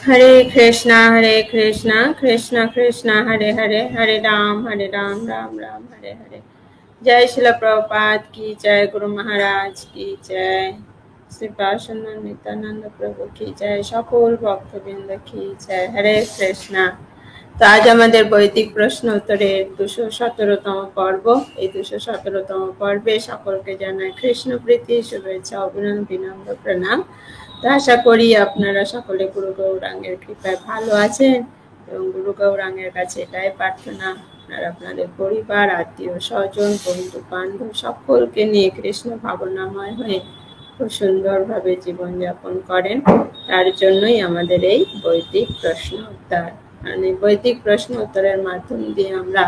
हरे कृष्णा कृष्णा कृष्णा हरे हरे, हरे राम राम राम हरे हरे। जय श्रील प्रभुपाद की जय, गुरु महाराज की जय, श्री पार्श्वनाथ नित्यानंद प्रभु की जय, সকল ভক্তবৃন্দ की जय। हरे कृष्णा। তো আজ আমাদের বৈদিক প্রশ্ন উত্তরের 217তম পর্ব। এই 217তম পর্বে সকলকে জানাই কৃষ্ণ প্রীতি, শুভেচ্ছা, অভিনন্দন, বিনম্র প্রণাম। তো আশা করি আপনারা সকলে গুরু গৌরাঙ্গের কৃপায় ভালো আছেন এবং গুরু গৌরাঙ্গের কাছে এটাই প্রার্থনা আপনারা আপনাদের পরিবার, আত্মীয় স্বজন, বন্ধু বান্ধব সকলকে নিয়ে কৃষ্ণ ভাবনাময় হয়ে খুব সুন্দরভাবে জীবনযাপন করেন। তার জন্যই আমাদের এই বৈদিক প্রশ্ন উত্তর। মানে বৈদিক প্রশ্ন উত্তরের মাধ্যম দিয়ে আমরা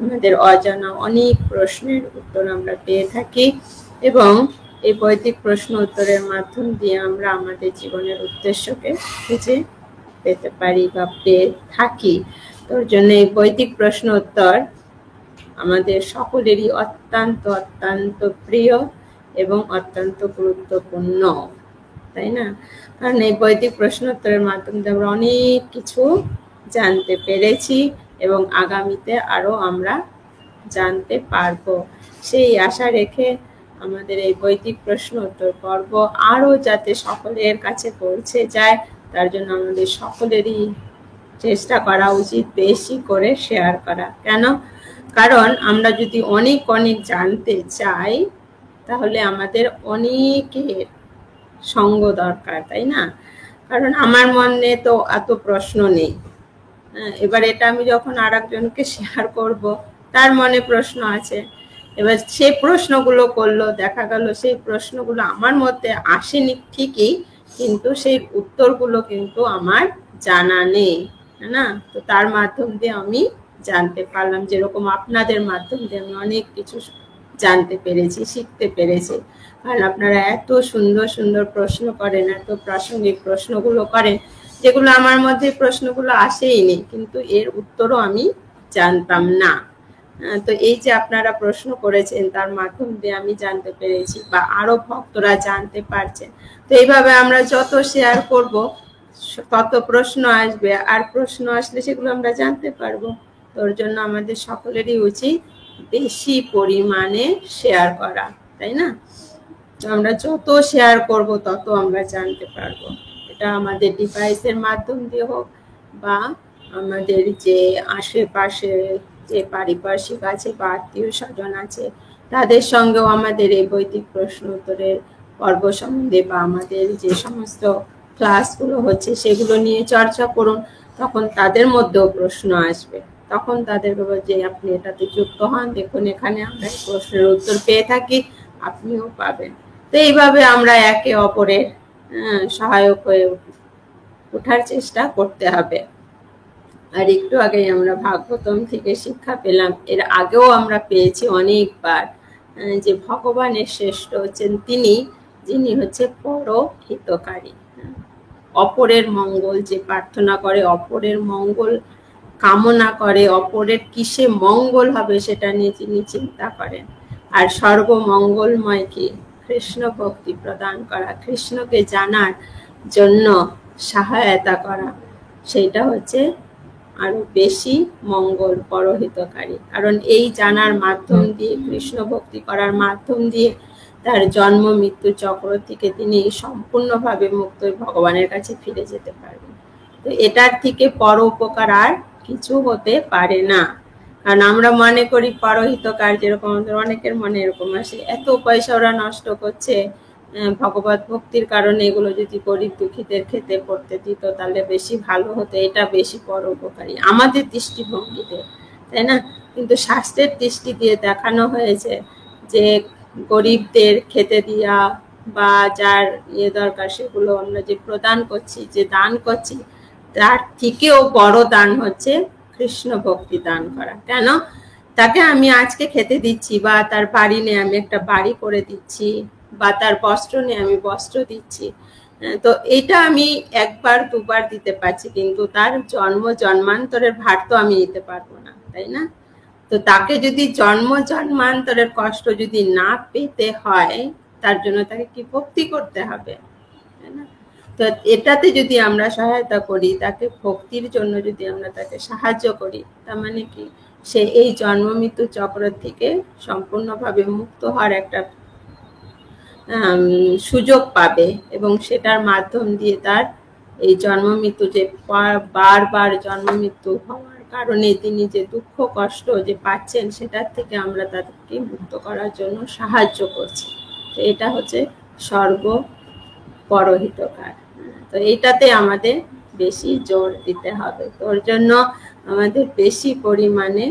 আমাদের অজানা অনেক প্রশ্নের উত্তর আমরা পেয়ে থাকি এবং এই বৈদিক প্রশ্ন উত্তরের মাধ্যম দিয়ে আমরা আমাদের জীবনের উদ্দেশ্যকে খুঁজে পেতে পারি বা পেয়ে থাকি। তোর জন্য এই বৈদিক প্রশ্ন উত্তর আমাদের সকলেরই অত্যন্ত অত্যন্ত প্রিয় এবং অত্যন্ত গুরুত্বপূর্ণ, তাই না? কারণ এই বৈদিক প্রশ্ন উত্তরের মাধ্যমে আমরা অনেক কিছু জানতে পেরেছি এবং আগামীতে আরো আমরা জানতে পারবো, সেই আশা রেখে আমাদের এই বৈদিক প্রশ্ন উত্তর পর্ব আরো যাতে সকলের কাছে পৌঁছে যায়, তার জন্য আমাদের সকলেরই চেষ্টা করা উচিত বেশি করে শেয়ার করা। কেন? কারণ আমরা যদি অনেক অনেক জানতে চাই তাহলে আমাদের অনেকের সঙ্গ দরকার, তাই না? কারণ আমার মনে তো এত প্রশ্ন নেই। এবার এটা আমি যখন আর একজনকে শেয়ার করব, তার মনে প্রশ্ন আছে, এবার সেই প্রশ্নগুলো করলো, দেখা গেল সেই প্রশ্নগুলো আমার মধ্যে আসেনি ঠিকই, কিন্তু সেই উত্তরগুলো কিন্তু আমার জানা নেই, না? তো তার মাধ্যম দিয়ে আমি জানতে পারলাম, যেরকম আপনাদের মাধ্যম দিয়ে আমি অনেক কিছু জানতে পেরেছি, শিখতে পেরেছি। কারণ আপনারা এত সুন্দর সুন্দর প্রশ্ন করেন, এত প্রাসঙ্গিক প্রশ্নগুলো করেন, যেগুলো আমার মধ্যে প্রশ্নগুলো আসেইনি, কিন্তু এর উত্তরও আমি জানতাম না। তো এই যে আপনারা প্রশ্ন করেছেন, তার মাধ্যম দিয়ে আমি জানতে পেরেছি বা আরো ভক্তরা জানতে পারছেন। তো এইভাবে আমরা যত শেয়ার করব তত প্রশ্ন আসবে, আর প্রশ্ন আসলে সেগুলো আমরা জানতে পারবো। তোর জন্য আমাদের সকলেরই উচিত বেশি পরিমাণে শেয়ার করা, তাই না? তো আমরা যত শেয়ার করব তত আমরা জানতে পারবো। এটা আমাদের ডিভাইসের মাধ্যম দিয়ে হোক বা আমাদের যে আশেপাশে যে পারিপার্শ্বিক আছে বা আত্মীয় স্বজন আছে, তাদের সঙ্গেও আমাদের এই বৈদিক প্রশ্ন উত্তরের পর্ব সম্বন্ধে বা আমাদের যে সমস্ত ক্লাসগুলো হচ্ছে সেগুলো নিয়ে চর্চা করুন। তখন তাদের মধ্যেও প্রশ্ন আসবে, তখন তাদের বলবো যে আপনি এটাতে যুক্ত হন, দেখুন এখানে আমরা প্রশ্নের উত্তর পেয়ে থাকি, আপনিও পাবেন। তো এইভাবে আমরা একে অপরের সহায়ক হয়ে ওঠার চেষ্টা করতে হবে। আর একটু আগে আমরা ভাগবতম থেকে শিক্ষা পেলাম, এর আগেও আমরা পেয়েছি অনেকবার, যে ভগবানের শ্রেষ্ঠ হচ্ছেন তিনি যিনি হচ্ছে পরহিতকারী। অপরের মঙ্গল যে প্রার্থনা করে, অপরের মঙ্গল কামনা করে, অপরের কিসে মঙ্গল হবে সেটা নিয়ে যিনি চিন্তা করেন। আর সর্বমঙ্গলময় কি? কৃষ্ণ ভক্তি প্রদান করা, কৃষ্ণকে জানার জন্য সহায়তা করা, সেটা হচ্ছে আরো বেশি মঙ্গল পরহিতকারী। কারণ এই জানার মাধ্যম দিয়ে, কৃষ্ণ ভক্তি করার মাধ্যম দিয়ে তার জন্ম মৃত্যু চক্র থেকে তিনি সম্পূর্ণভাবে মুক্ত ভগবানের কাছে ফিরে যেতে পারবেন। তো এটার থেকে পরোপকার আর কিছু হতে পারে না। কারণ আমরা মনে করি পরহিতকার, যেরকম আমাদের অনেকের মনে এরকম আসে, এত পয়সা ওরা নষ্ট করছে ভগবত ভক্তির কারণে, এগুলো যদি গরিব দুঃখীদের খেতে পড়তে দিত তাহলে বেশি ভালো হতো, এটা বেশি পরোপকারী আমাদের দৃষ্টিভঙ্গিতে, তাই না? কিন্তু শাস্ত্রের দৃষ্টি দিয়ে দেখানো হয়েছে যে গরিবদের খেতে দিয়া বা যার দরকার সেগুলো আমরা যে প্রদান করছি, যে দান করছি, তার থেকেও বড় দান হচ্ছে কৃষ্ণ ভক্তি দান করা। কেন? তাকে আমি আজকে খেতে দিচ্ছি, বা তার বাড়ি নিয়ে আমি একটা বাড়ি করে দিচ্ছি, বা তার বস্ত্র নিয়ে আমি বস্ত্র দিচ্ছি। তো এটা আমি একবার দুবার দিতে পারছি, কিন্তু তার জন্ম জন্মান্তরের ভার তো আমি নিতে পারবো না, তাই না? তো তাকে যদি জন্ম জন্মান্তরের কষ্ট যদি না পেতে হয়, তার জন্য তাকে কি ভক্তি করতে হবে, তাই না? তো এটাতে যদি আমরা সহায়তা করি, তাকে ভক্তির জন্য যদি আমরা তাকে সাহায্য করি, তার মানে কি সে এই জন্ম মৃত্যু চক্র থেকে সম্পূর্ণভাবে মুক্ত হওয়ার একটা সুযোগ পাবে, এবং সেটার মাধ্যম দিয়ে তার এই জন্ম মৃত্যু যে বারবার জন্ম মৃত্যু হওয়ার কারণে তিনি যে দুঃখ কষ্ট যে পাচ্ছেন, সেটার থেকে আমরা তাদেরকে মুক্ত করার জন্য সাহায্য করছি। তো এটা হচ্ছে স্বর্গ পরহিতকার। তো এইটাতে আমাদের বেশি জোর দিতে হবে। তোর জন্য আমাদের বেশি পরিমাণে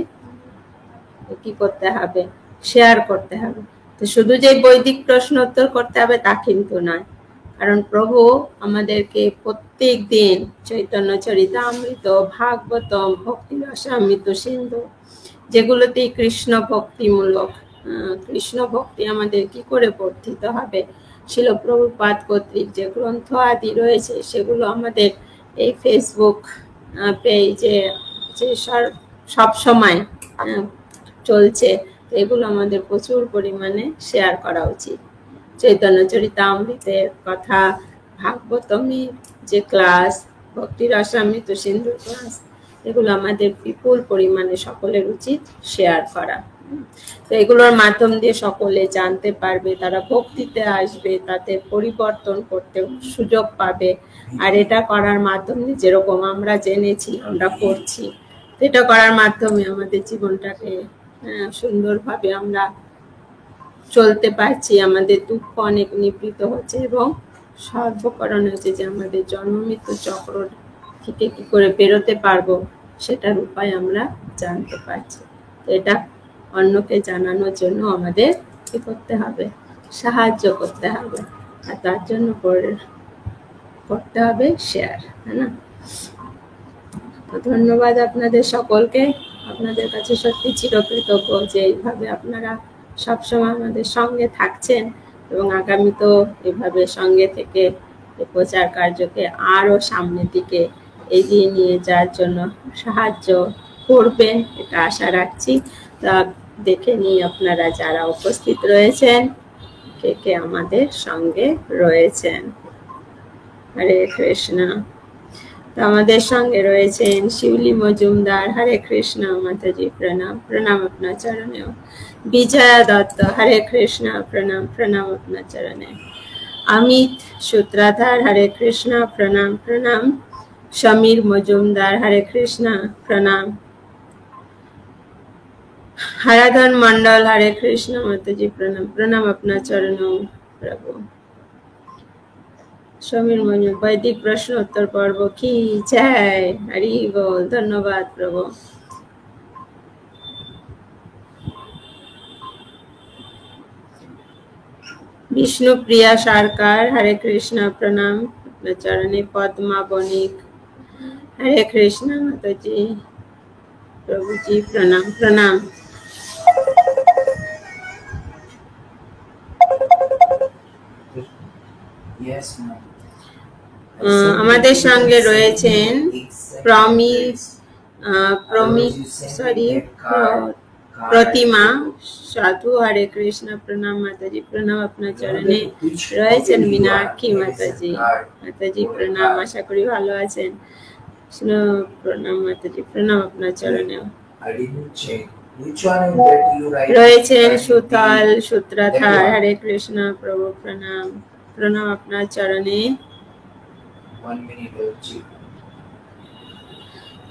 কি করতে হবে, শেয়ার করতে হবে। তো শুধু যে বৈদিক প্রশ্ন উত্তর করতে হবে তা কিন্তু নয়, কারণ প্রভু আমাদেরকে প্রত্যেক দিন চৈতন্য চরিতামৃত, ভাগবতম, ভক্তি রসামৃত সিন্ধু, যেগুলোতে কৃষ্ণ ভক্তিমূলক কৃষ্ণ ভক্তি আমাদের কি করে বর্ধিত হবে, শিল প্রভুপাদ কর্তৃক যে গ্রন্থ আদি রয়েছে সেগুলো আমাদের এই ফেসবুক পেজে যে সব সময় চলছে, এগুলো আমাদের প্রচুর পরিমাণে শেয়ার করা উচিত। চৈতন্য চরিতামৃতের কথা, ভাগবতমের যে ক্লাস, ভক্তি রসামৃত সিন্ধুর ক্লাস, এগুলো আমাদের বিপুল পরিমাণে সকলের উচিত শেয়ার করা। তো এগুলোর মাধ্যম দিয়ে সকলে জানতে পারবে, তারা ভক্তিতে আসবে, তাদের পরিবর্তন করতে সুযোগ পাবে। আর এটা করার মাধ্যমে যেরকম আমরা জেনেছি আমরা করছি, এটা করার মাধ্যমে আমাদের জীবনটাকে সুন্দরভাবে আমরা চলতে পারছি, আমাদের দুঃখ অনেক নিবৃত হচ্ছে, এবং সর্বকারণ হচ্ছে যে আমাদের জন্ম মৃত্যু চক্র থেকে কি করে বেরোতে পারবো সেটার উপায় আমরা জানতে পারছি। এটা অন্যকে জানানোর জন্য আমাদের কি করতে হবে, সাহায্য করতে হবে, আর তার জন্য করতে হবে শেয়ার, তাই না? ধন্যবাদ আপনাদের সকলকে। আপনাদের কাছে সত্যি চিরকৃতজ্ঞ যে এইভাবে আপনারা সবসময় আমাদের সঙ্গে থাকছেন, এবং আগামীতেও এভাবে সঙ্গে থেকে প্রচার কার্যকে আরো সামনের দিকে এগিয়ে নিয়ে যাওয়ার জন্য সাহায্য করবেন, এটা আশা রাখছি। তা দেখে নিয়ে আপনারা যারা উপস্থিত রয়েছেন, কে কে আমাদের সঙ্গে রয়েছেন। হরে কৃষ্ণ। আমাদের সঙ্গে রয়েছেন শিউলি মজুমদার, হরে কৃষ্ণ মাতাজি, প্রণাম প্রণাম আপনার চরণে। বিজয়া দত্ত, হরে কৃষ্ণ, প্রণাম প্রণাম আপনার চরণে। অমিত সূত্রাধার, হরে কৃষ্ণ, প্রণাম প্রণাম। সমীর মজুমদার, হরে কৃষ্ণ, প্রণাম। হরাধন মন্ডল, হরে কৃষ্ণ মাতাজি, প্রণাম প্রণাম আপনার চরণ প্রভু। সমীর মঞ্জু, বৈদিক প্রশ্ন উত্তর পর্ব কি জয়, হরি বল। ধন্যবাদ প্রভু। বিষ্ণুপ্রিয়া সরকার, হরে কৃষ্ণ, প্রণাম আপনার চরণে। পদ্মা বণিক, হরে কৃষ্ণ মাতাজি, প্রভুজি প্রণাম প্রণাম। আমাদের সঙ্গে রয়েছেন প্রতিমা সাধু, হরে কৃষ্ণ, প্রণাম মাতাজি, প্রণাম আপনার চরণে। রয়েছেন মীনাক্ষী মাতাজি, মাতাজি প্রণাম, আশা করি ভালো আছেন। প্রণাম মাতাজি, প্রণাম আপনার চরণে। রয়েছেন সুতল সূত্রাধার, হরে কৃষ্ণ প্রভু, প্রণাম প্রণাম আপনার চরণে।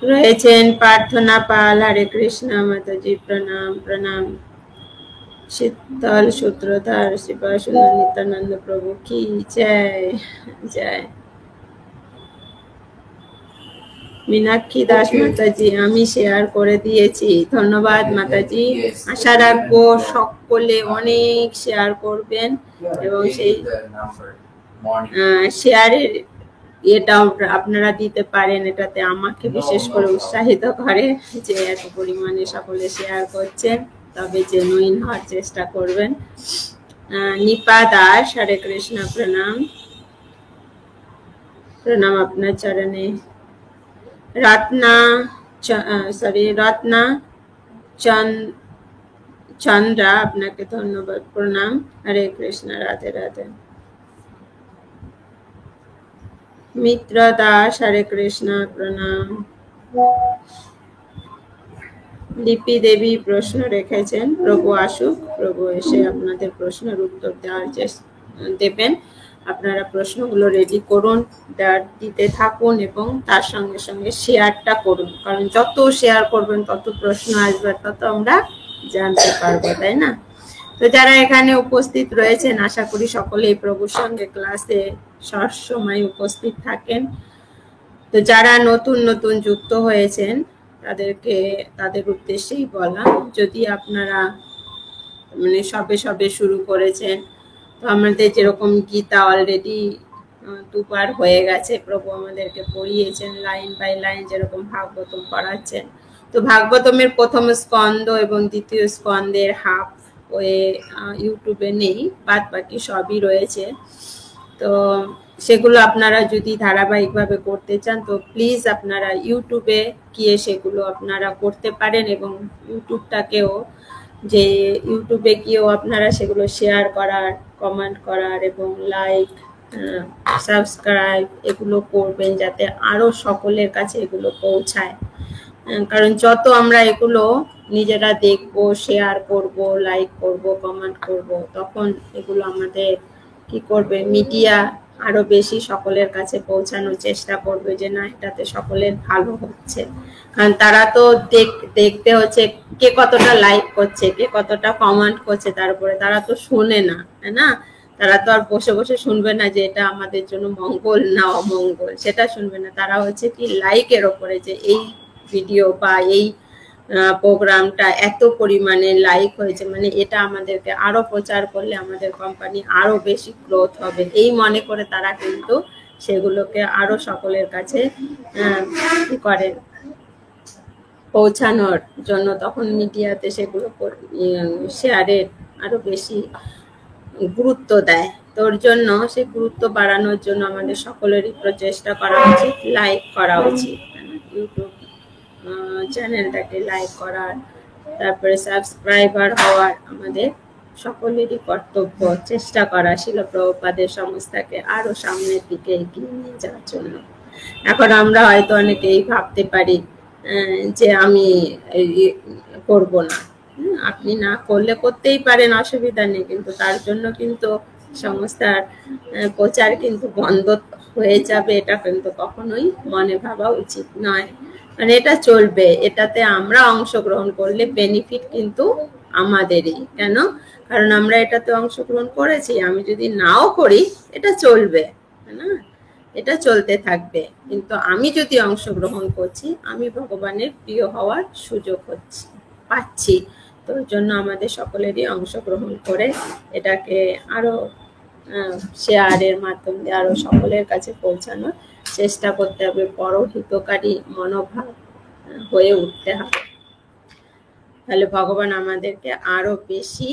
রয়েছেন প্রার্থনা পাল, হরে কৃষ্ণ মাতাজি, প্রণাম প্রণাম। শীতল সূত্রধার, শিবাসুন্দর নিত্যানন্দ প্রভু কি জয় জয়। মীনাক্ষী দাস মাতাজি, আমি শেয়ার করে দিয়েছি, ধন্যবাদ মাতাজি। আশা রাখবো সকলে অনেক শেয়ার করবেন, এবং সেই শেয়ারের এটাও আপনারা দিতে পারেন, এটাতে আমাকে বিশেষ করে উৎসাহিত করে যে এত পরিমাণে সকলে শেয়ার করছেন। তবে জেনুইন হওয়ার চেষ্টা করবেন। নিপা দাস, হরে কৃষ্ণ, প্রণাম প্রণাম আপনার চরণে। রত্না চন্দ্রা, আপনাকে ধন্যবাদ, প্রণাম, হরে কৃষ্ণ, রাধে রাধে। মিত্র দাস, হরে কৃষ্ণ, প্রণাম। লিপি দেবী প্রশ্ন রেখেছেন, প্রভু আসুক, প্রভু এসে আপনাদের প্রশ্নের উত্তর দেবেন। আপনারা প্রশ্নগুলো রেডি করুন, দিতে থাকুন এবং তার সঙ্গে সঙ্গে শেয়ারটা করুন, কারণ যত শেয়ার করবেন তত প্রশ্ন আসবে, তত আমরা জানতে পারবো, তাই না? তো যারা এখানে উপস্থিত রয়েছেন, আশা করি সকলেই প্রভুর সঙ্গে ক্লাসে সবসময় উপস্থিত থাকেন। তো যারা নতুন নতুন যুক্ত হয়েছেন তাদের উদ্দেশ্যেই বলা, যদি আপনারা মানে সবে সবে শুরু করেছেন, তো আমাদের যেরকম গীতা অলরেডি দুবার হয়ে গেছে, প্রভু আমাদেরকে পড়িয়েছেন লাইন বাই লাইন, যেরকম ভাগবতম পড়াচ্ছেন। তো ভাগবতমের প্রথম স্কন্দ এবং দ্বিতীয় স্কন্দের হাফ ওয়ে ইউটিউবে নেই, বাদ বাকি সবই রয়েছে। তো সেগুলো আপনারা যদি ধারাবাহিকভাবে করতে চান, তো প্লিজ আপনারা ইউটিউবে গিয়ে সেগুলো আপনারা করতে পারেন, এবং ইউটিউবে গিয়েও আপনারা সেগুলো শেয়ার করার, কমেন্ট করার এবং লাইক, সাবস্ক্রাইব এগুলো করবেন, যাতে আরো সকলের কাছে এগুলো পৌঁছায়। কারণ যত আমরা এগুলো নিজেরা দেখবো, শেয়ার করব, লাইক করব, কমেন্ট করব, তখন এগুলো আমাদের কি করবে, মিডিয়া আরো বেশি সকলের কাছে পৌঁছানোর চেষ্টা করবে যে না, এটাতে সকলের ভালো হচ্ছে। কারণ তারা তো দেখতে হচ্ছে কে কতটা লাইক করছে, কে কতটা কমেন্ট করছে, তারপরে তারা তো শোনে না, তাই না? তারা তো আর বসে বসে শুনবে না যে এটা আমাদের জন্য মঙ্গল না অমঙ্গল, সেটা শুনবে না। তারা হচ্ছে কি লাইকের ওপরে, যে এই ভিডিও বা এই প্রোগ্রামটা এত পরিমাণে লাইক হয়েছে, মানে এটা আমাদেরকে আরো প্রচার করলে আমাদের কোম্পানি আরো বেশি গ্রোথ হবে, এই মনে করে তারা কিন্তু সেগুলোকে আরো সকলের কাছে কি করে, পৌঁছানোর জন্য তখন মিডিয়াতে সেগুলো শেয়ারের আরো বেশি গুরুত্ব দেয়। তোর জন্য সেই গুরুত্ব বাড়ানোর জন্য আমাদের সকলেরই প্রচেষ্টা করা উচিত, লাইক করা উচিত, ইউটিউব চ্যানেলটাকে লাইক করার, তারপরে সাবস্ক্রাইবার হওয়ার আমাদের সকলেরই কর্তব্য, চেষ্টা করা শিল প্রভুপাদের সংস্থাকে আরো সামনের দিকে এগিয়ে নিয়ে যাওয়ার জন্য। এখন আমরা হয়তো অনেকেই ভাবতে পারি যে আমি করব না, আপনি না করলে করতেই পারেন, অসুবিধা নেই, কিন্তু তার জন্য কিন্তু সংস্থার প্রচার কিন্তু বন্ধ হয়ে যাবে, এটা কিন্তু কখনোই মনে ভাবা উচিত নয়। মানে এটা চলবে, এটাতে আমরা অংশগ্রহণ করলে বেনিফিট কিন্তু আমাদেরই। কেন? কারণ আমরা এটাতে অংশগ্রহণ করেছি, আমি যদি নাও করি এটা চলবে না, এটা চলতে থাকবে, কিন্তু আমি যদি অংশগ্রহণ করছি, আমি ভগবানের প্রিয় হওয়ার সুযোগ পাচ্ছি। তো জন্য আমাদের সকলেরই অংশগ্রহণ করে এটাকে আরো শেয়ারের মাধ্যমে আরো সকলের কাছে পৌঁছানোর চেষ্টা করতে হবে, পরহিতকারী মনোভাব হয়ে উঠতে হবে। তাহলে ভগবান আমাদেরকে আরো বেশি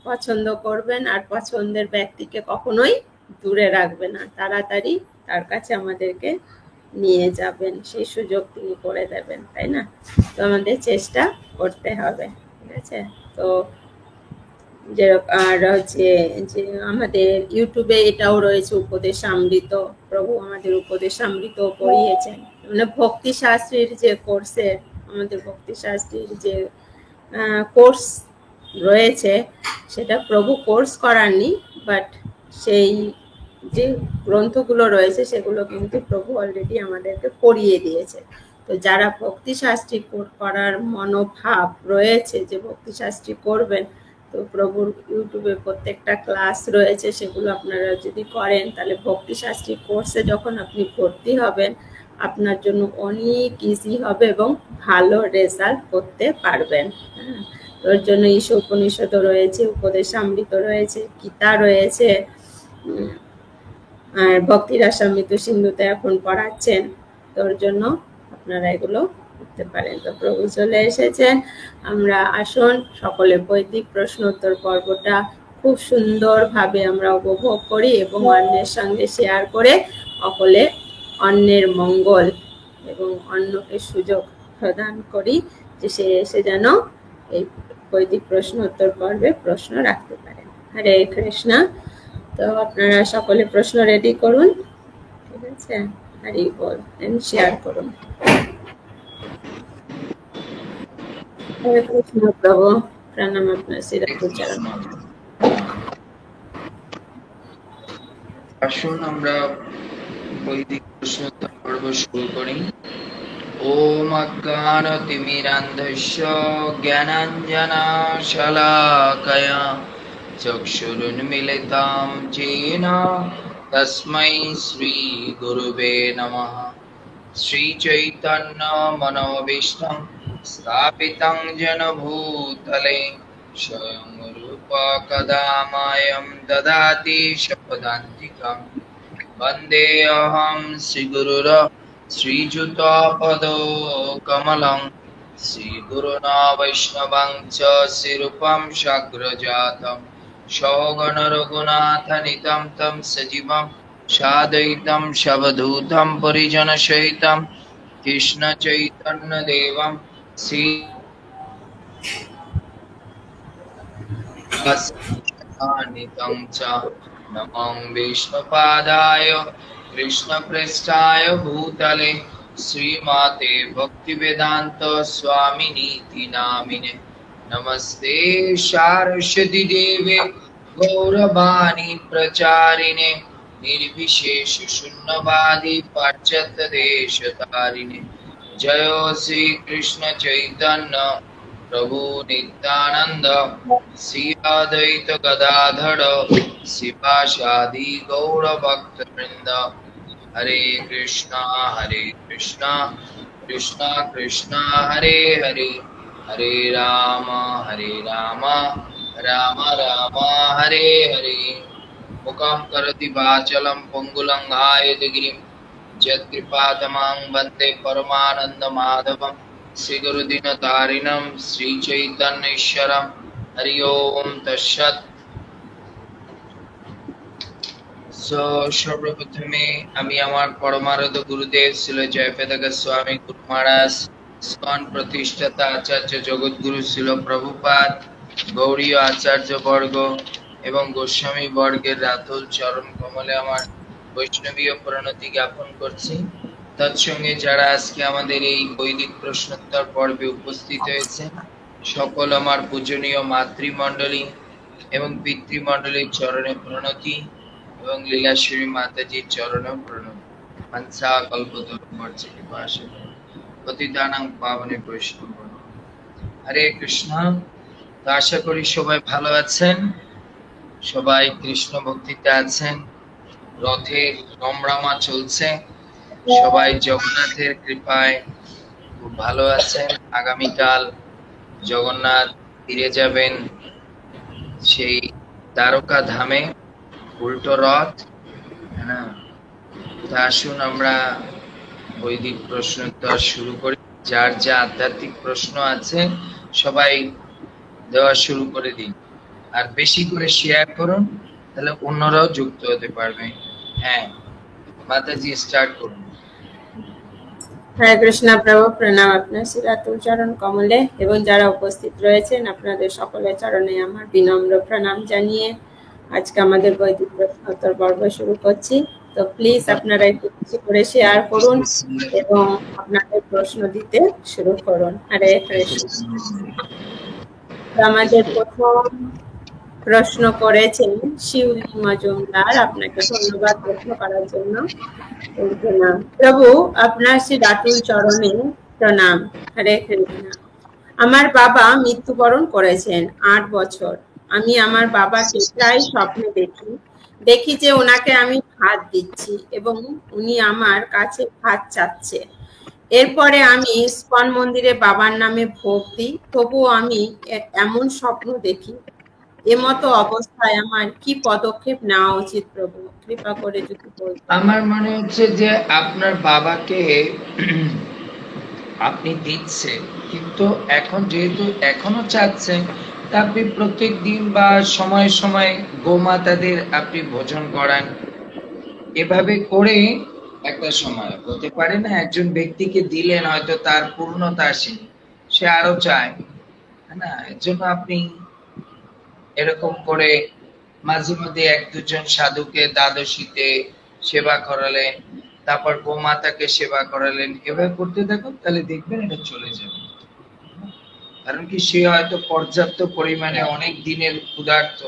পছন্দ করবেন, আর পছন্দের ব্যক্তিকে কখনোই দূরে রাখবে না, তাড়াতাড়ি তার কাছে আমাদেরকে নিয়ে যাবেন, সেই সুযোগ তিনি করে দেবেন, তাই না? তো আমাদের চেষ্টা করতে হবে, ঠিক আছে? তো আর হচ্ছে যে আমাদের ইউটিউবে এটাও রয়েছে, উপদেশ অমৃত, প্রভু আমাদের উপদেশ অমৃত পড়িয়েছেন, মানে ভক্তি শাস্ত্রীর যে কোর্সের, আমাদের ভক্তি শাস্ত্রীর যে কোর্স রয়েছে, সেটা প্রভু কোর্স করাননি, বাট সেই যে গ্রন্থগুলো রয়েছে সেগুলো কিন্তু প্রভু অলরেডি আমাদেরকে পড়িয়ে দিয়েছে। তো যারা ভক্তি শাস্ত্রী করার মনোভাব রয়েছে, যে ভক্তি শাস্ত্রী করবেন, তো প্রভুর ইউটিউবে প্রত্যেকটা ক্লাস রয়েছে, সেগুলো আপনারা যদি করেন, তাহলে ভক্তি শাস্ত্রী কোর্সে যখন আপনি ভর্তি হবেন, আপনার জন্য অনেক ইজি হবে এবং ভালো রেজাল্ট করতে পারবেন। হ্যাঁ, তোর জন্য ঈশ উপনিষদ রয়েছে, উপদেশ অমৃত রয়েছে, গীতা রয়েছে, আর ভক্তি রাসামৃত সিন্ধুতে এখন পড়াচ্ছেন। তোর জন্য আপনারা এগুলো করতে পারেন। তো প্রভু চলে এসেছেন, আমরা আসুন সকলে বৈদিক প্রশ্নোত্তর পর্বটা খুব সুন্দরভাবে আমরা উপভোগ করি এবং অন্যের সঙ্গে শেয়ার করে সকলে অন্যের মঙ্গল এবং অন্যকে সুযোগ প্রদান করি, যে সে এসে যেন এই বৈদিক প্রশ্নোত্তর পর্বে প্রশ্ন রাখতে পারে। হরে কৃষ্ণ। তো আপনারা সকলে প্রশ্ন রেডি করুন, ঠিক আছে? হরি বল এন্ড শেয়ার করুন। হরে কৃষ্ণ প্রভু, প্রণাম আপনার শ্রীরাতুল চরণ। আসুন আমরা বৈদিক প্রশ্নোত্তর পর্ব শুরু করি। ওম অজ্ঞানতিমিরান্ধস্য জ্ঞানাঞ্জনশলাকয়া চক্ষুरुन्मीलितं येन तस्मै श्रीगुरुवे नमः। श्रीचैतन्यमनोभीष्टं स्थापितं येन भूतले स्वयं रूपा कदा मह्यं ददाति स्वपदान्तिकं। वन्देऽहं श्रीगुरुर श्रीयुतपदकमलं श्रीगुरुणा वैष्णवं च श्रीरूपं साग्रजातं सगणरघुनाथान्वितं तं सजीवं साद्वैतं सावधूतं परिजनसहितं कृष्णचैतन्यदेवं श्रीनितं च नमो विष्णुपादाय कृष्णप्रेष्ठाय भूतले श्रीमाते भक्तिवेदान्त स्वामिनीति नामिने। नमस्ते सारस्वती देवे गौरवाणी प्रचारिणे निर्विशेष शून्यवादी पाश्चात्य देशतारिणे। जय श्री कृष्ण चैतन्य प्रभु नित्यानंद श्री अद्वैत गदाधर शिवासादि गौर भक्त वृंद। हरे कृष्णा कृष्णा कृष्णा हरे हरे, हरे राम राम राम हरे हरे। मुखं करोति वाचालं पंगुलंघायते गिरिं यत्कृपातमां वन्दे परमानन्दमाधवं श्रीगुरुदीनतारिणं श्रीचैतन्येश्वरं। हरि ओम तत्सत्। সর্বপ্রথমে আমি আমার পরমারাধ্য গুরুদেব শ্রীল জয়প্রদাস স্বামী গুরু মহারাজ, ইসকন প্রতিষ্ঠাতা আচার্য জগৎগুরু শ্রীল প্রভুপাদ, গৌড়ীয় আচার্য বর্গ এবং গোস্বামী বর্গের রাতুল চরণ কমলে আমার বৈষ্ণবীয় প্রণতি জ্ঞাপন করছি। তৎসঙ্গে যারা আজকে আমাদের এই বৈদিক প্রশ্নোত্তর পর্বে উপস্থিত হয়েছে সকল আমার পূজনীয় মাতৃমণ্ডলী এবং পিতৃমণ্ডলীর চরণে প্রণতি এবং লীলাশ্বরী মাতাজির চরণে প্রণতি। মনসা কল্পতরুবর্ষে কৃপাসে পতিতানাং পাবনে বৈষ্ণব। হরে কৃষ্ণ। তো আশা করি সবাই ভালো আছেন, সবাই কৃষ্ণ ভক্তিতে আছেন। রথের রমরমা চলছে, সবাই জগন্নাথের কৃপায় খুব ভালো আছেন। আগামীকাল জগন্নাথ ফিরে যাবেন সেই দ্বারকা ধামে, উল্টো রথ। হ্যাঁ, আসুন আমরা বৈদিক প্রশ্নোত্তর শুরু করি। যার যা আধ্যাত্মিক প্রশ্ন আছে সবাই দেওয়া শুরু করে দিন, আর বেশি করে শেয়ার করুন, তাহলে অন্যরাও যুক্ত হতে পারবে। হ্যাঁ মাতাজি, স্টার্ট করুন। হরে কৃষ্ণ প্রভু, প্রণাম আপনার শ্রীরাতুল চরণ কমলে এবং যারা উপস্থিত রয়েছেন আপনাদের সকলের চরণে আমার বিনম্র প্রণাম জানিয়ে আজকে আমাদের বৈদিক প্রশ্নোত্তর পর্ব শুরু করছি। তো প্লিজ আপনারা একটু বেশি করে শেয়ার করুন এবং আপনাদের প্রশ্ন দিতে শুরু করুন। হরে কৃষ্ণ। আমাদের প্রথম প্রশ্ন করেছেন শিউলি মজুমদার, আপনাকে ধন্যবাদ প্রশ্ন করার জন্য। প্রভু আপনার শ্রী রাতুল চরণে প্রণাম। হরে কৃষ্ণ। আমার বাবা মৃত্যুবরণ করেছেন 8 বছর। আমি আমার বাবাকে প্রায় স্বপ্নে দেখি যে ওনাকে আমি ভাত দিচ্ছি এবং উনি আমার কাছে ভাত চাচ্ছে। এরপরে আমি ইসকন মন্দিরে বাবার নামে ভোগ দিই, তবুও আমি এমন স্বপ্ন দেখি। এমতো অবস্থায় আমার কি পদক্ষেপ নেওয়া উচিত প্রভু, কৃপা করে যদি বলতেন। আমার মনে হচ্ছে যে আপনার বাবাকে আপনি দিচ্ছেন, কিন্তু এখন যেহেতু এখনো চাচ্ছেন, তা আপনি প্রত্যেক দিন বা সময় সময় গোমাতাদের আপনি ভোজন করান। এভাবে করে একটা সময় হতে পারে না একজন ব্যক্তিকে দিলেন, হয়তো তার পূর্ণতা আসেনি, সে আরো চায় না, এর জন্য আপনি এরকম করে মাঝে মধ্যে 1-2 জন সাধুকে দ্বাদশীতে সেবা করালেন, তারপর গোমাতাকে সেবা করালেন, এভাবে করতে থাকুন, তাহলে দেখবেন এটা চলে যাবে। কারণ কি, সে হয়তো পর্যাপ্ত পরিমাণে অনেক দিনের ক্ষুধার্ত,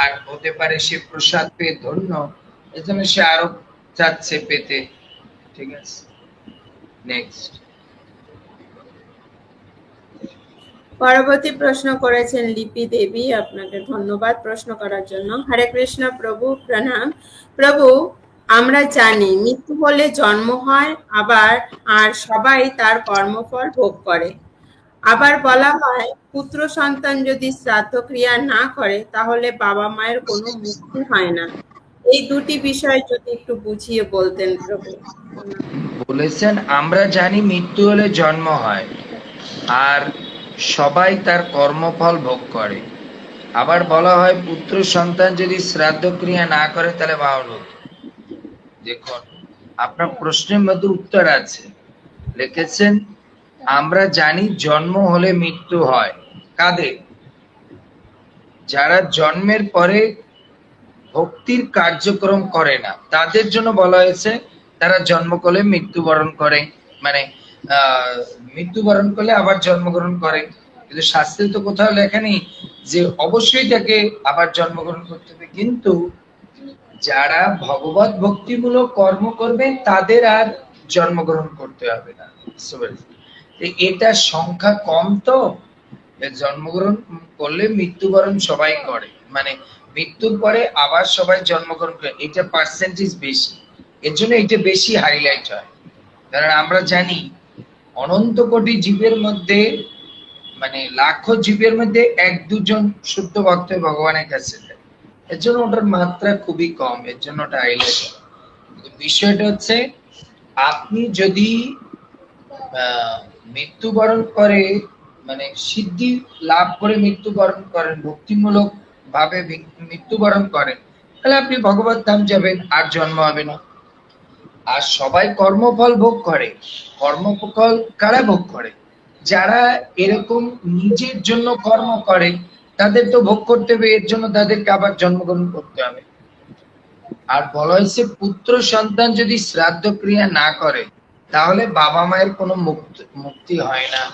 আর হতে পারে সে প্রসাদ পেয়ে ধন্য, এজন্য সে আরো চাচ্ছে পেতে। ঠিক আছে, নেক্সট। পরবর্তী প্রশ্ন করেছেন লিপি দেবী, আপনাকে ধন্যবাদ প্রশ্ন করার জন্য। হরে কৃষ্ণ প্রভু, প্রণাম প্রভু। আমরা জানি মৃত্যু হলে জন্ম হয়, আর সবাই তার কর্মফল ভোগ করে। আবার বলা হয় পুত্র সন্তান যদি শ্রাদ্ধ ক্রিয়া না করে তাহলে বাবা মায়ের কোনো মুক্তি হয় না। এই দুটি বিষয় যদি একটু বুঝিয়ে বলতেন প্রভু। বলেছেন আমরা জানি মৃত্যু হলে জন্ম হয়, আর সবাই তার কর্মফল ভোগ করে। আবার বলা হয় পুত্র সন্তান যদি শ্রাদ্ধ ক্রিয়া না করে তাহলে বাবা। দেখুন, আপনার প্রশ্নের মধ্যে উত্তর আছে। লিখেছেন আমরা জানি জন্ম হলে মৃত্যু হয়। কাদের? যারা জন্মের পরে ভক্তির কার্যক্রম করে না তাদের জন্য বলা হয়েছে তারা জন্মকালে মৃত্যুবরণ করে, মানে মৃত্যুবরণ করলে আবার জন্মগ্রহণ করে। কিন্তু শাস্ত্রে তো কোথাও লেখা নেই যে অবশ্যই তাকে আবার জন্মগ্রহণ করতে হবে। কিন্তু যারা ভগবত ভক্তিমূলক কর্ম করবে তাদের আর জন্মগ্রহণ করতে হবে না। এটা সংখ্যা কম, তো জন্মগ্রহণ করলে মৃত্যুবরণ সবাই করে, মানে মৃত্যুর পরে আবার সবাই জন্মগ্রহণ করে, এটা পার্সেন্টেজ বেশি, এর জন্য এটা বেশি হাইলাইট হয়। কারণ আমরা জানি অনন্ত কোটি জীবের মধ্যে, মানে লাখো জীবের মধ্যে এক দুজন শুদ্ধ ভক্ত ভগবানের কাছে যায়, এর জন্য ওটার মাত্রা খুবই কম, এর জন্য ওটা হাইলাইট হয়। বিষয়টা হচ্ছে আপনি যদি মৃত্যুবরণ করে, মানে সিদ্ধি লাভ করে মৃত্যুবরণ করেন, ভক্তিমূলক ভাবে মৃত্যুবরণ করেন, তাহলে আপনি ভগবত ধাম যাবেন, আর জন্ম হবে না। আর সবাই কর্মফল ভোগ করে। কর্মফল কারা ভোগ করে? যারা এরকম নিজের জন্য কর্ম করে তাদের তো ভোগ করতে হবে, এর জন্য তাদেরকে আবার জন্মগ্রহণ করতে হবে। আর বলা হয়েছে পুত্র সন্তান যদি শ্রাদ্ধ ক্রিয়া না করে তাহলে বাবা মায়ের কোনো মুক্তি হয় না।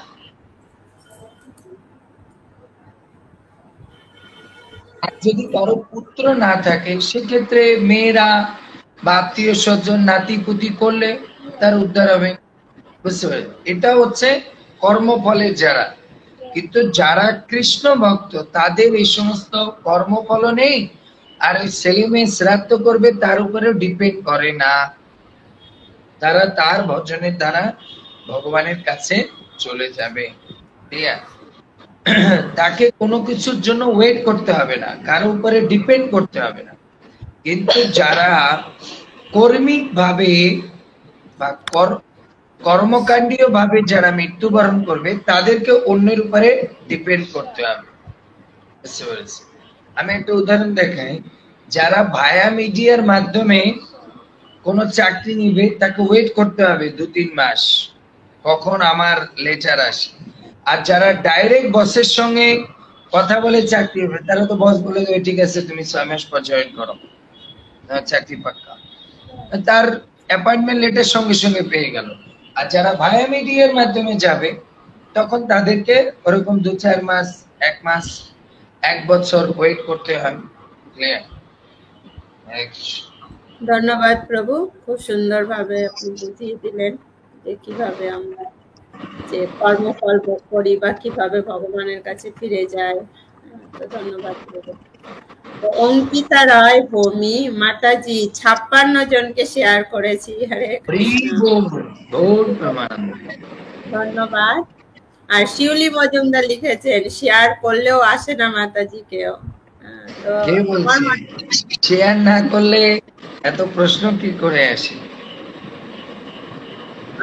আর যদি কারো পুত্র না থাকে সেক্ষেত্রে মেয়েরা বা আত্মীয় স্বজন নাতি পুতি করলে তার উদ্ধার হবে। বুঝতে পারে, এটা হচ্ছে কর্মফলের যারা। কিন্তু যারা কৃষ্ণ ভক্ত তাদের এই সমস্ত কর্মফল নেই, আর ছেলে মেয়ে শ্রাদ্ধ করবে তার উপরে ডিপেন্ড করে না। তারা তার ভজনের দ্বারা ভগবানের কাছে চলে যাবে। তাকে কোনো কিছুর জন্য ওয়েট করতে হবে না, কারো উপরে ডিপেন্ড করতে হবে না। কিন্তু যারা কর্মিক ভাবে বা কর্মকাণ্ডীয় ভাবে যারা মৃত্যুবরণ করবে তাদেরকে অন্যের উপরে ডিপেন্ড করতে হবে। আমি একটা উদাহরণ দেখাই। যারা ভায়া মিডিয়ার মাধ্যমে কোনো চাকরি নিবে তাকে ওয়েট করতে হবে 2-3 মাস, কখন আমার লেটার আসে। আর যারা ডাইরেক্ট বসের সঙ্গে কথা বলে চাকরি হবে তারা তো বস বলে দেবে ঠিক আছে তুমি 6 মাস পর জয়েন করো, চাকরি পাক্কা, তার অ্যাপয়েন্টমেন্ট লেটার সঙ্গে সঙ্গে পেয়ে গেল। আর যারা ভায়া মিডিয়ার মাধ্যমে যাবে তখন তাদেরকে ওরকম 2-4 মাস, 1 মাস, 1 বছর ওয়েট করতে হয়। ক্লিয়ার? ধন্যবাদ প্রভু, খুব সুন্দরভাবে আপনি বুঝিয়ে দিলেন যে কিভাবে আমরা যে কর্মফল ভোগ করি বা কিভাবে ভগবানের কাছে ফিরে যায়। তো ধন্যবাদ প্রভু। অঙ্কিতা রায় ভূমি মাতাজি 56 জনকে শেয়ার করেছি। হরে কৃষ্ণ, ধন্যবাদ। আর শিউলি মজুমদার লিখেছেন শেয়ার করলেও আসে না মাতাজি কেউ। তো শেয়ার না করলে এত প্রশ্ন কি করে আসে?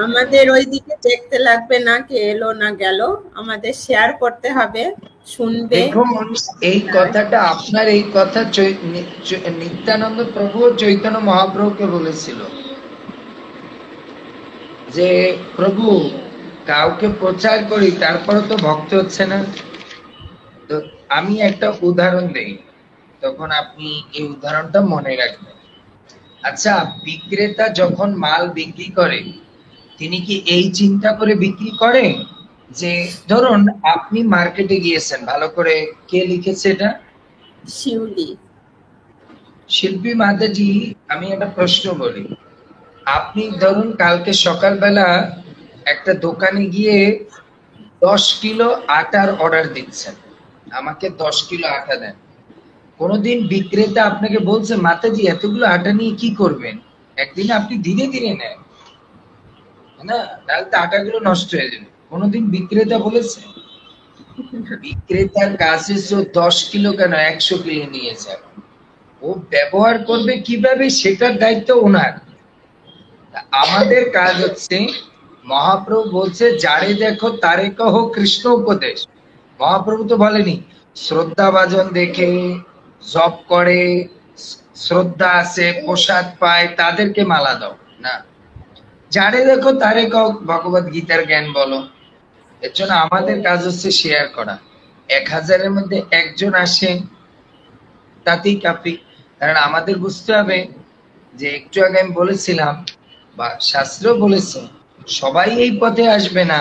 আমাদের ওইদিকে দেখতে লাগবে না কে এলো না গেল, আমাদের শেয়ার করতে হবে, শুনবে। দেখুন এই কথাটা আপনার, এই কথা নিত্যানন্দ প্রভু চৈতন্য মহাপ্রভুকে বলেছিল যে প্রভু কাউকে প্রচার করি তারপরে তো ভক্ত হচ্ছে না। তো আমি একটা উদাহরণ দেই, তখন আপনি এই উদাহরণটা মনে রাখবেন। আচ্ছা, বিক্রেতা যখন মাল বিক্রি করে তিনি কি এই চিন্তা করে বিক্রি করে যে ধরুন আপনি মার্কেটে গিয়েছেন, ভালো করে কে লিখেছে এটা? শিউলি। শিল্পী মাতাজি, আমি একটা প্রশ্ন বলি। আপনি ধরুন কালকে সকালবেলা একটা দোকানে গিয়ে 10 কিলো আটার অর্ডার দিচ্ছেন, আমাকে 10 কিলো আটা দেন। কোনদিন বিক্রেতা আপনাকে বলছে মাতাজি এতগুলো আটা নিয়ে কি করবেন? একদিন আপনি ধীরে ধীরে নেন, না তাহলে তো আটাগুলো নষ্ট হয়ে যাবে। কোনদিন বিক্রেতা বলেছে? বিক্রেতার কাজ হচ্ছে 10 কিলো কেন 100 কিলো নিয়ে যাবে, ও ব্যবহার করবে কিভাবে সেটার দায়িত্ব ওনার। আমাদের কাজ হচ্ছে, মহাপ্রভু বলছে যারে দেখো তারে কহো কৃষ্ণ উপদেশ। মহাপ্রভু তো বলেনি শ্রদ্ধা ভাজন দেখে জপ করে, শ্রদ্ধা আছে প্রসাদ পায় তাদেরকে মালা দাও, না, যারে দেখো তারে কও ভগবত গীতার জ্ঞান বলো। এর জন্য আমাদের কাজ হচ্ছে শেয়ার করা। 1000-এর মধ্যে একজন আসে তাতেই কাফি। কারণ আমাদের বুঝতে হবে যে একটু আগে আমি বলেছিলাম বা শাস্ত্র বলেছে সবাই এই পথে আসবে না।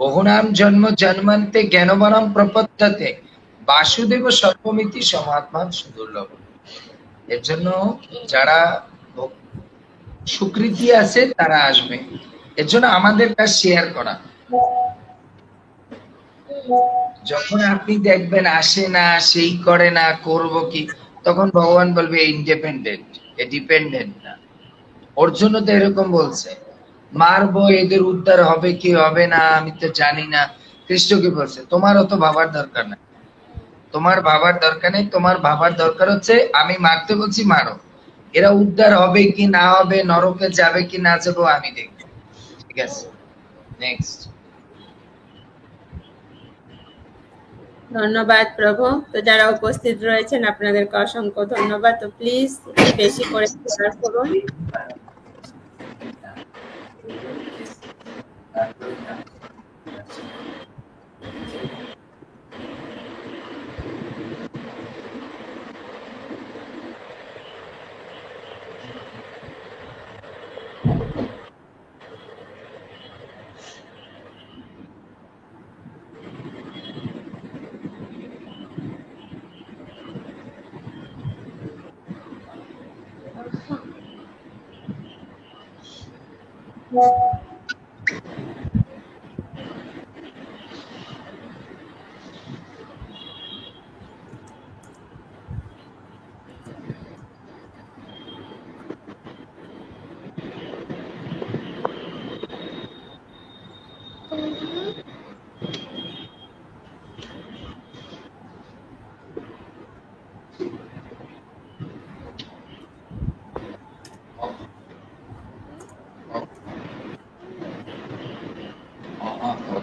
বহুনাম জন্ম জন্মান্তে জ্ঞানবানাম প্রপদ্যতে বাসুদেব সর্বমিতি সমাত্মান সুদুর্লভ। এর জন্য যারা সুকৃতি আছে তারা আসবে। এর জন্য আমাদের কাজ শেয়ার করা। যখন আপনি দেখবেন আসে না, সেই করে না, করব কি, তখন ভগবান বলবে ইন্ডিপেন্ডেন্ট, এ ডিপেন্ডেন্ট না। ওর জন্য তো এরকম বলছে মারবো, এদের উদ্ধার হবে কি হবে না আমি তো জানি না। কৃষ্ণ কি বলছে? তোমার অত ভাবার দরকার নাই, তোমার ভাবার দরকার নেই। তোমার ভাবার দরকার হচ্ছে আমি মারতে বলছি মারো, এরা উদ্ধার হবে কি না হবে, নরকে যাবে কি না যাবো আমি দেখব। ঠিক আছে, নেক্সট। ধন্যবাদ প্রভু। তো যারা উপস্থিত রয়েছেন আপনাদেরকে অসংখ্য ধন্যবাদ। তো প্লিজ বেশি করে শেয়ার করুন।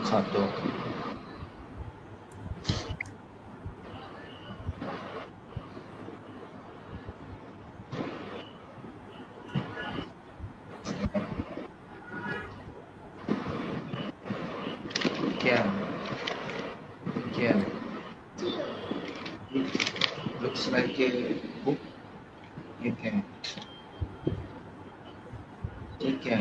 খাতো क्या क्या looks like a book. ठीक है, ठीक है।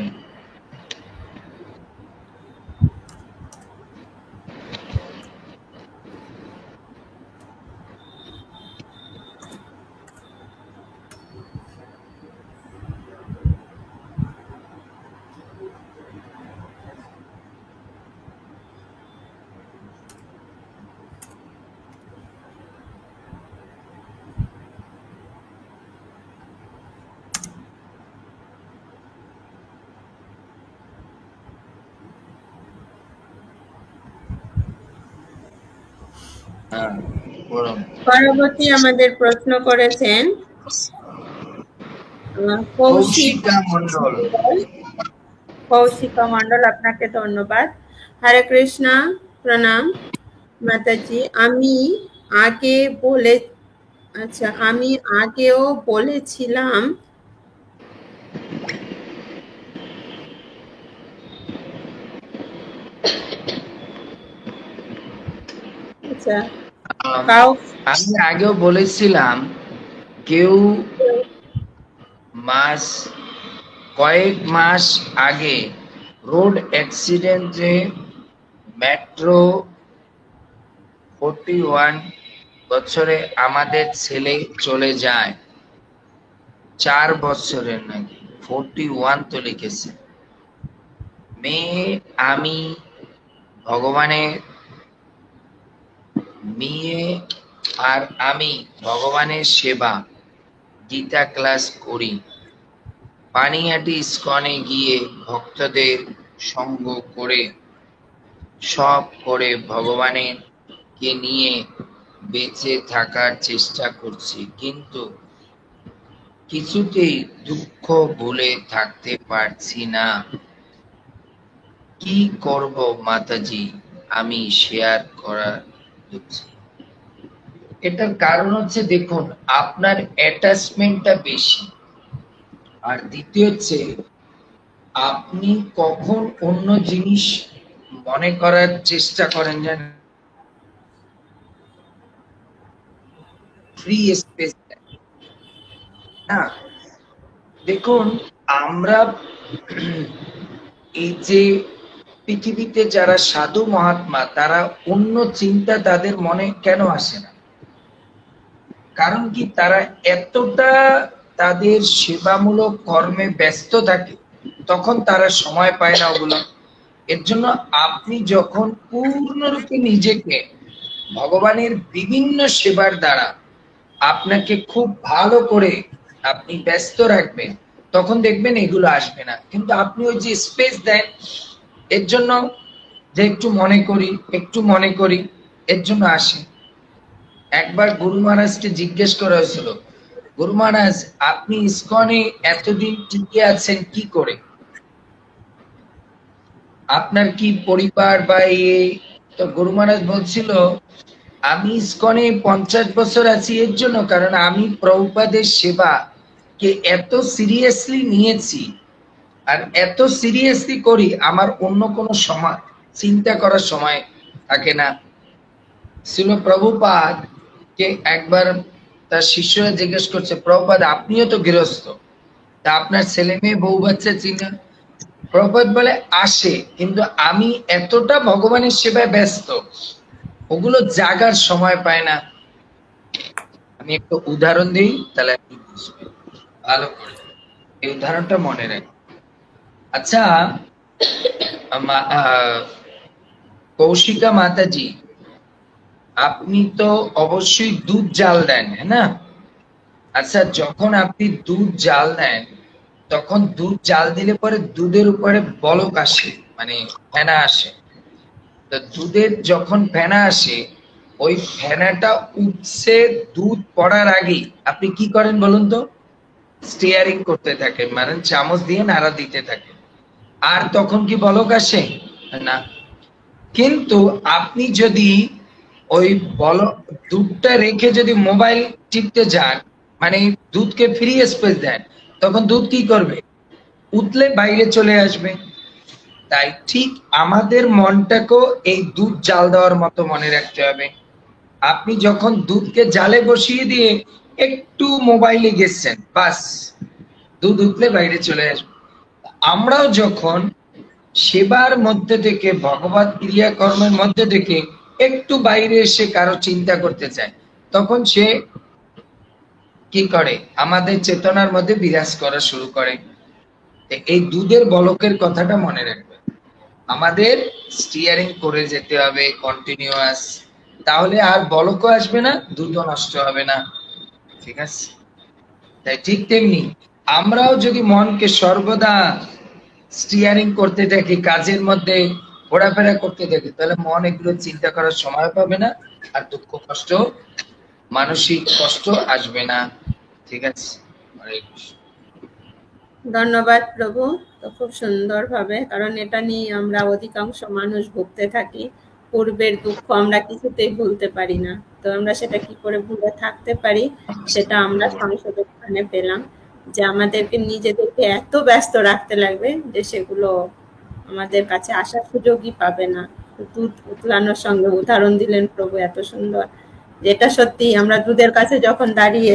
পরবর্তী আমাদের প্রশ্ন করেছেন কৌশিকা মন্ডল। কৌশিকা মন্ডল, আপনাকে ধন্যবাদ। হরে কৃষ্ণা, প্রণাম মাতাজি। আমি আগে বলে আচ্ছা আমি আগেও বলেছিলাম আচ্ছা আমি আগেও বলেছিলাম কেউ মাস কয়েক মাস আগে রোড অ্যাক্সিডেন্টে মেট্রো 41 বছরে আমাদের ছেলে চলে যায়। 4 বছরের নাকি 41 তো লিখেছে। মেয়ে আমি ভগবানের মেয়ে আর আমি ভগবানের সেবা গীতা ক্লাস করি। পানিহাটি ইস্কনে গিয়ে ভক্তদের সঙ্গ করে সব করে ভগবানের কে নিয়ে বেঁচে থাকার চেষ্টা করছি, কিন্তু কিছুতেই দুঃখ ভুলে থাকতে পারছি না। কি করব মাতাজি, আমি শেয়ার করার হচ্ছে। এটার কারণ হচ্ছে, দেখুন আপনার অ্যাটাচমেন্টটা বেশি, আর দ্বিতীয় হচ্ছে আপনি কখন অন্য জিনিস মনে করার চেষ্টা করেন জানেন, ফ্রি স্পেস না। দেখুন আমরা এই যে পৃথিবীতে যারা সাধু মহাত্মা, তারা অন্য চিন্তা তাদের মনে কেন আসে না? কারণ কি, তারা এতটা তাদের সেবামূলক কর্মে ব্যস্ত থাকে, তখন তারা সময় পায় না ওগুলো। এর জন্য আপনি যখন পূর্ণরূপে নিজেকে ভগবানের বিভিন্ন সেবার দ্বারা আপনাকে খুব ভালো করে আপনি ব্যস্ত রাখবেন, তখন দেখবেন এগুলো আসবে না। কিন্তু আপনি ওই যে স্পেস দেন এর জন্য, যে একটু মনে করি একটু মনে করি, এর জন্য আসে। একবার গুরু মহারাজকে জিজ্ঞেস করা হয়েছিল, গুরু মহারাজ আপনি ইস্কনে এতদিন টিকে আছেন কি করে, আপনার কি পরিবার বা এই? তো গুরু মহারাজ বলছিল, আমি ইস্কনে 50 বছর আছি এর জন্য, কারণ আমি প্রভুপাদের সেবা কে এত সিরিয়াসলি নিয়েছি আর এত সিরিয়াসলি করি, আমার অন্য কোনো সময় চিন্তা করার সময় থাকে না। ছিল প্রভুপাদ কে একবার তার শিষ্যরা জিজ্ঞেস করছে, প্রভুপাদ আপনিও তো গৃহস্থ, তা আপনার ছেলে মেয়ে বউ বাচ্চা চিনেন? প্রভুপাদ বলে আসে, কিন্তু আমি এতটা ভগবানের সেবায় ব্যস্ত, ওগুলো জাগার সময় পায় না। আমি একটা উদাহরণ দিই, তাহলে আপনি বুঝবেন ভালো করে। এই উদাহরণটা মনে রাখবেন। আচ্ছা, কৌশিকা মাতাজি, আপনি তো অবশ্যই দুধ জাল দেন, হ্যাঁ না? আচ্ছা, যখন আপনি দুধ জাল দেন, তখন দুধ জাল দিলে পরে দুধের উপরে বলক আসে, মানে ফেনা আসে। তো দুধের যখন ফেনা আসে, ওই ফেনাটা উঠছে দুধ পড়ার আগেই আপনি কি করেন বলুন তো? স্টিয়ারিং করতে থাকেন, মানে চামচ দিয়ে নাড়া দিতে থাকেন। আর তখন কি বলক আসে না? কিন্তু আপনি যদি ওই দুধটা রেখে যদি মোবাইল টিপতে যান, মানে দুধকে ফ্রি স্পেস দেন, তখন দুধ কি করবে? উতলে বাইরে চলে আসবে। তাই ঠিক আমাদের মনটাকেও এই দুধ জাল দেওয়ার মতো মনে রাখতে হবে। আপনি যখন দুধকে জালে বসিয়ে দিয়ে একটু মোবাইলে গেছেন, বাস দুধ উতলে বাইরে চলে আসবে। আমরাও যখন সেবার মধ্যে থেকে, ভগবত ক্রিয়াকর্মের মধ্যে থেকে একটু বাইরে এসে কারো চিন্তা করতে চায়, তখন সে কি করে? আমাদের চেতনার মধ্যে বিরাজ করা শুরু করে। এই দুধের বলকের কথাটা মনে রাখবে, আমাদের স্টিয়ারিং করে যেতে হবে কন্টিনিউয়াস, তাহলে আর বলকও আসবে না, দুধও নষ্ট হবে না। ঠিক আছে? তাই ঠিক তেমনি আমরাও যদি মনকে সর্বদা স্টিয়ারিং করতে থাকি, কাজের মধ্যে ঘোরাফেরা করতে থাকি, তাহলে মন এগুলো চিন্তা করার সময় পাবে না, আর দুঃখ কষ্ট, মানসিক কষ্ট আসবে না। ঠিক আছে? হরে কৃষ্ণ। ধন্যবাদ প্রভু। তো খুব সুন্দরভাবে, কারণ এটা নিয়ে আমরা অধিকাংশ মানুষ ভুগতে থাকি। পূর্বের দুঃখ আমরা কিছুতেই ভুলতে পারি না। তো আমরা সেটা কি করে ভুলে থাকতে পারি, সেটা আমরা সংশোধনে পেলাম, যে আমাদেরকে নিজেদেরকে এত ব্যস্ত রাখতে লাগবে যে সেগুলো আমাদের কাছে আসার সুযোগই পাবে না। দুধ উতলানোর সঙ্গে উদাহরণ দিলেন প্রভু এত সুন্দর, যেটা সত্যি আমরা দুধের কাছে যখন দাঁড়িয়ে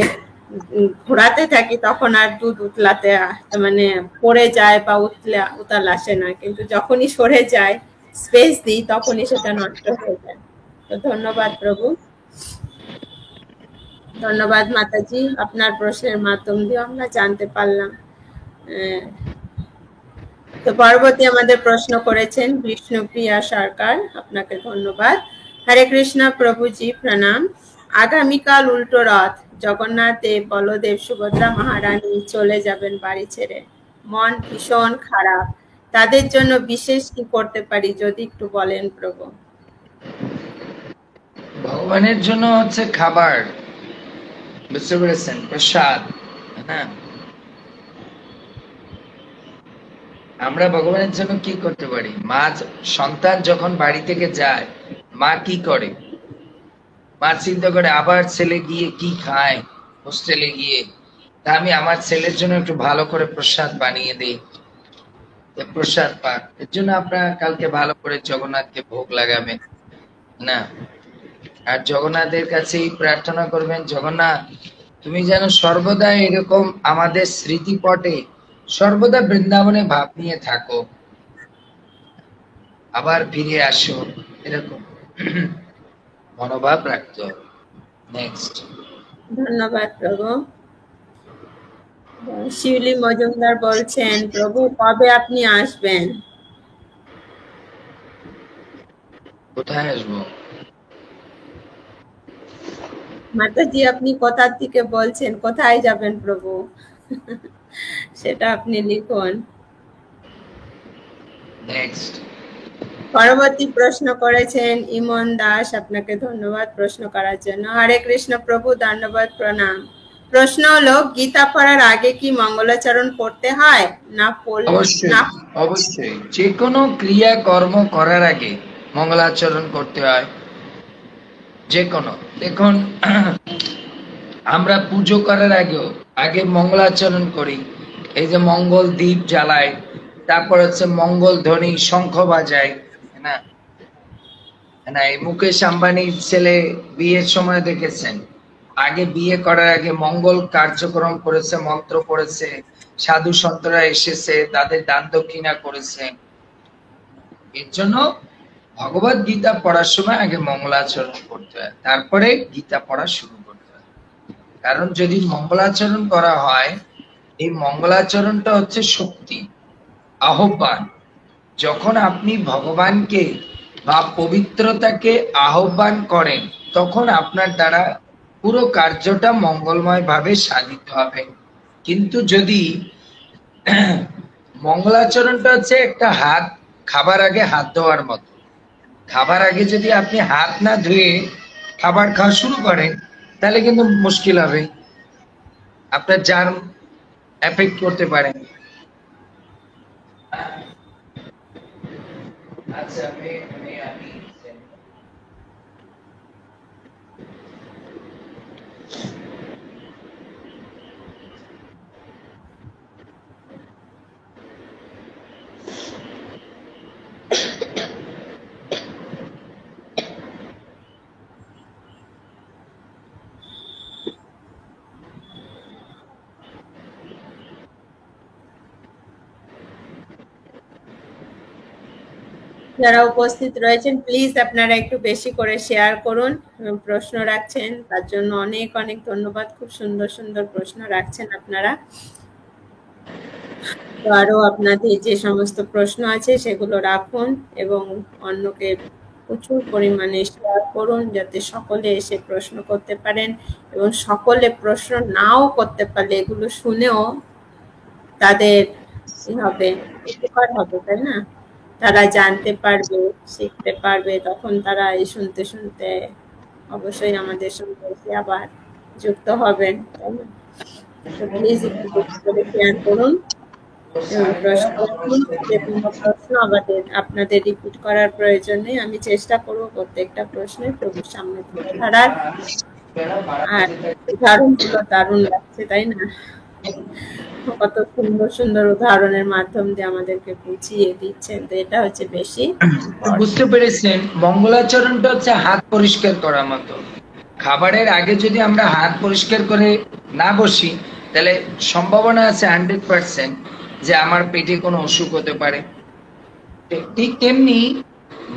ঘোরাতে থাকি তখন আর দুধ উতলাতে মানে পড়ে যায় বা উতাল আসে না, কিন্তু যখনই সরে যায় স্পেস দিই তখনই সেটা নষ্ট হয়ে যায়। তো ধন্যবাদ প্রভু, ধন্যবাদ মাতাজি, আপনার প্রশ্নের মাধ্যম দিয়ে আমরা জানতে পারলাম। তো পরবর্তী আমাদের প্রশ্ন করেছেন বিষ্ণুপ্রিয়া সরকার, আপনাকে ধন্যবাদ। হরে কৃষ্ণ প্রভুজি প্রণাম। আগামীকাল উল্টো রথ, জগন্নাথ দেব, বলদেব, সুভদ্রা মহারানী চলে যাবেন বাড়ি ছেড়ে, মন ভীষণ খারাপ, তাদের জন্য বিশেষ কি করতে পারি যদি একটু বলেন প্রভু। ভগবানের জন্য হচ্ছে খাবার, বুঝতে পেরেছেন, প্রসাদ। হ্যাঁ, আমরা ভগবানের জন্য কি করতে পারি? মা সন্তান যখন বাড়ি থেকে যায়, মা কি করে? মা চিন্তা করে আবার ছেলে গিয়ে কি খায় হোস্টেলে গিয়ে, তা আমি আমার ছেলের জন্য একটু ভালো করে প্রসাদ বানিয়ে দিই, প্রসাদ পাক। এর জন্য আপনারা কালকে ভালো করে জগন্নাথকে ভোগ লাগাবেন না, আর জগন্নাথের কাছেই প্রার্থনা করবেন, জগন্নাথ তুমি যেন সর্বদা এরকম আমাদের স্মৃতিপটে সর্বদা বৃন্দাবনে ভাব নিয়ে থাকো, আবার ফিরে আসো, এরকম মনোভাব রাখতে হবে। নেক্সট। ধন্যবাদ প্রভু। শিউলি মজুমদার বলছেন, প্রভু কবে আপনি আসবেন? কোথায় আসবো? মাতাজি আপনি কোথার থেকে বলছেন, কোথায় যাবেন প্রভু? সেটা আপনি লিখুন। নেক্সট। পরবর্তী প্রশ্ন করেছেন ইমন দাস, আপনাকে ধন্যবাদ প্রশ্ন করার জন্য। হরে কৃষ্ণ প্রভু, ধন্যবাদ প্রণাম। প্রশ্ন হলো, গীতা পড়ার আগে কি মঙ্গলাচরণ পড়তে হয় না? অবশ্যই অবশ্যই, যে কোনো ক্রিয়া কর্ম করার আগে মঙ্গলাচরণ করতে হয়, যে কোনো। দেখুন, আমরা পুজো করার আগে মঙ্গলাচরণ করি, এই যে মঙ্গল দ্বীপ জ্বালায়, তারপর হচ্ছে মঙ্গল ধ্বনি শঙ্খ বাজায়, না না। এই মুকেশ আম্বানির ছেলে বিয়ের সময় দেখেছেন, আগে বিয়ে করার আগে মঙ্গল কার্যক্রম করেছে, মন্ত্র পড়েছে, সাধু সন্তরা এসেছে, তাদের দান দক্ষিণা করেছে। এর জন্য ভগবত গীতা পড়ার সময় আগে মঙ্গলাচরণ করতে হয়, তারপরে গীতা পড়া শুরু করতে হয়। কারণ যদি মঙ্গলাচরণ করা হয়, এই মঙ্গলাচরণটা হচ্ছে শক্তি, আহ্বান। যখন আপনি ভগবানকে বা পবিত্রতাকে আহ্বান করেন, তখন আপনার দ্বারা পুরো কার্যটা মঙ্গলময় ভাবে সাধিত হবে। কিন্তু যদি মঙ্গলাচরণটা হচ্ছে একটা হাত, খাবার আগে হাত ধোয়ার মতো, খাবার আগে যদি আপনি হাত না ধুয়ে খাবার খাওয়া শুরু করেন, তাহলে কিন্তু মুশকিল হবে, আপনার জার্ম এফেক্ট করতে পারে। আচ্ছা, আমি যারা উপস্থিত রয়েছেন প্লিজ আপনারা একটু বেশি করে শেয়ার করুন, প্রশ্ন রাখছেন তার জন্য অনেক অনেক ধন্যবাদ। খুব সুন্দর সুন্দর প্রশ্ন রাখছেন আপনারা। তো আরো আপনাদের যে সমস্ত প্রশ্ন আছে সেগুলো রাখুন এবং অন্যকে প্রচুর পরিমাণে শেয়ার করুন, যাতে সকলে এসে প্রশ্ন করতে পারেন, এবং সকলে প্রশ্ন নাও করতে পারলে এগুলো শুনেও তাদের কি হবে, উপকার হবে, তাই না? তারা জানতে পারবে, শিখতে পারবে, তখন তারা এই শুনতে শুনতে অবশ্যই আমাদের সঙ্গে এসে আবার যুক্ত হবেন, তাই না? তো প্লিজ একটু বেশি করে শেয়ার করুন এবং প্রশ্ন রাখুন। যে কোনো প্রশ্ন আপনাদের রিপিট করার প্রয়োজন নেই, আমি চেষ্টা করব প্রত্যেকটা প্রশ্নের প্রভুর সামনে তুলে ধরার। আর উদাহরণগুলো দারুণ লাগছে, তাই না? কত সুন্দর সুন্দর উদাহরণের মাধ্যম দিয়ে আমাদেরকে বুঝিয়ে দিচ্ছেন, তো এটা হচ্ছে বেশি বুঝতে পেরেছেন, মঙ্গলাচরণটা হচ্ছে হাত পরিষ্কার করার মতো। খাবারের আগে যদি আমরা হাত পরিষ্কার করে না বসি, তাহলে সম্ভাবনা আছে 100% যে আমার পেটে কোনো অসুখ হতে পারে। ঠিক তেমনি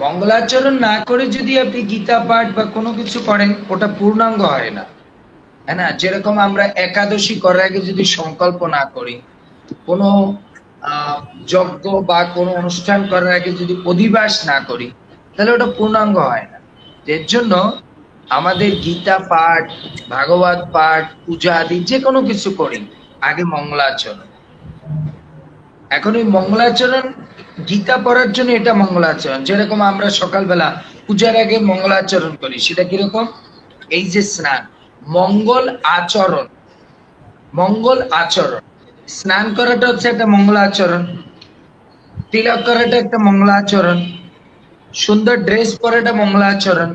মঙ্গলাচরণ না করে যদি আপনি গীতা পাঠ বা কোনো কিছু করেন, ওটা পূর্ণাঙ্গ হয় না, হ্যাঁ না? যেরকম আমরা একাদশী করার আগে যদি সংকল্প না করি, কোনো যজ্ঞ বা কোনো অনুষ্ঠান করার আগে যদি অধিবাস না করি, তাহলে ওটা পূর্ণাঙ্গ হয় না। এর জন্য আমাদের গীতা পাঠ, ভাগবত পাঠ, পূজা আদি যে কোনো কিছু করি, আগে মঙ্গলাচরণ। এখন এই মঙ্গলাচরণ, গীতা পড়ার জন্য এটা মঙ্গলাচরণ। যেরকম আমরা সকালবেলা পূজার আগে মঙ্গলাচরণ করি, সেটা কিরকম? এই যে স্নান, মঙ্গল আচরণ, মঙ্গল আচরণ। স্নান করাটা হচ্ছে একটা মঙ্গলাচরণ, তিলক করাটা একটা মঙ্গলাচরণ, সুন্দর ড্রেস পরাটা মঙ্গলাচরণ,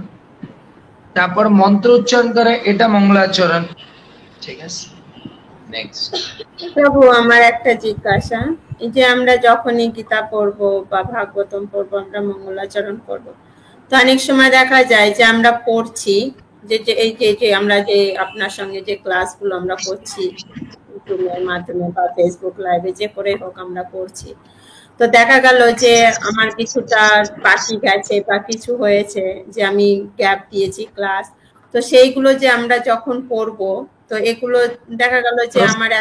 তারপর মন্ত্র উচ্চারণ করে, এটা মঙ্গলাচরণ। ঠিক আছে, নেক্সট। প্রভু, আমার একটা জিজ্ঞাসা, এই যে আমরা যখনই গীতা পড়বো বা ভাগবতম পড়বো, আমরা মঙ্গলাচরণ করব, তো অনেক সময় দেখা যায় যে আমরা পড়ছি, যে এই যে আমরা যে আপনার সঙ্গে যে ক্লাসগুলো আমরা করছি ইউটিউবের মাধ্যমে বা ফেসবুক লাইভে, যে করে হোক আমরা করছি, তো দেখা গেল যে আমার কিছুটা বাকি গেছে বা কিছু হয়েছে, যে আমি গ্যাপ দিয়েছি ক্লাস, তো সেইগুলো যে আমরা যখন পড়বো, তো এগুলো দেখা গেল যে আমার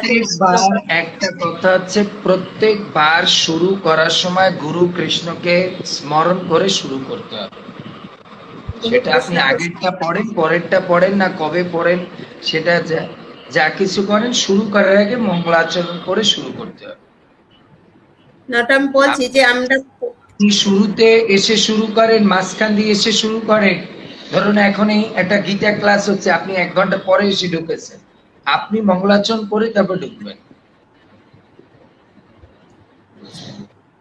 একটা কথা হচ্ছে, প্রত্যেকবার শুরু করার সময় গুরু কৃষ্ণকে স্মরণ করে শুরু করতে হবে। সেটা আপনি আগেরটা পড়েন, পরেরটা পড়েন না, কবে পড়েন, সেটা যা কিছু করেন, শুরু করার আগে মঙ্গলাচরণ করে শুরু করতে হবে। আমি বলছি যে আমরা শুরুতে এসে শুরু করেন, মাঝখান দিয়ে এসে শুরু করেন। ধরুন এখন একটা গীতা ক্লাস হচ্ছে, আপনি 1 ঘন্টা পরে এসে ঢুকেছেন, আপনি মঙ্গলাচরণ করে তারপর ঢুকবেন।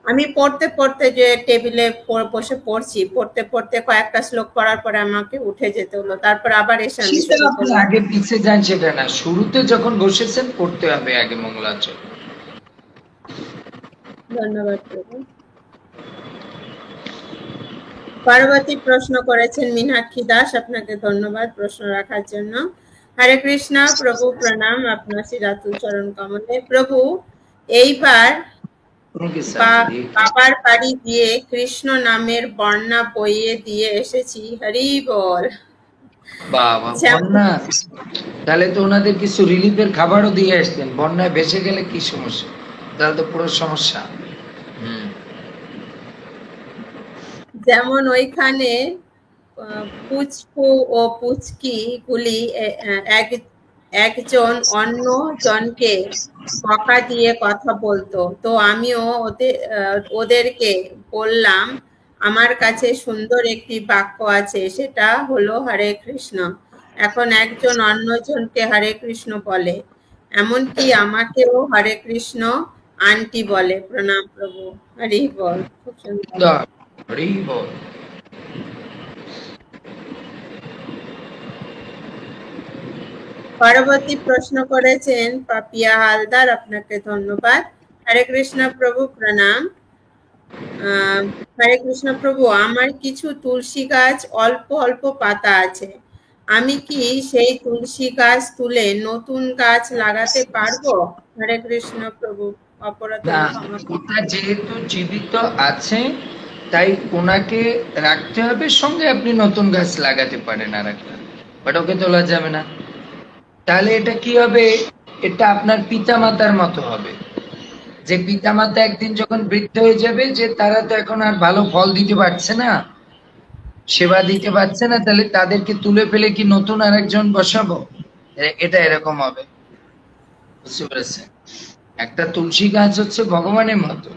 আমি পড়তে পড়তে যে টেবিলে বসে পড়ছি, পড়তে পড়তে কয়েকটা শ্লোক পড়ার পরে আমাকে উঠে যেতে হলো, তারপর আবার এসে আপনি আগে পিছে যান, সেটা না, শুরুতে যখন বসেছেন পড়তে হবে আগে মঙ্গলাচরণ। ধন্যবাদ প্রভু। পরবর্তী প্রশ্ন করেছেন মীনাক্ষী দাস, আপনাকে ধন্যবাদ প্রশ্ন রাখার জন্য। হরে কৃষ্ণ প্রভু, প্রণাম আপনার শ্রীরাতুল চরণ কমলে। প্রভু, এইবার বাবার বাড়ি দিয়ে কৃষ্ণ নামের বর্ণা বইয়ে দিয়ে এসেছি, হরি বল। বাবা, বন্যা, তাহলে তো ওনাদের কিছু রিলিফের খাবারও দিয়ে আসতেন। বন্যায় ভেসে গেলে কি সমস্যা? তাহলে তো পুরো সমস্যা। যেমন ওইখানে পুচকু ও পুচকি গুলি একজন অন্য জনকে বকা দিয়ে কথা বলতো, তো আমিও ওদেরকে বললাম, আমার কাছে সুন্দর একটি বাক্য আছে, সেটা হলো হরে কৃষ্ণ। এখন একজন অন্যজনকে হরে কৃষ্ণ বলে, এমনকি আমাকেও হরে কৃষ্ণ আন্টি বলে। প্রণাম প্রভু, হরি বল। খুব সুন্দর, হরি বল। পরবর্তী প্রশ্ন করেছেন পাপিয়া হালদার, আপনাকে ধন্যবাদ। হরে কৃষ্ণ প্রভু, প্রণাম। হরে কৃষ্ণ প্রভু, আমার কিছু তুলসী গাছ অল্প অল্প পাতা আছে, আমি কি সেই তুলসী গাছ তুলে নতুন গাছ লাগাতে পারবো? হরে কৃষ্ণ প্রভু, অপরাধ যেহেতু জীবিত আছে তাই ওনাকে রাখতে হবে সঙ্গে, আপনি নতুন গাছ লাগাতে পারেন আর একটা, বাট ওকে তোলা যাবে না। তাহলে এটা কি হবে? এটা আপনার পিতামাতার মতো হবে, যে পিতামাতা একদিন যখন বৃদ্ধ হয়ে যাবে, যে তারা তো এখন আর ভালো ফল দিতে পারছে না, সেবা দিতে পারছে না, তাহলে তাদেরকে তুলে ফেলে কি নতুন আরেকজন বসাবো? এটা এরকম হবে, বুঝতে পেরেছেন? একটা তুলসী গাছ হচ্ছে ভগবানের মতো,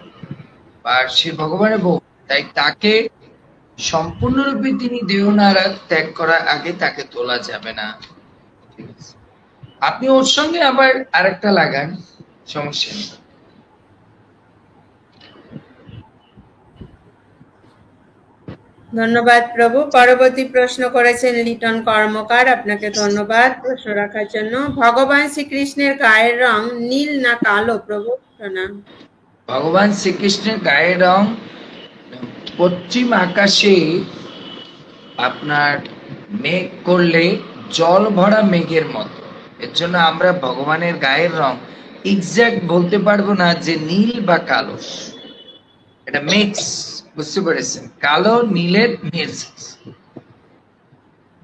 আর সে ভগবানের বউ, তাই তাকে সম্পূর্ণরূপে তিনি দেহনারা ত্যাগ করার আগে তাকে তোলা যাবে না। আপনি ওর সঙ্গে আবার আরেকটা লাগান, সমস্যা নেই। ধন্যবাদ প্রভু। পরবর্তী প্রশ্ন করেছেন লিটন কর্মকার, আপনাকে ধন্যবাদ প্রশ্ন রাখার জন্য। ভগবান শ্রীকৃষ্ণের গায়ের রং নীল না কালো প্রভু? প্রণাম। ভগবান শ্রীকৃষ্ণের গায়ের রং পশ্চিম আকাশে আপনার মেঘ করলে জল ভরা মেঘের মতো। এর জন্য আমরা ভগবানের গায়ের রং এক্সাক্ট বলতে পারবো না যে নীল বা কালো, এটা মিক্স, বুঝতে পেরেছেন? কালো নীলের মিক্স।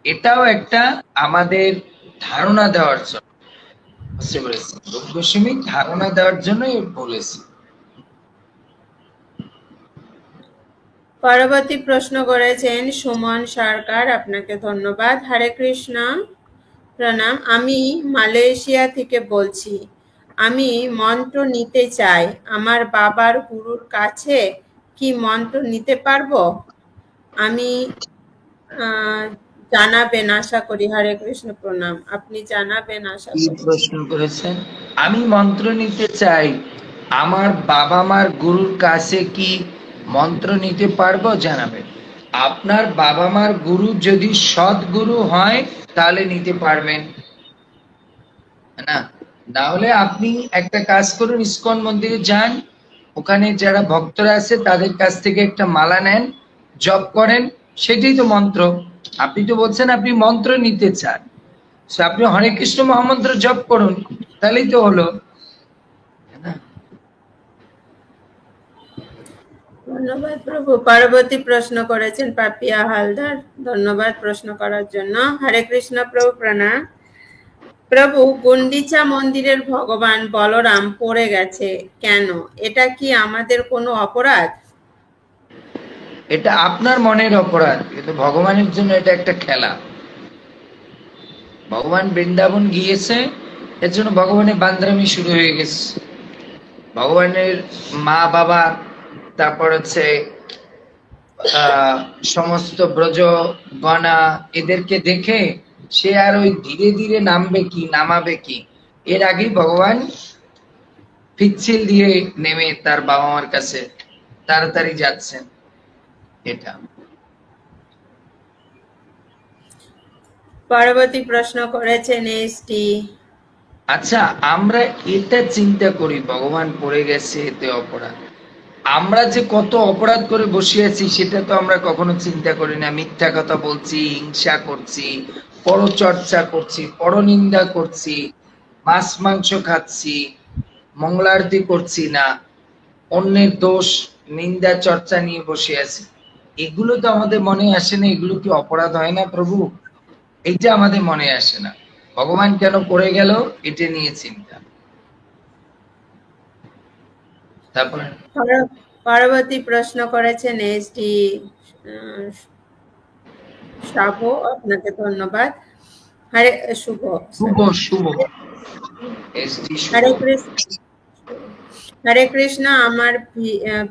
এটাও একটা আমাদের ধারণা দেওয়ার জন্য, বুঝতে পেরেছেন? রূপ গোস্বামী ধারণা দেওয়ার জন্যই বলেছে। পরবর্তী প্রশ্ন করেছেন সুমন সরকার, আপনাকে ধন্যবাদ। হরে কৃষ্ণ, প্রণাম। আমি মালয়েশিয়া থেকে বলছি। আমি মন্ত্র নিতে চাই, আমার বাবার গুরুর কাছে কি মন্ত্র নিতে পারবো? আমি জানাবেন আশা করি। হরে কৃষ্ণ, প্রণাম। আপনি জানাবেন আশা কি করি। প্রশ্ন করেছেন? আমি মন্ত্র নিতে চাই, আমার বাবা মার গুরুর কাছে কি মন্ত্র নিতে পারবো? জানাবেন। আপনার বাবা মার গুরু যদি সৎ গুরু হয় তাহলে নিতে পারবেন না, না হলে আপনি একটা কাজ করুন, ইসকন মন্দিরে যান, ওখানে যারা ভক্তরা আছে তাদের কাছ থেকে একটা মালা নেন, জপ করেন, সেটাই তো মন্ত্র। আপনি তো বলছেন আপনি মন্ত্র নিতে চান, আপনি হরে কৃষ্ণ মহামন্ত্র জপ করুন, তাহলেই তো হলো। ধন্যবাদ প্রভু। পরবর্তী প্রশ্ন করেছেন পাপিয়া হালদার, ধন্যবাদ প্রশ্ন করার জন্য। হরে কৃষ্ণ প্রভু, প্রণাম। প্রভু, গুন্ডিচা মন্দিরের ভগবান বলরাম পড়ে গেছে কেন? এটা কি আমাদের কোনো অপরাধ? এটা আপনার মনের অপরাধ, কিন্তু ভগবানের জন্য এটা একটা খেলা। ভগবান বৃন্দাবন গিয়েছে, এর জন্য ভগবানের বান্দরামি শুরু হয়ে গেছে। ভগবানের মা বাবা, তারপর হচ্ছে সমস্ত ব্রজ গণা, এদেরকে দেখে সে আর ওই ধীরে ধীরে নামাবে কি, এর আগেই ভগবান পিচ্ছিল দিয়ে নেমে তার বাবা মার কাছে তাড়াতাড়ি যাচ্ছেন। এটা পরবর্তী প্রশ্ন করেছেন এসটি। আচ্ছা, আমরা এটা চিন্তা করি ভগবান পড়ে গেছে এতে অপরাধ, আমরা যে কত অপরাধ করে বসে আছি সেটা তো আমরা কখনো চিন্তা করি না। মিথ্যা কথা বলছি, হিংসা করছি, পরচর্চা করছি, পরনিন্দা করছি, মাছ মাংস খাচ্ছি, মঙ্গলারতি করছি না, অন্যের দোষ নিন্দা চর্চা নিয়ে বসে আছি, এগুলো তো আমাদের মনে আসে না। এগুলো কি অপরাধ হয় না প্রভু? এইটা আমাদের মনে আসে না। ভগবান কেন পড়ে গেল এটা নিয়ে চিন্তা। তারপরে পরবর্তী প্রশ্ন করেছেন এসটি শুভ, আপনাকে ধন্যবাদ। হরে শুভ শুভ শুভ হরে কৃষ্ণ। হরে কৃষ্ণ, আমার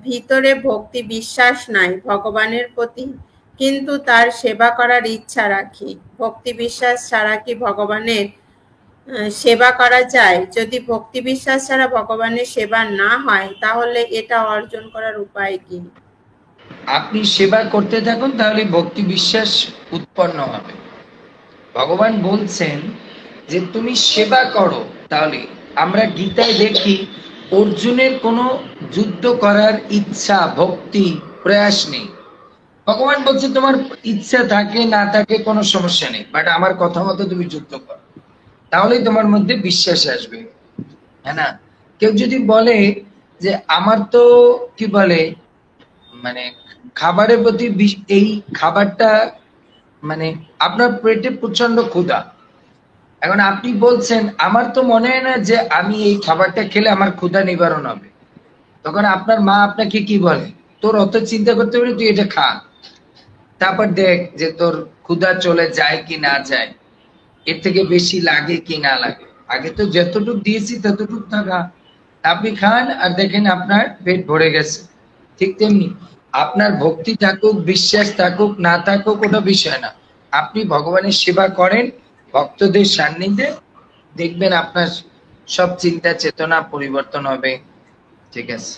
ভিতরে ভক্তি বিশ্বাস নাই ভগবানের প্রতি, কিন্তু তার সেবা করার ইচ্ছা রাখি। ভক্তি বিশ্বাস ছাড়া কি ভগবানের সেবা করা যায়? যদি ভক্তি বিশ্বাস ছাড়া ভগবানের সেবা না হয় তাহলে এটা অর্জন করার উপায় কি? আপনি সেবা করতে থাকুন, তাহলে ভক্তি বিশ্বাস উৎপন্ন হবে। ভগবান বলছেন যে তুমি সেবা করো। তাহলে আমরা গীতায় দেখি অর্জুনের কোনো যুদ্ধ করার ইচ্ছা ভক্তি প্রয়াস নেই। ভগবান বলছে তোমার ইচ্ছা থাকে না থাকে কোনো সমস্যা নেই, বাট আমার কথা মতো তুমি যুদ্ধ করো, তাহলেই তোমার মধ্যে বিশ্বাস আসবে, হ্যাঁ না? কেউ যদি বলে যে আমার তো কি বলে মানে খাবারের প্রতি এই খাবারটা মানে আপনার পেটে প্রচন্ড ক্ষুধা, এখন আপনি বলছেন আমার তো মনে হয় না যে আমি এই খাবারটা খেলে আমার ক্ষুধা নিবারণ হবে, তখন আপনার মা আপনাকে কি বলে, তোর অত চিন্তা করতে পারি, তুই এটা খা, তারপর দেখ যে তোর ক্ষুধা চলে যায় কি না যায়, এর থেকে বেশি লাগে কি না লাগে, আগে তো যতটুকু দিয়েছি ততটুকু থাকা, আপনি খান আর দেখেন আপনার পেট ভরে গেছে। ঠিক তেমনি আপনার ভক্তি থাকুক বিশ্বাস থাকুক না থাকুক ওটা বিষয় না, আপনি ভগবানের সেবা করেন ভক্তদের সান্নিধ্যে, দেখবেন আপনার সব চিন্তা চেতনা পরিবর্তন হবে। ঠিক আছে,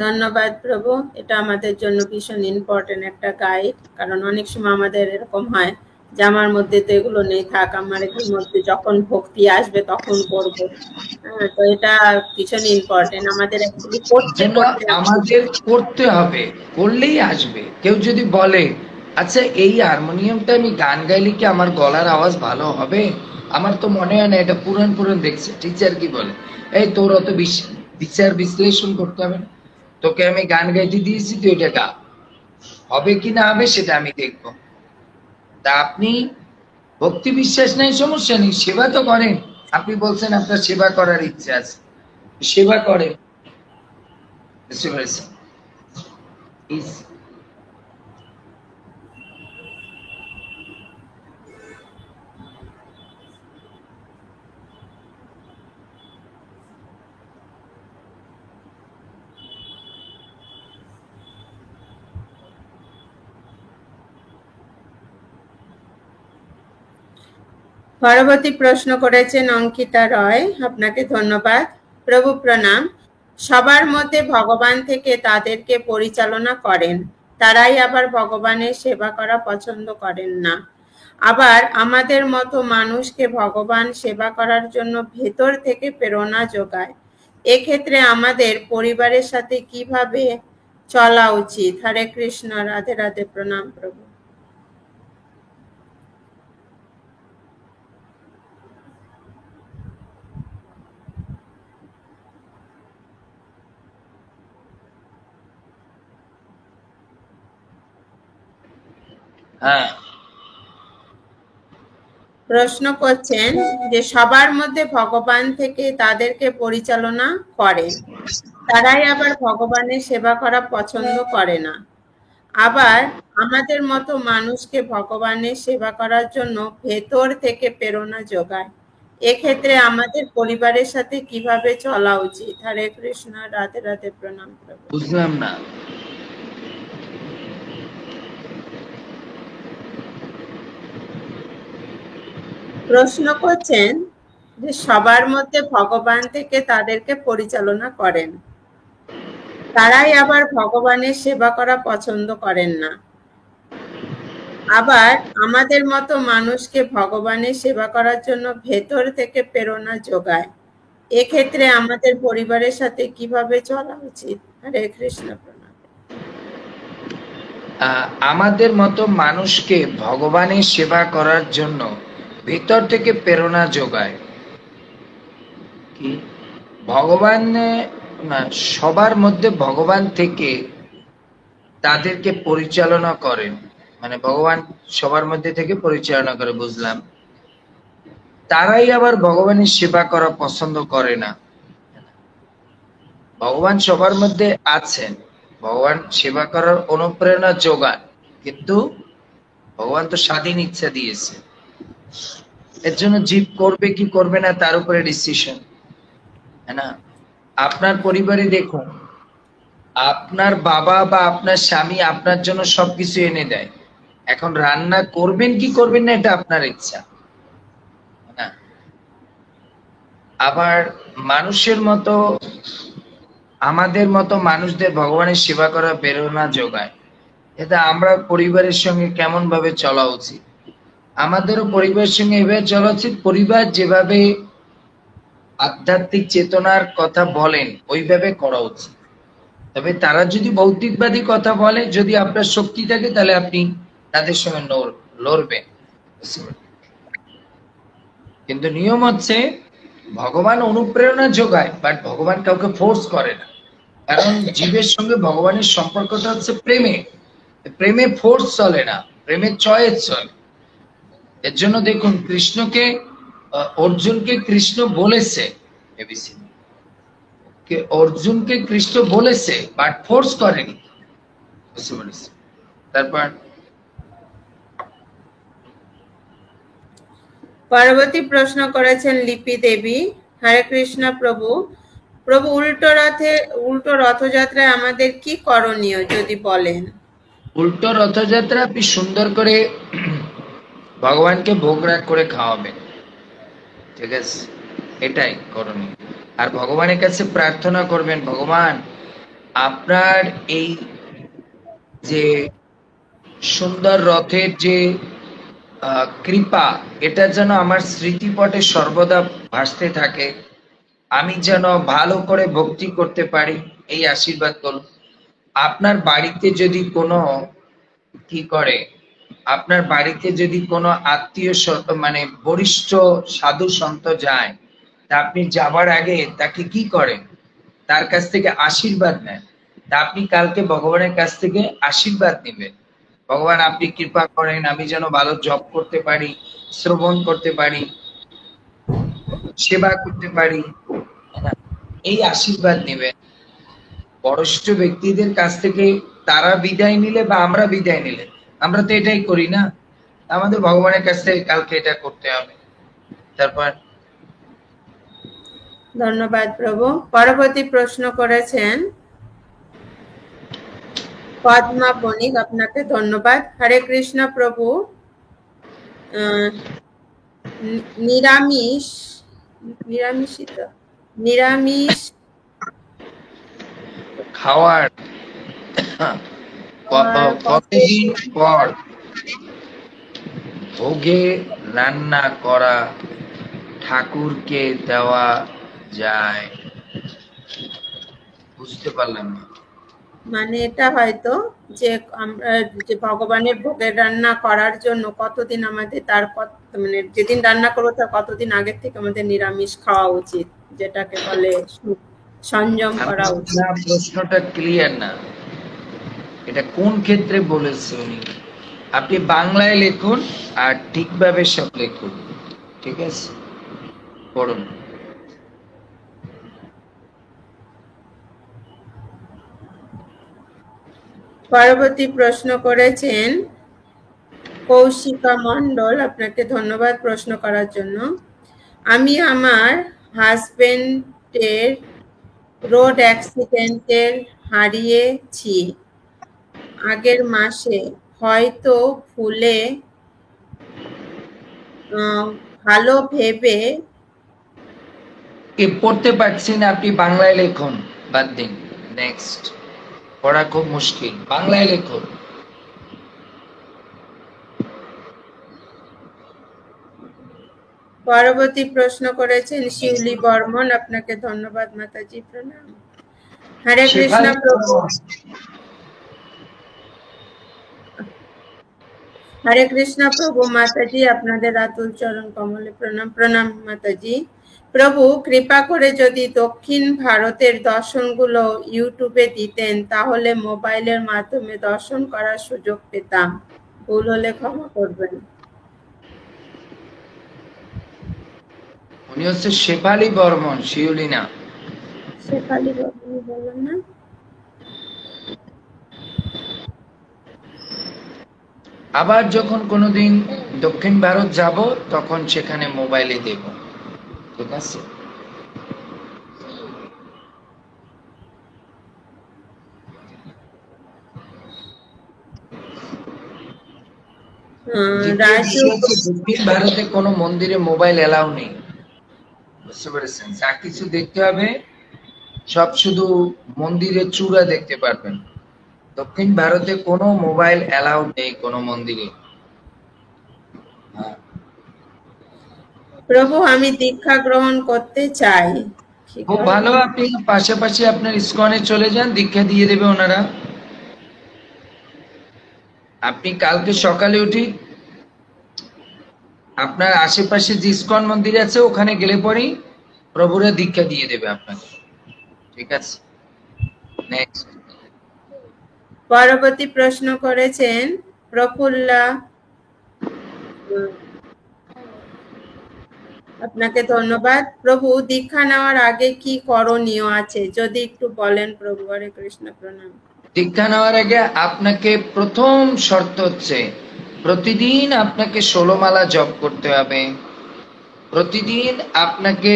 ধন্যবাদ প্রভু। এটা আমাদের জন্য ভীষণ ইম্পর্টেন্ট একটা গাইড, কারণ অনেক সময় আমাদের এরকম হয় যে আমার মধ্যে তো এগুলো নেই, থাক আমার এগুলোর মধ্যে যখন ভক্তি আসবে তখন করব। তো এটা ভীষণ ইম্পর্টেন্ট, আমাদের আমাদের করতে হবে, করলেই আসবে। কেউ যদি বলে আচ্ছা, এই হারমোনিয়ামটা আমি গান গাইলে কি আমার গলার আওয়াজ ভালো হবে? আমার তো মনে হয় না। এটা পুরান পুরান দেখছে। টিচার কি বলে, এই তোর অত বিচার বিশ্লেষণ করতে হবে না, তোকে আমি গান গাইতে দিয়েছি, তুই এটা গা। হবে কি না হবে সেটা আমি দেখবো। তা আপনি ভক্তি বিশ্বাস নেই, সমস্যা নেই, সেবা তো করেন। আপনি বলছেন আপনার সেবা করার ইচ্ছা আছে, সেবা করেন। বুঝতে পেরেছেন? পরবর্তী প্রশ্ন করেছেন অঙ্কিতা রয়, আপনাকে ধন্যবাদ। প্রভু প্রণাম। সবার মধ্যে ভগবান থেকে তাদেরকে পরিচালনা করেন, তারাই আবার ভগবানের সেবা করা পছন্দ করেন না। আবার আমাদের মতো মানুষকে ভগবান সেবা করার জন্য ভেতর থেকে প্রেরণা যোগায়। এক্ষেত্রে আমাদের পরিবারের সাথে কিভাবে চলা উচিত? হরে কৃষ্ণ। রাধে রাধে। প্রণাম প্রভু। হ্যাঁ, প্রশ্ন করছেন যে সবার মধ্যে ভগবান থেকে তাদেরকে পরিচালনা করেন, তারাই আবার ভগবানের সেবা করা পছন্দ করে না। আবার আমাদের মতো মানুষকে ভগবানের সেবা করার জন্য ভেতর থেকে প্রেরণা যোগায়। এক্ষেত্রে আমাদের পরিবারের সাথে কিভাবে চলা উচিত? হরে কৃষ্ণ। রাধে রাধে। প্রণাম প্রভু। বুঝলাম না। প্রশ্ন করছেন যে সবার মধ্যে ভগবান থেকে তাদেরকে পরিচালনা করেন, তারাই আবার ভগবানের সেবা করা পছন্দ করেন না। আবার আমাদের মতো মানুষকে ভগবানের সেবা করার জন্য ভেতর থেকে প্রেরণা যোগায়। এক্ষেত্রে আমাদের পরিবারের সাথে কিভাবে চলা উচিত? হরে কৃষ্ণ। প্রণাম। আমাদের মতো মানুষকে ভগবানের সেবা করার জন্য ভেতর থেকে প্রেরণা যোগায় কি? ভগবান না, সবার মধ্যে ভগবান থেকে তাদেরকে পরিচালনা করেন, মানে ভগবান সবার মধ্যে থেকে পরিচালনা করে, বুঝলাম। তারাই আবার ভগবানের সেবা করা পছন্দ করে না। ভগবান সবার মধ্যে আছেন, ভগবান সেবা করার অনুপ্রেরণা যোগান, কিন্তু ভগবান তো স্বাধীন ইচ্ছা দিয়েছে। এর জন্য জীব করবে কি করবে না তার উপরে ডিসিশন, হ্যাঁ না? আপনার পরিবারে দেখুন, আপনার বাবা বা আপনার স্বামী আপনার জন্য সবকিছু এনে দেয়, এখন রান্না করবেন কি করবেন না এটা আপনার ইচ্ছা, না? আবার মানুষের মতো, আমাদের মতো মানুষদের ভগবানের সেবা করা প্রেরণা যোগায়। এটা আমরা পরিবারের সঙ্গে কেমন ভাবে চলা উচিত? আমাদেরও পরিবারের সঙ্গে এভাবে চলা উচিত, পরিবার যেভাবে আধ্যাত্মিক চেতনার কথা বলেন ওইভাবে করা উচিত। তবে তারা যদি ভৌতিকবাদী কথা বলে, যদি আপনার শক্তি থাকে তাহলে আপনি তাদের সঙ্গে লড়বেন। কিন্তু নিয়ম হচ্ছে ভগবান অনুপ্রেরণা যোগায়, বাট ভগবান কাউকে ফোর্স করে না। কারণ জীবের সঙ্গে ভগবানের সম্পর্কটা হচ্ছে প্রেমে, প্রেমে ফোর্স চলে না, প্রেমে চয়েস চলে। এর জন্য দেখুন কৃষ্ণকে, অর্জুনকে কৃষ্ণ বলেছে, এবিসি কে অর্জুনকে কৃষ্ণ বলেছে, বাট ফোর্স করেনি। বুঝতে পেরেছি? তারপর পরবর্তী প্রশ্ন করেছেন লিপি দেবী। হরে কৃষ্ণ প্রভু। প্রভু উল্টো রথযাত্রায় আমাদের কি করণীয় যদি বলেন? উল্টো রথযাত্রা আপনি সুন্দর করে ভগবানকে ভোগ রাগ করে খাওয়াবেন, ঠিক আছে? এটাই করণীয়। আর ভগবানের কাছে প্রার্থনা করবেন, ভগবান আপনার এই যে সুন্দর রথের যে কৃপা, এটা যেন আমার স্মৃতিপটে সর্বদা ভাসতে থাকে, আমি যেন ভালো করে ভক্তি করতে পারি, এই আশীর্বাদ করুন। আপনার বাড়িতে যদি কোনো কি করে আপনার বাড়িতে যদি কোনো আত্মীয় মানে বরিষ্ঠ সাধু সন্ত যায়, তা আপনি যাবার আগে তাকে কি করেন? তার কাছ থেকে আশীর্বাদ নেন। তা আপনি কালকে ভগবানের কাছ থেকে আশীর্বাদ নেবেন, ভগবান আপনি কৃপা করেন আমি যেন ভালো জব করতে পারি, শ্রবণ করতে পারি, সেবা করতে পারি, এই আশীর্বাদ নেবেন। বরিষ্ঠ ব্যক্তিদের কাছ থেকে তারা বিদায় নিলে বা আমরা বিদায় নিলে, আমরা তো এটাই করি না, আমাদের ভগবানের কাছ থেকে কালকে এটা করতে হবে। তারপর ধন্যবাদ প্রভু। পরবর্তী প্রশ্ন করেছেন পদ্মা বণিক, আপনাকে ধন্যবাদ। হরে কৃষ্ণ প্রভু। নিরামিষ নিরামিষ খাওয়ার কতদিন পর ভোগে রান্না করা ঠাকুরকে দেওয়া যায়? বুঝতে পারলাম না। মানে এটা হয়তো যে আমরা যে ভগবানের ভোগের রান্না করার জন্য কতদিন আমাদের মানে যেদিন রান্না করবো তার কতদিন আগে থেকে আমাদের নিরামিষ খাওয়া উচিত, যেটাকে বলে সংযম করা উচিত। প্রশ্নটা ক্লিয়ার না, এটা কোন ক্ষেত্রে বলেছে উনি? আপনি বাংলায় লিখুন আর ঠিকভাবে সব লিখুন, ঠিক আছে? পড়ুন। পরবর্তী প্রশ্ন করেছেন কৌশিকা মণ্ডল, আপনাকে ধন্যবাদ প্রশ্ন করার জন্য। আমি আমার হাজবেন্ডের রোড অ্যাক্সিডেন্টে হারিয়েছি আগের মাসে, হয়তো ভুলে ভালো ভেবে পড়তে পারছি না, আপনি বাংলায় লিখুন, বাদ দিন, নেক্সট। পড়া খুব মুশকিল, বাংলায় লিখুন। পরবর্তী প্রশ্ন করেছেন শিউলি বর্মন, আপনাকে ধন্যবাদ মাতাজি, প্রণাম। হরে কৃষ্ণ প্রভু। হরে কৃষ্ণ প্রভু মাতাজি, আপনাদের আতুল চরণ কমলে প্রণাম। প্রণাম মাতাজি। প্রভু কৃপা করে যদি দক্ষিণ ভারতের দর্শনগুলো ইউটিউবে দিতেন তাহলে মোবাইলের মাধ্যমে দর্শন করার সুযোগ পেতাম, ভুল হলে ক্ষমা করবেন। উনি হচ্ছে শেফালি বর্মন, শিউলি না। শেফালি বর্মন বললেন না? আবার যখন কোনোদিন দক্ষিণ ভারত যাব তখন সেখানে মোবাইলে দেব, ঠিক আছে? দক্ষিণ ভারতে কোনো মন্দিরে মোবাইল এলাও নেই, বুঝতে পেরেছেন? যা কিছু দেখতে হবে সব শুধু মন্দিরের চূড়া দেখতে পারবেন। দক্ষিণ ভারতে কোনো মোবাইল এলাউড নেই কোনো মন্দিরে। প্রভু আমি দীক্ষা গ্রহণ করতে চাই। খুব ভালো, আপনি পাশাপাশি আপনার ইসকনে চলে যান, দীক্ষা দিয়ে দেবে ওনারা। আপনি কালকে সকালে উঠি আপনার আশেপাশে যে ইসকন মন্দির আছে ওখানে গেলে পরেই প্রভুরা দীক্ষা দিয়ে দেবে আপনাকে, ঠিক আছে? নেক্সট। পরবর্তী প্রশ্ন করেছেন প্রফুল্লা, আপনাকে ধন্যবাদ। প্রভু দীক্ষা নেওয়ার আগে কি করণীয় আছে যদি একটু বলেন প্রভু। হরে কৃষ্ণ, প্রণাম। দীক্ষা নেওয়ার আগে আপনাকে প্রথম শর্ত হচ্ছে প্রতিদিন আপনাকে 16 মালা জপ করতে হবে। প্রতিদিন আপনাকে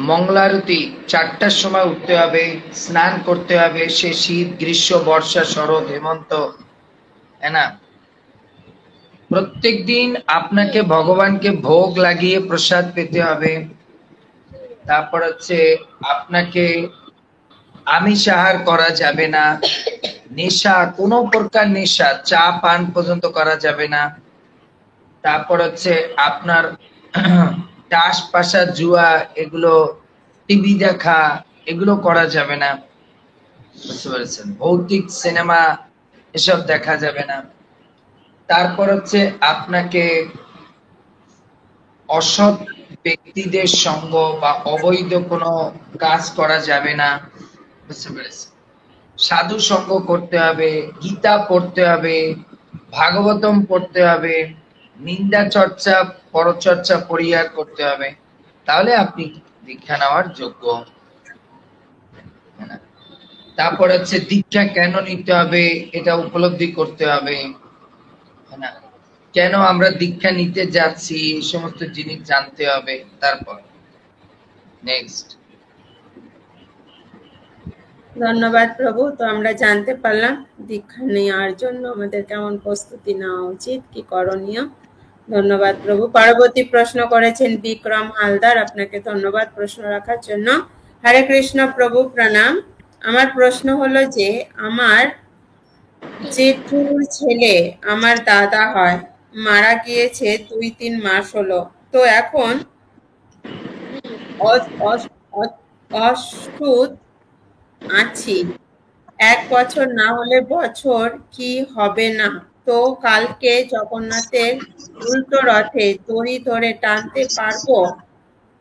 মঙ্গলারতি 4টার সময় উঠতে হবে, স্নান করতে হবে, সে শীত গ্রীষ্ম বর্ষা শরৎ হেমন্ত, তাই না? প্রত্যেক দিন আপনাকে ভগবানকে ভোগ লাগিয়ে প্রসাদ পেতে হবে। তারপর হচ্ছে আপনাকে আমিষ আহার করা যাবে না, নেশা কোনো প্রকার নেশা চা পান পর্যন্ত করা যাবে না। তারপর হচ্ছে আপনার টাস পাশা জুয়া এগুলো টিভি দেখা এগুলো করা যাবে না, বুঝতে পেরেছেন? ভৌতিক সিনেমা এসব দেখা যাবে না। তারপর হচ্ছে আপনাকে অসৎ ব্যক্তিদের সঙ্গ বা অবৈধ কোনো কাজ করা যাবে না, বুঝতে পেরেছি? সাধু সঙ্গ করতে হবে, গীতা পড়তে হবে, ভাগবতম পড়তে হবে, নিন্দা চর্চা পরচর্চা পরিহার করতে হবে, তাহলে আপনি দীক্ষা নেওয়ার যোগ্য। তারপর হচ্ছে দীক্ষা কেন নিতে হবে এটা উপলব্ধি করতে হবে, না কেন আমরা দীক্ষা নিতে যাচ্ছি এই সমস্ত জিনিস জানতে হবে। তারপর নেক্সট। ধন্যবাদ প্রভু। তো আমরা জানতে পারলাম দীক্ষা নেওয়ার জন্য আমাদের কেমন প্রস্তুতি নেওয়া উচিত, কি করণীয়। ধন্যবাদ প্রভু। পরবর্তী প্রশ্ন করেছেন বিক্রম হালদার, আপনাকে ধন্যবাদ প্রশ্ন রাখার জন্য। হরে কৃষ্ণ প্রভু, প্রণাম। আমার প্রশ্ন হলো যে আমার জেঠুর ছেলে আমার দাদা হয়, মারা গিয়েছে 2-3 মাস হলো। তো এখন অসুস্থ আছি, 1 বছর না হলে বছর কি হবে না? তো কালকে জগন্নাথের উল্টো রথে দড়ি ধরে টানতে পারবো?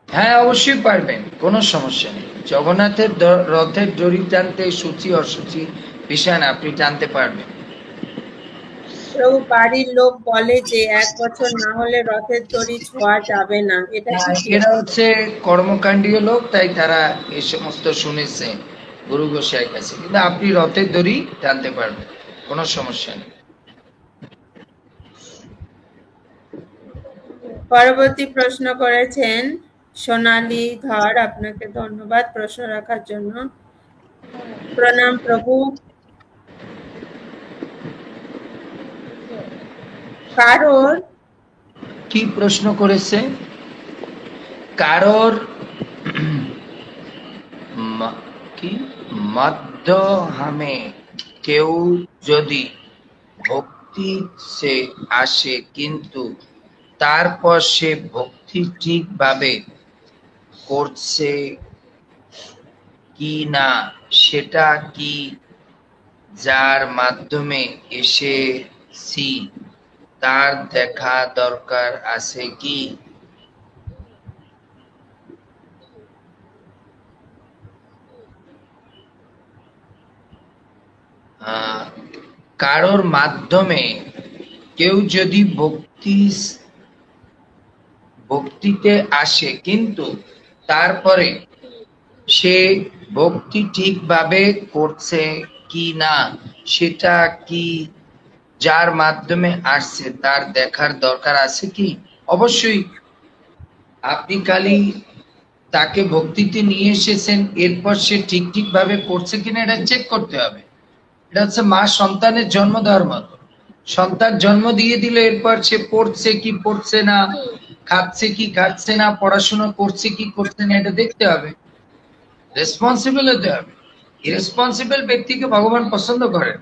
হ্যাঁ, অবশ্যই পারবেন, কোনো সমস্যা নেই। জগন্নাথের রথের দড়ি টানতে সূচি অসুচি বিষয় না, আপনি টানতে পারবেন। প্রভু, বাড়ির লোক বলে যে 1 বছর না হলে রথের দড়ি ছোঁয়া যাবে না, এটা কি ঠিক? এরা হচ্ছে কর্মকাণ্ডীয় লোক, তাই তারা এই সমস্ত শুনেছে গুরু গোসাইয়ের কাছে, কিন্তু আপনি রথের দড়ি টানতে পারবেন, কোনো সমস্যা নেই। পরবর্তী প্রশ্ন করেছেন সোনালী ধর, আপনাকে ধন্যবাদ প্রশ্ন রাখার জন্য। প্রণাম প্রভু। কারোর কি প্রশ্ন করেছে? কারোর কি মাধ্যমে কেউ যদি ভক্তি সে আসে কিন্তু তারপর সে ভক্তি ঠিকভাবে করছে কি না, সেটা কি যার মাধ্যমে এসেছি তার দেখা দরকার আছে কি? কারোর মাধ্যমে কেউ যদি ভক্তিতে আসে কিন্তু তারপরে সে ভক্তি ঠিকভাবে করছে কি না, সেটা কি যার মাধ্যমে আসছে তার দেখার দরকার আছে কি? অবশ্যই। আপনি খালি তাকে ভক্তিতে নিয়ে এসেছেন, এরপর সে ঠিকভাবে করছে কিনা এটা চেক করতে হবে। এটা হচ্ছে মা সন্তানের জন্ম দেওয়ার মতো। সন্তান জন্ম দিয়ে দিলে এরপর সে পড়ছে কি পড়ছে না, খাচ্ছে কি খাচ্ছে না, পড়াশোনা করছে কি করছে না, এটা দেখতে হবে, রেসপন্সিবল হতে হবে। ইরেসপন্সিবল ব্যক্তিকে ভগবান পছন্দ করেন।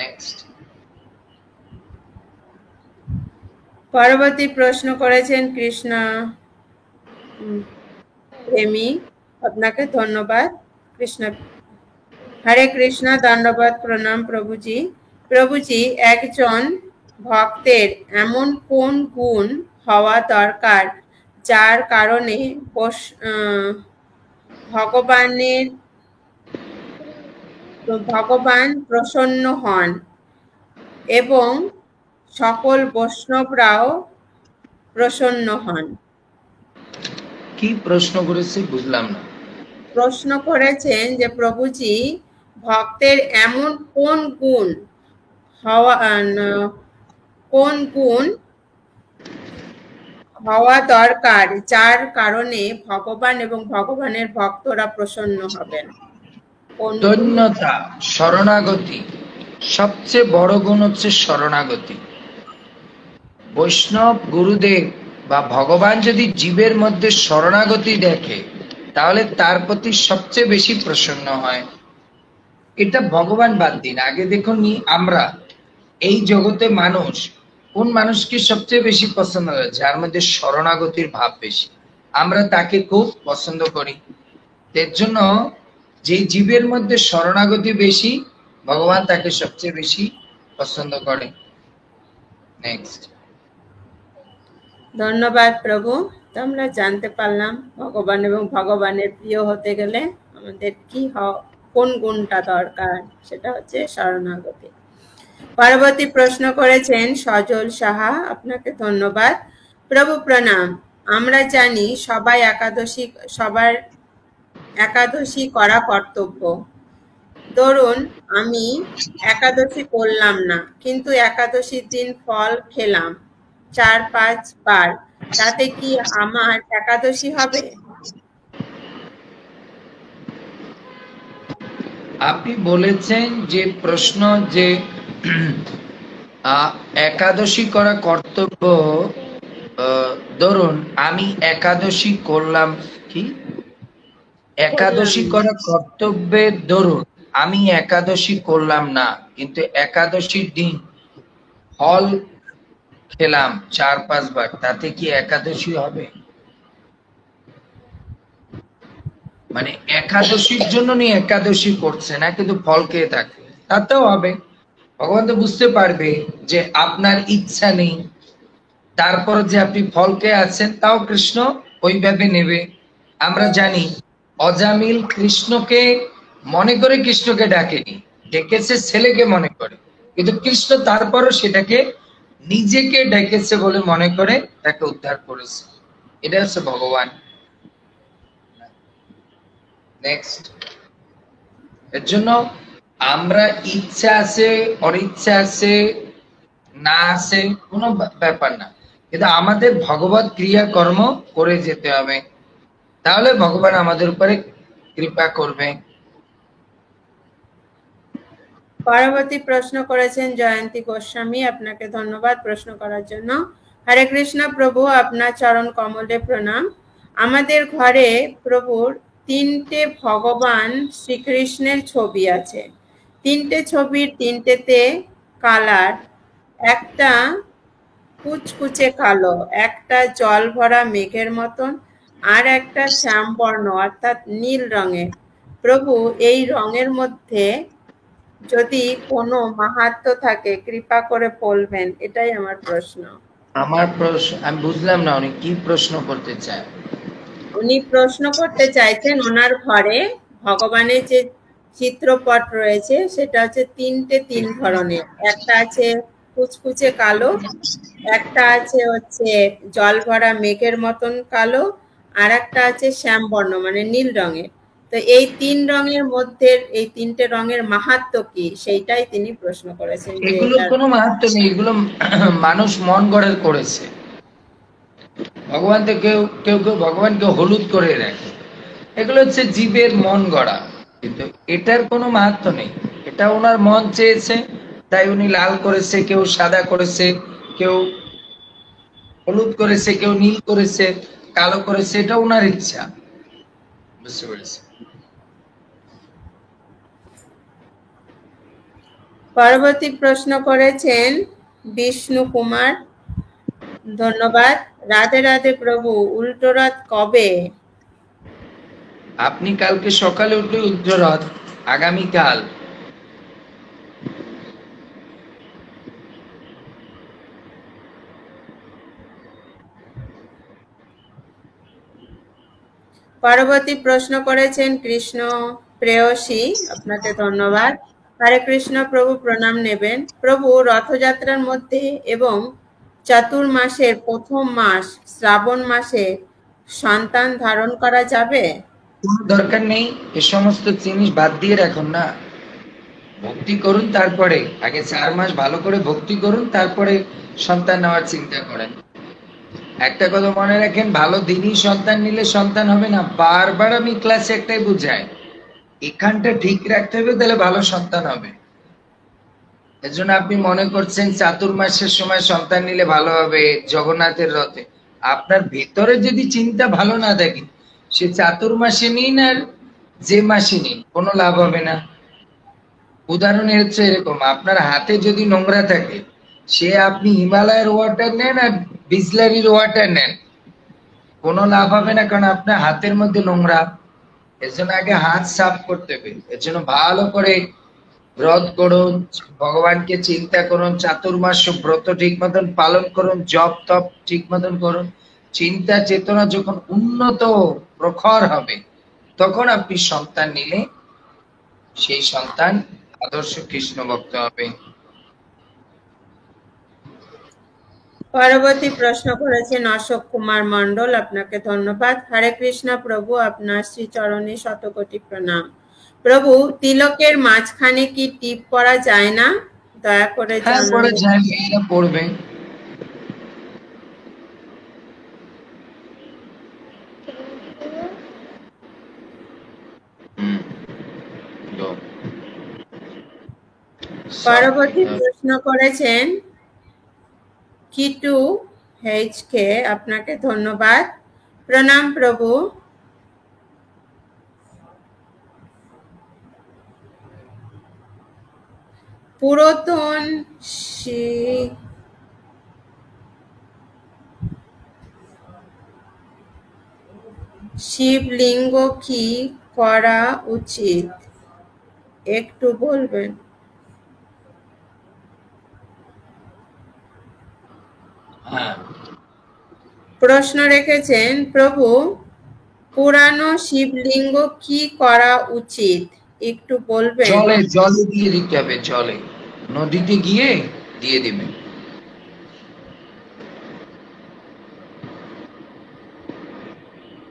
নেক্সট। পরবর্তী প্রশ্ন করেছেন কৃষ্ণা প্রেমী, আপনাকে ধন্যবাদ। কৃষ্ণ হরে কৃষ্ণ, ধন্যবাদ প্রণাম প্রভুজি। প্রভুজি, একজন ভক্তের এমন কোন গুণ হওয়া দরকার যার কারণে ভগবান প্রসন্ন হন এবং সকল বৈষ্ণবরাও প্রসন্ন হন? কি প্রশ্ন করেছে বুঝলাম না। প্রশ্ন করেছেন যে প্রভুজি, ভক্তের এমন কোন গুণ হওয়া দরকার যার কারণে ভগবান এবং ভগবানের ভক্তরা প্রসন্ন হবেন? দৈন্যতা, শরণাগতি। সবচেয়ে বড় গুণ হচ্ছে শরণাগতি। বৈষ্ণব গুরুদেব বা ভগবান যদি জীবের মধ্যে শরণাগতি দেখে তাহলে তার প্রতি সবচেয়ে বেশি প্রসন্ন হয়। এটা ভগবান বাদ দিন, আগে দেখুন আমরা এই জগতে মানুষ কোন মানুষকে সবচেয়ে বেশি পছন্দ করে? যার মধ্যে শরণাগতির ভাব বেশি, আমরা তাকে খুব পছন্দ করি। এর জন্য যে জীবের মধ্যে শরণাগতি বেশি, ভগবান তাকে সবচেয়ে বেশি পছন্দ করে। নেক্সট। ধন্যবাদ প্রভু। তো আমরা জানতে পারলাম ভগবান এবং ভগবানের প্রিয় হতে গেলে আমাদের কোন গুণটা দরকার, সেটা হচ্ছে শরণাগতি। পরবর্তী প্রশ্ন করেছেন সজল সাহা, আপনাকে ধন্যবাদ। প্রভু প্রণাম। আমরা জানি সবার একাদশী করা কর্তব্য। ধরুন আমি একাদশী করলাম না, কিন্তু একাদশীর দিন ফল খেলাম 4-5 বার, তাতে কি আমার একাদশী হবে? আপনি বলেছেন যে প্রশ্ন যে একাদশী করা কর্তব্য। ধরুন আমি একাদশী করলাম, কি একাদশী করা কর্তব্যের ধরুন আমি একাদশী করলাম না, কিন্তু একাদশীর দিন ফল খেলাম 4-5 বার, তাতে কি একাদশী হবে? মানে একাদশীর জন্য নিয়ে একাদশী করছে না, কিন্তু ফল খেয়ে থাকে, তাতেও হবে। ভগবান তো বুঝতে পারবে যে আপনার ইচ্ছা নেই, তারপর যে আপনি ফল খেয়ে আছেন, তাও কৃষ্ণ ওইভাবে নেবে। আমরা জানি অজামিল কৃষ্ণকে মনে করে কৃষ্ণকে ডাকেনি, ডেকেছে ছেলেকে মনে করে, কিন্তু কৃষ্ণ তারপরও সেটাকে নিজেকে ডেকেছে বলে মনে করে তাকে উদ্ধার করেছে। এটা হচ্ছে ভগবান। নেক্সট। এর জন্য আমরা ইচ্ছা আছে, অনিচ্ছা আছে, না আছে, কোনো ব্যাপার না, কিন্তু আমাদের ভগবত ক্রিয়া কর্ম করে যেতে হবে, তাহলে ভগবান আমাদের উপরে কৃপা করবে। পরবর্তী প্রশ্ন করেছেন জয়ন্তী গোস্বামী, আপনাকে ধন্যবাদ প্রশ্ন করার জন্য। হরে কৃষ্ণ প্রভু, আপনার চরণ কমলে প্রণাম। আমাদের ঘরে প্রভুর 3টে ভগবান শ্রীকৃষ্ণের ছবি আছে। 3টে ছবির 3টেতে কালার, একটা কুচকুচে কালো, একটা জল ভরা মেঘের মতন, আর একটা শ্যামবর্ণ অর্থাৎ নীল রঙের। প্রভু, এই রঙের মধ্যে যদি কোনো মাহাত্ম্য থাকে কৃপা করে বলবেন, এটাই আমার প্রশ্ন। আমার প্রশ্ন আমি বুঝলাম না, উনি কি প্রশ্ন করতে চায়? উনি প্রশ্ন করতে চাইছেন ওনার ঘরে ভগবানের যে চিত্রপট রয়েছে সেটা হচ্ছে 3 ধরনের। একটা আছে কুচকুচে কালো, একটা আছে হচ্ছে জল ভরা মেঘের মতন কালো, আর একটা আছে শ্যামবর্ণ মানে নীল রঙের। তো এই 3 রঙের মধ্যে এই 3টে রঙের মাহাত্ম্য কি, সেইটাই তিনি প্রশ্ন করেছেন। এগুলোর কোনো মাহাত্ম্য নেই, এগুলো মানুষ মন গড়ে করেছে। ভগবান তো কেউ কেউ ভগবানকে হলুদ করে রাখে, এগুলো হচ্ছে জীবের মন গড়া, কিন্তু এটার কোনো মাহাত্ম্য নেই। এটা ওনার মন চেয়েছে তাই উনি লাল করেছে, কেউ সাদা করেছে, কেউ হলুদ করেছে, কেউ নীল করেছে, কালো করেছে, এটা ওনার ইচ্ছা। বুঝতে পেরেছি। পরবর্তী প্রশ্ন করেছেন বিষ্ণু কুমার, ধন্যবাদ। রাধে রাধে প্রভু, উল্টো রথ কবে? আপনি কালকে সকালে উঠলে উল্টো রথ আগামীকাল। পরবর্তী প্রশ্ন করেছেন কৃষ্ণ প্রেয়সী, আপনাকে ধন্যবাদ। হরে কৃষ্ণ প্রভু, প্রণাম নেবেন। প্রভু, রথযাত্রার মধ্যে এবং চতুর্মাসের প্রথম মাস শ্রাবণ মাসে সন্তান ধারণ করা যাবে? কোনো দরকার নেই, এ সমস্ত জিনিস বাদ দিয়ে রাখুন না, ভক্তি করুন, তারপরে আগে 4 মাস ভালো করে ভক্তি করুন, তারপরে সন্তান নেওয়ার চিন্তা করেন। একটা কথা মনে রাখেন, ভালো দিনই সন্তান নিলে সন্তান হবে না। বারবার আমি ক্লাসে একটাই বুঝাই, এখানটা ঠিক রাখতে হবে, তাহলে ভালো সন্তান হবে। এজন্য আপনি মনে করছেন চাতুর্মাসের সময় সন্তান নিলে ভালো হবে জগন্নাথের রথে, আপনার ভেতরে যদি চিন্তা ভালো না থাকে, সে চাতুর্মাসে নিন আর যে মাসে নিন, কোনো লাভ হবে না। উদাহরণ হচ্ছে এরকম, আপনার হাতে যদি নোংরা থাকে, সে আপনি হিমালয়ের ওয়াটার নেন আর বিসলারির ওয়াটার নেন, কোনো লাভ হবে না, কারণ আপনার হাতের মধ্যে নোংরা। এর জন্য আগে হাত সাফ করতে হবে। এর জন্য ভালো করে ব্রত করুন, ভগবানকে চিন্তা করুন, চাতুর্মাস্য ব্রত ঠিক মতন পালন করুন, জপ তপ ঠিক মতন করুন। চিন্তা চেতনা যখন উন্নত প্রখর হবে, তখন আপনি সন্তান নিলে সেই সন্তান আদর্শ কৃষ্ণ ভক্ত হবে। পরবর্তী প্রশ্ন করেছেন অশোক কুমার মন্ডল, আপনাকে ধন্যবাদ। হরে কৃষ্ণ প্রভু, আপনার শ্রীচরণে শতকোটি প্রণাম। প্রভু, তিলকের মাঝখানে কি টিপ করা যায় না? দয়া করে হ্যাঁ, জানান। পড়ে যায়, মেয়েরা পড়বে। পরবর্তী প্রশ্ন করেছেন কিটু কে, আপনাকে ধন্যবাদ। প্রণাম প্রভু। পুরাতন শিবলিঙ্গ কি করা উচিত, একটু বলবেন? হ্যাঁ, প্রশ্ন রেখেছেন প্রভু, পুরানো শিবলিঙ্গ কি করা উচিত, একটু বলবেন? জলে দিয়ে দিতে হবে, জলে নদীতে গিয়ে দিয়ে দিবেন।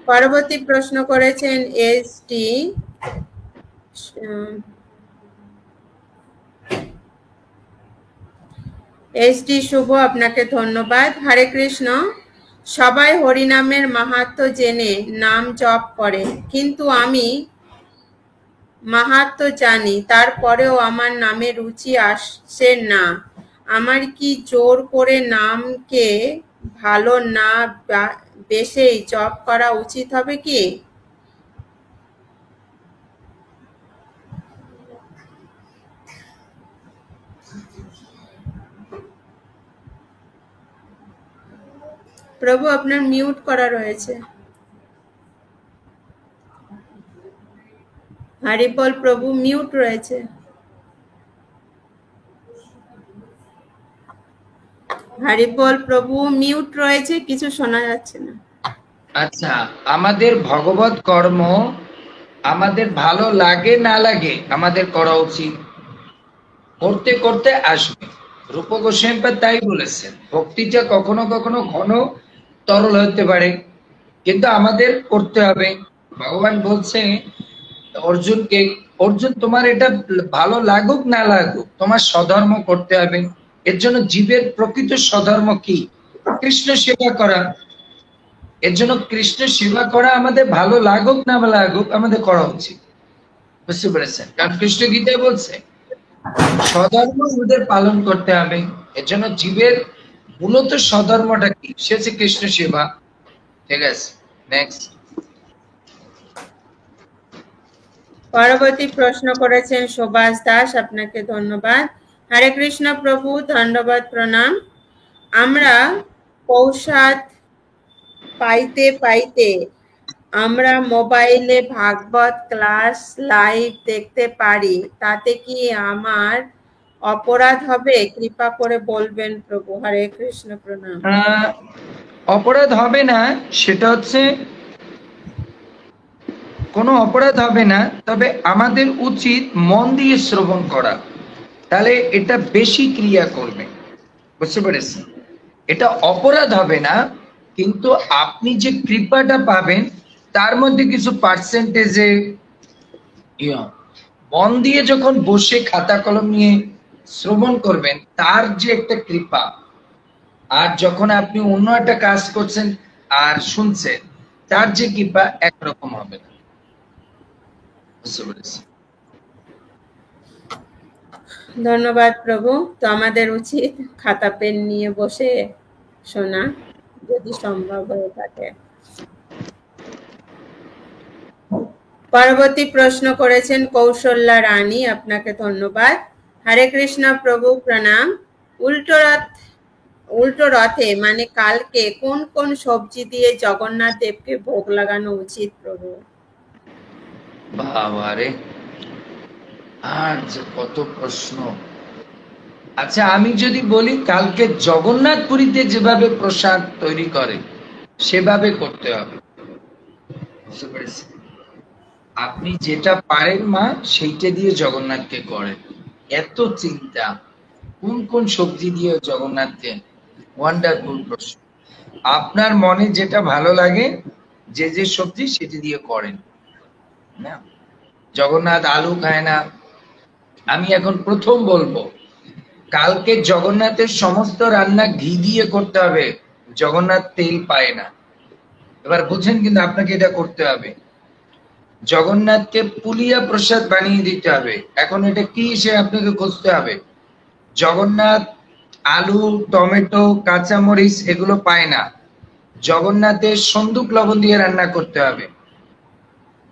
পরবর্তী প্রশ্ন করেছেন এসডি শুভ, আপনাকে ধন্যবাদ। হরে কৃষ্ণ। সবাই হরিনামের মাহাত্ম্য জেনে নাম জপ করে, কিন্তু আমি মাহাত্ম্য জানি, তারপরেও আমার নামে রুচি আসছে না। আমার কি জোর করে নামকে ভালো না বেশেই জপ করা উচিত হবে কি? প্রভু, আপনার মিউট করা রয়েছে। হরিবল প্রভু, মিউট রয়েছে। হরিবল প্রভু, মিউট রয়েছে, কিছু শোনা যাচ্ছে না। আচ্ছা, আমাদের ভগবত কর্ম আমাদের ভালো লাগে না লাগে আমাদের করা উচিত, করতে করতে আসবে। রূপ গোস্বামী তাই বলেছেন, ভক্তিটা কখনো কখনো ঘন তরল হতে পারে, কিন্তু আমাদের করতে হবে। ভগবান বলছে অর্জুনকে, অর্জুন তোমার এটা ভালো লাগুক না লাগুক তোমার স্বধর্ম করতে হবে। এর জন্য জীবের প্রকৃত স্বধর্ম কি? কৃষ্ণ সেবা করা। এর জন্য কৃষ্ণ সেবা করা আমাদের ভালো লাগুক না লাগুক আমাদের করা উচিত। বুঝতে পেরেছেন? কারণ কৃষ্ণ গীতায় বলছে স্বধর্ম আমাদের পালন করতে হবে। এর জন্য জীবের মূলত স্বধর্মটা কি? সে হচ্ছে কৃষ্ণ সেবা। ঠিক আছে, নেক্সট। পরবর্তী প্রশ্ন করেছেন সুভাষ দাস, আপনাকে ধন্যবাদ। হরে কৃষ্ণ প্রভু, ধন্যবাদ প্রণাম। আমরা প্রসাদ পাইতে পাইতে আমরা মোবাইলে ভাগবত ক্লাস লাইভ দেখতে পারি, তাতে কি আমার অপরাধ হবে? কৃপা করে বলবেন প্রভু। হরে কৃষ্ণ, প্রণাম। অপরাধ হবে না, সেটা হচ্ছে কোনো অপরাধ হবে না, তবে আমাদের উচিত মন দিয়ে শ্রবণ করা, তাহলে এটা বেশি ক্রিয়া করবে। বুঝতে পেরেছেন? এটা অপরাধ হবে না, কিন্তু আপনি যে কৃপাটা পাবেন তার মধ্যে কিছু পার্সেন্টেজে মন দিয়ে যখন বসে খাতা কলম নিয়ে শ্রবণ করবেন তার যে একটা কৃপা, আর যখন আপনি অন্য একটা কাজ করছেন আর শুনছেন তার যে কৃপা একরকম হবে না। বুঝতে পেরেছি? ধন্যবাদ প্রভু। তো আমাদের উচিত খাতা পেন নিয়ে বসে শোনা, যদি সম্ভব হয়ে থাকে। পরবর্তী প্রশ্ন করেছেন কৌশল্যা রানী, আপনাকে ধন্যবাদ। হরে কৃষ্ণ প্রভু, প্রণাম। উল্টো রথে মানে কালকে কোন কোন সবজি দিয়ে জগন্নাথ দেবকে ভোগ লাগানো উচিত প্রভু? বাবারে, আর যে কত প্রশ্ন। আচ্ছা, আমি যদি বলি কালকে জগন্নাথ পুরীতে যেভাবে প্রসাদ তৈরি করে সেভাবে করতে হবে, বুঝতে পেরেছেন? আপনি যেটা পারেন মা সেইটা দিয়ে জগন্নাথকে করেন। এত চিন্তা, কোন কোন সবজি দিয়ে জগন্নাথকে, ওয়ান্ডারফুল প্রশ্ন। আপনার মনে যেটা ভালো লাগে যে যে সবজি সেটি দিয়ে করেন না। জগন্নাথ আলু খায় না। আমি এখন প্রথম বলবো, কালকে জগন্নাথের সমস্ত রান্না ঘি দিয়ে করতে হবে, জগন্নাথ তেল পায় না। এবার বুঝেন, কিন্তু আপনাকে এটা করতে হবে। জগন্নাথকে পুলিয়া প্রসাদ বানিয়ে দিতে হবে। এখন এটা কি সে আপনাকে খুঁজতে হবে। জগন্নাথ আলু, টমেটো, কাঁচামরিচ এগুলো পায় না। জগন্নাথের সন্দুক লবণ দিয়ে রান্না করতে হবে,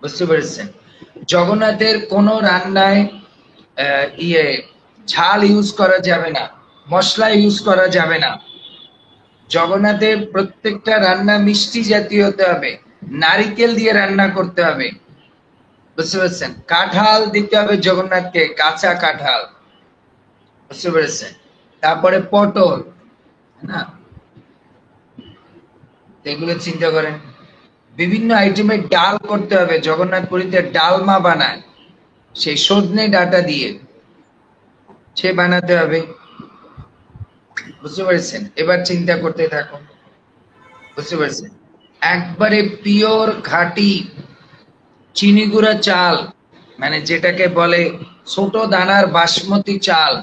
বুঝতে পেরেছেন? জগন্নাথের কোন রান্নায় ইয়ে ঝাল ইউজ করা যাবে না, মশলা ইউজ করা যাবে না। জগন্নাথের প্রত্যেকটা রান্না মিষ্টি জাতীয় হতে হবে, নারিকেল দিয়ে রান্না করতে হবে, বুঝতে পেরেছেন? কাঁঠাল দিতে হবে জগন্নাথকে, কাঁচা কাঁঠাল, বুঝতে পেরেছেন? তারপরে পটল, না, এগুলো চিন্তা করেন। বিভিন্ন আইটেমের ডাল করতে হবে, জগন্নাথ পুরীতে ডালমা বানায় সেই সজনে ডাটা দিয়ে, সে বানাতে হবে, বুঝতে পেরেছেন? এবার চিন্তা করতে থাকুন, বুঝতে পেরেছেন? একবারে পিওর খাঁটি চিনি গুঁড়া চাল, মানে যেটাকে বলে ছোট দানার বাসমতি চাল,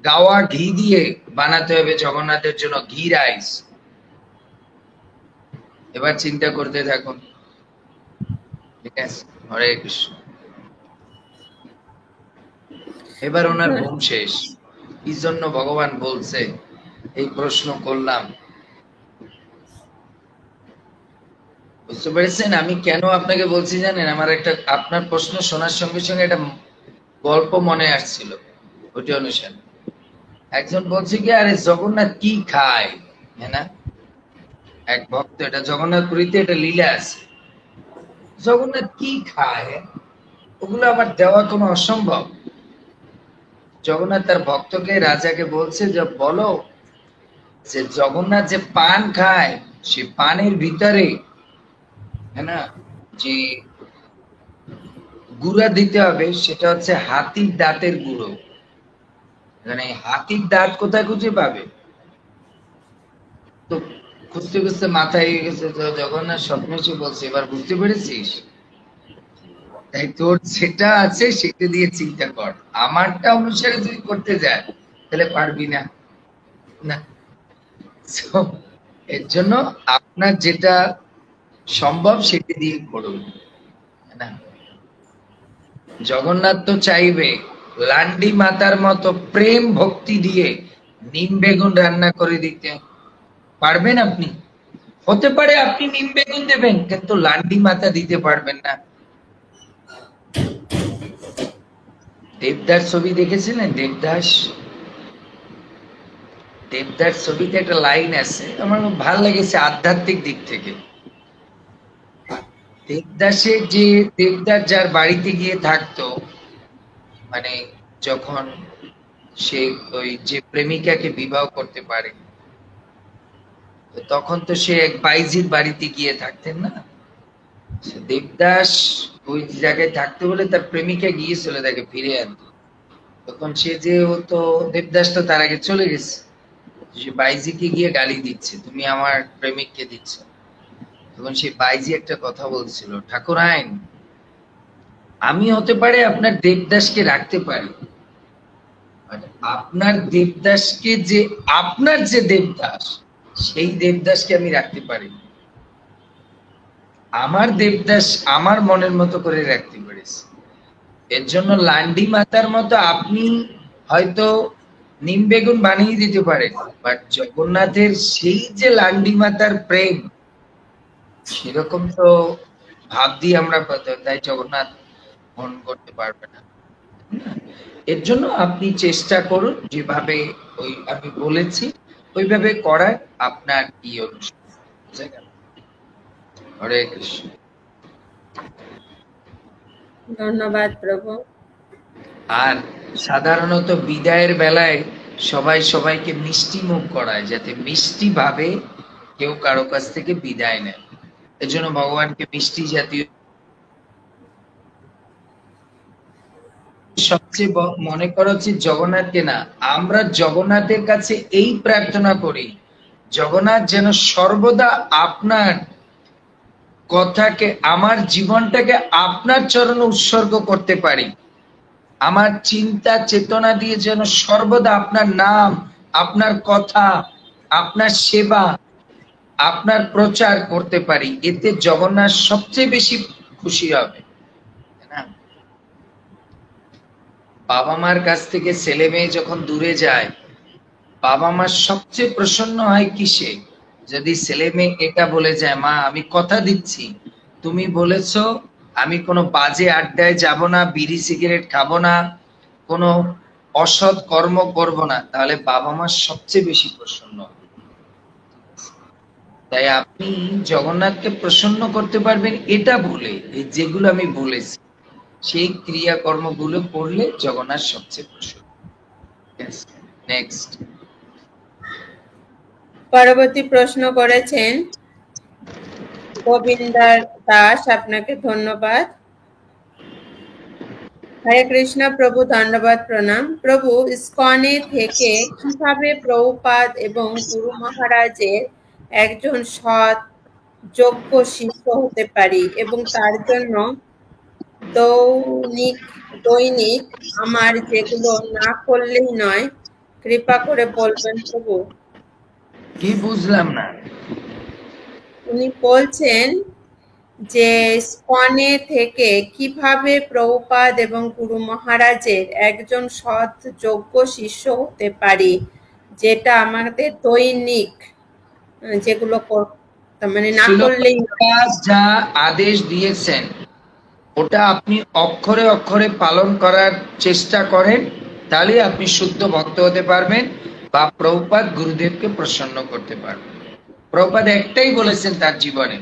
গাওয়া ঘি দিয়ে বানাতে হবে জগন্নাথের জন্য ঘি রাইস। এবার চিন্তা করতে থাকুন, ঠিক আছে? হরে কৃষ্ণ। এবার ওনার ঘুম শেষ। কি জন্য ভগবান বলছে এই প্রশ্ন করলাম, বুঝতে পেরেছেন? আমি কেন আপনাকে বলছি জানেন? আমার একটা, আপনার প্রশ্ন শোনার সঙ্গে সঙ্গে একটা গল্প মনে আসছিল, ওটি অনুসারে। একজন বলছে কি, আরে জগন্নাথ কি খায়, হ্যাঁ না? এক ভক্ত, এটা জগন্নাথ পুরীতে এটা লীলা আছে, জগন্নাথ কি খায় ওগুলো আবার দেওয়া কোনো অসম্ভব। জগন্নাথ তার ভক্তকে, রাজাকে বলছে যে বলো যে জগন্নাথ যে পান খায় সে পানের ভিতরে, হ্যাঁ না, যে গুঁড়া দিতে হবে সেটা হচ্ছে হাতির দাঁতের গুঁড়ো। মানে হাতির দাঁত কোথায় খুঁজে পাবে? তো খুঁজতে খুঁজতে মাথায় গেছে, তো জগন্নাথ স্বপ্ন এসে বলছে, এবার বুঝতে পেরেছিস? তাই তোর যেটা আছে সেটা দিয়ে চিন্তা কর, আমারটা অনুসারে তুই করতে যায় তাহলে পারবি না। না, So, এর জন্য আপনার যেটা সম্ভব সেটা দিয়ে করুন, না? জগন্নাথ তো চাইবে লান্ডি মাতার মতো প্রেম ভক্তি দিয়ে নিম বেগুন রান্না করে দিতে। পারবেন আপনি? হতে পারে আপনি নিম বেগুন দেবেন, কিন্তু লান্ডি মাতা দিতে পারবেন না। দেবদাস ছবি দেখেছিলেন? দেবদাস, দেবদাস ছবিতে একটা লাইন আছে আমার খুব ভালো লেগেছে আধ্যাত্মিক দিক থেকে। দেবদাসের যে, দেবদাস যার বাড়িতে গিয়ে থাকতো, মানে যখন সে ওই যে প্রেমিকাকে বিবাহ করতে পারে, তখন তো সে এক বাইজির বাড়িতে গিয়ে থাকতেন না। দেবদাস ওই জায়গায় থাকতে বলে তার প্রেমিকা গিয়েছিল তাকে ফিরে আনতে। তখন সে যে, ও তো দেবদাস তো তার আগে চলে গেছে, সে বাইজিকে গিয়ে গালি দিচ্ছে, তুমি আমার প্রেমিককে দিচ্ছ। তখন সে বাইজি একটা কথা বলছিল, ঠাকুর আইন, আমি হতে পারে আপনার দেবদাসকে রাখতে পারি, আপনার দেবদাসকে, যে আপনার যে দেবদাস সেই দেবদাসকে আমি রাখতে পারি, আমার দেবদাস আমার মনের মতো করে রাখতে পারিস। এর জন্য লান্ডি মাতার মতো আপনি হয়তো নিম বেগুন বানিয়ে দিতে পারেন, বাট জগন্নাথের সেই যে লান্ডি মাতার প্রেম, সেরকম তো ভাব দিয়ে আমরা তাই জগন্নাথ গ্রহণ করতে পারবে না। এর জন্য আপনি চেষ্টা করুন যেভাবে ওই আমি বলেছি ওইভাবে করার, আপনার কি অনুষ্ঠান। হরে কৃষ্ণ। ধন্যবাদ প্রভু। আর সাধারণত বিদায়ের বেলায় সবাই সবাইকে মিষ্টি মুখ করায়, যাতে মিষ্টি ভাবে কেউ কারো কাছ থেকে বিদায় নেয়। এজন্য ভগবানকে মিষ্টি জাতীয় সবচেয়ে মনে করো যে জগন্নাথকে না, আমরা জগন্নাথের কাছে এই প্রার্থনা করি, জগন্নাথ যেন সর্বদা আপনার কথাকে, আমার জীবনটাকে আপনার চরণে উৎসর্গ করতে পারি। আমার চিন্তা চেতনা দিয়ে যেন সর্বদা আপনার নাম, আপনার কথা, আপনার সেবা, আপনার প্রচার করতে পারি। এতে জগন্নাথ সবচেয়ে বেশি খুশি হবে। বাবা মার কাছ থেকে ছেলে মেয়ে যখন দূরে যায়, বাবা মা সবচেয়ে প্রসন্ন হয় কিসে? যদি ছেলে মেয়ে এটা বলে যায়, মা আমি কথা দিচ্ছি, তুমি বলেছো আমি কোনো বাজে আড্ডায় যাব না, বিড়ি সিগারেট খাবো না, কোনো অসৎ কর্ম করব না, তাহলে বাবা মা সবচেয়ে বেশি প্রসন্ন হয়। তাই আপনি জগন্নাথকে প্রসন্ন করতে পারবেন এটা বলে, যেগুলো আমি বলেছি সেই ক্রিয়াকর্মগুলো করলে জগন্নাথ সবচেয়ে প্রসন্ন। নেক্সট। পরবর্তী প্রশ্ন করেছেন গোবিন্দার দাস, আপনাকে ধন্যবাদ। হরে কৃষ্ণ প্রভু, ধন্যবাদ, প্রণাম। প্রভু, ইসকনে থেকে কিভাবে প্রভুপাদ এবং গুরু মহারাজের একজন সৎ যোগ্য শিষ্য হতে পারি এবং তার জন্য দৈনিক আমার যেগুলো না করলেই নয়, কৃপা করে বলবেন প্রভু। কি বুঝলাম না। উনি বলছেন যে ইসকনে থেকে কিভাবে প্রভুপাদ এবং গুরু মহারাজের একজন সৎ যোগ্য শিষ্য হতে পারি, যেটা আমাদের দৈনিক যেগুলো মানে না করলেই যা আদেশ দিয়েছেন ওটা আপনি অক্ষরে অক্ষরে পালন করার চেষ্টা করেন, তাহলে আপনি শুদ্ধ ভক্ত হতে পারবেন বা প্রভুপাদ গুরুদেবকে প্রসন্ন করতে পারবেন। প্রভুপাদ একটাই বলেছেন তার জীবনে,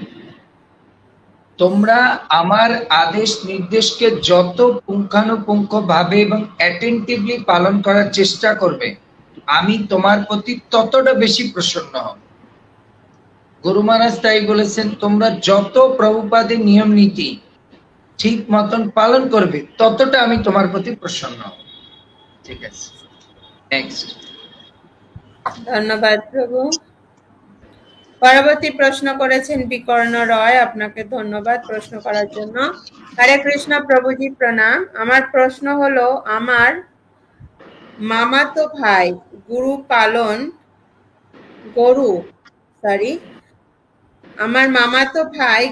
তোমরা আমার আদেশ নির্দেশকে যত পুঙ্খানুপুঙ্খ ভাবে এবং অ্যাটেন্টিভলি পালন করার চেষ্টা করবে, আমি তোমার প্রতি ততটা বেশি প্রসন্ন হব। গুরু মহারাজ তাই বলেছেন, তোমরা যত প্রভুপাদের নিয়ম নীতি ঠিক মতন পালন করবে, ততটা আমি তোমার প্রতি প্রসন্ন হব। ঠিক আছে, নেক্সট। ধন্যবাদ প্রভু। পরবর্তী প্রশ্ন করেছেন বিকর্ণ রয়, আপনাকে ধন্যবাদ প্রশ্ন করার জন্য। হরে কৃষ্ণ প্রভুজি, প্রণাম। আমার প্রশ্ন হলো, আমার মামাতো ভাই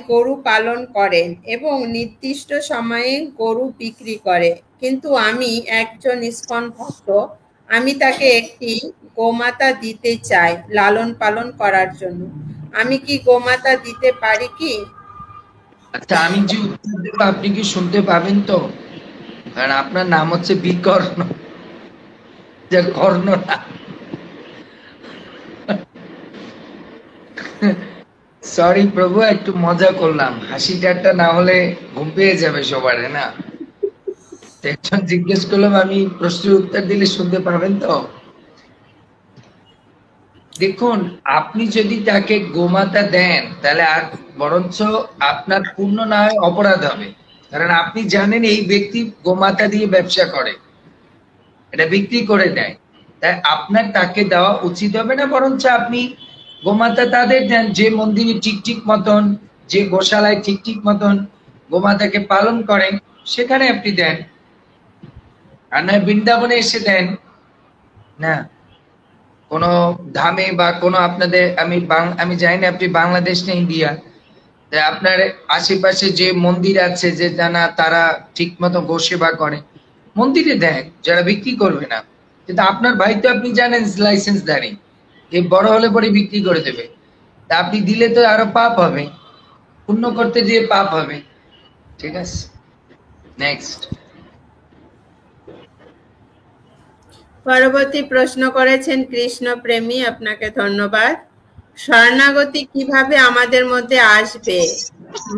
গরু পালন করেন এবং নির্দিষ্ট সময়ে গরু বিক্রি করে, কিন্তু আমি একজন ইসকন ভক্ত। আমি তাকে একটি গোমাতা দিতে চাই লালন পালন করার জন্য। আমি কি গোমাতা দিতে পারি কি? আচ্ছা, আমি যে উত্তর দেব আপনি কি শুনতে পাবেন তো? কারণ আপনার নাম হচ্ছে বিকর্ণ, যে কর্ণ না। সরি প্রভু, একটু মজা করলাম, হাসি ঠাট্টা না হলে ঘুম পেয়ে যাবে সবার, না? একজন জিজ্ঞেস করলাম, আমি প্রশ্নের উত্তর দিলে শুনতে পাবেন তো? দেখুন, আপনি যদি তাকে গোমাতা দেন, তাহলে আর বরঞ্চ আপনার পূর্ণ না হয় অপরাধ হবে। কারণ আপনি জানেন এই ব্যক্তি গোমাতা দিয়ে ব্যবসা করে, এটা বিক্রি করে দেয়, তাই আপনার তাকে দেওয়া উচিত হবে না। বরঞ্চ আপনি গোমাতা তাদের দেন যে মন্দিরে ঠিক মতন, যে গোশালায় ঠিক মতন গোমাতাকে পালন করেন, সেখানে আপনি দেন। আর নয় বৃন্দাবনে এসে দেন না, কোনো ধামে বা কোনো আপনাদের, আমি জানি না আপনি বাংলাদেশ না ইন্ডিয়া, আপনার আশেপাশে যে মন্দির আছে যে জানা তারা ঠিক মতো গো সেবা করে, মন্দিরে দেন, যারা বিক্রি করবে না। কিন্তু আপনার ভাই তো আপনি জানেন লাইসেন্সধারী, এই বড় হলে পরে বিক্রি করে দেবে, তা আপনি দিলে তো আরো পাপ হবে, পুণ্য করতে গিয়ে পাপ হবে। ঠিক আছে, নেক্সট। পরবর্তী প্রশ্ন করেছেন কৃষ্ণ প্রেমী, আপনাকে ধন্যবাদ। শরণাগতি কিভাবে আমাদের মধ্যে আসবে,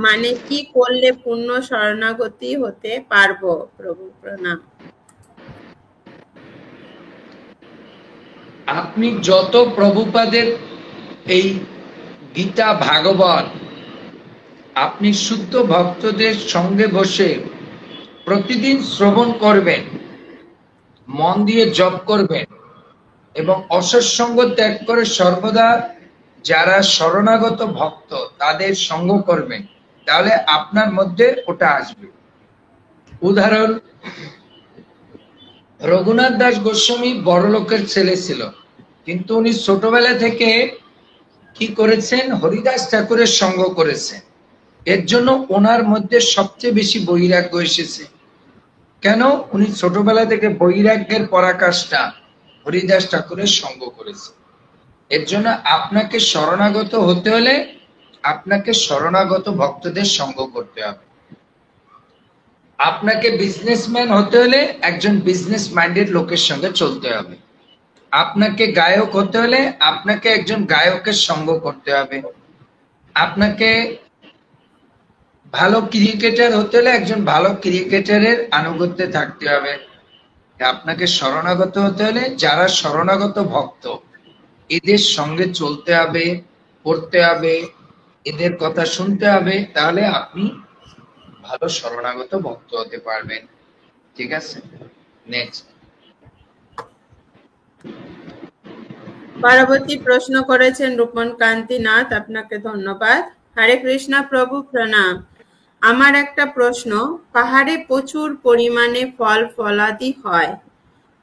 মানে কি করলে পূর্ণ শরণাগতি হতে পারবো? প্রভু প্রণাম। আপনি যত প্রভুপাদের এই গীতা ভাগবত আপনি শুদ্ধ ভক্তদের সঙ্গে বসে প্রতিদিন শ্রবণ করবেন, মন দিয়ে জপ করবেন এবং অসৎসঙ্গ ত্যাগ করে সর্বদা যারা শরণাগত ভক্ত তাদের সঙ্গ করবেন, তাহলে আপনার মধ্যে ওটা আসবে। উদাহরণ, রঘুনাথ দাস গোস্বামী বড় লোকের ছেলে ছিল, কিন্তু উনি ছোটবেলা থেকে কি করেছেন, হরিদাস ঠাকুরের সঙ্গ করেছেন। এর জন্য ওনার মধ্যে সবচেয়ে বেশি বৈরাগ্য এসেছে। কেন? উনি ছোটবেলা থেকে বৈরাগ্যের পরাকাষ্ঠা হরিদাস ঠাকুরের সঙ্গ করেছে। এর জন্য আপনাকে শরণাগত হতে হলে আপনাকে শরণাগত ভক্তদের সঙ্গ করতে হবে। আপনাকে বিজনেসম্যান হতে হলে একজন বিজনেস মাইন্ডেড লোকের সঙ্গে চলতে হবে। আপনাকে গায়ক হতে হলে আপনাকে একজন গায়কের সঙ্গ করতে হবে। আপনাকে ভালো ক্রিকেটার হতে হলে একজন ভালো ক্রিকেটারের আনুগত্যে থাকতে হবে। আপনাকে শরণাগত হতে হলে যারা শরণাগত ভক্ত এদের সঙ্গে চলতে হবে, পড়তে হবে, এদের কথা শুনতে হবে, তাহলে আপনি ভালো শরণাগত ভক্ত হতে পারবেন। ঠিক আছে, নেক্সট। পরবর্তী প্রশ্ন করেছেন রূপন কান্তিনাথ, আপনাকে ধন্যবাদ। হরে কৃষ্ণা প্রভু, প্রণাম। আমার একটা প্রশ্ন, পাহাড়ে প্রচুর পরিমাণে ফল ফলাদি হয়।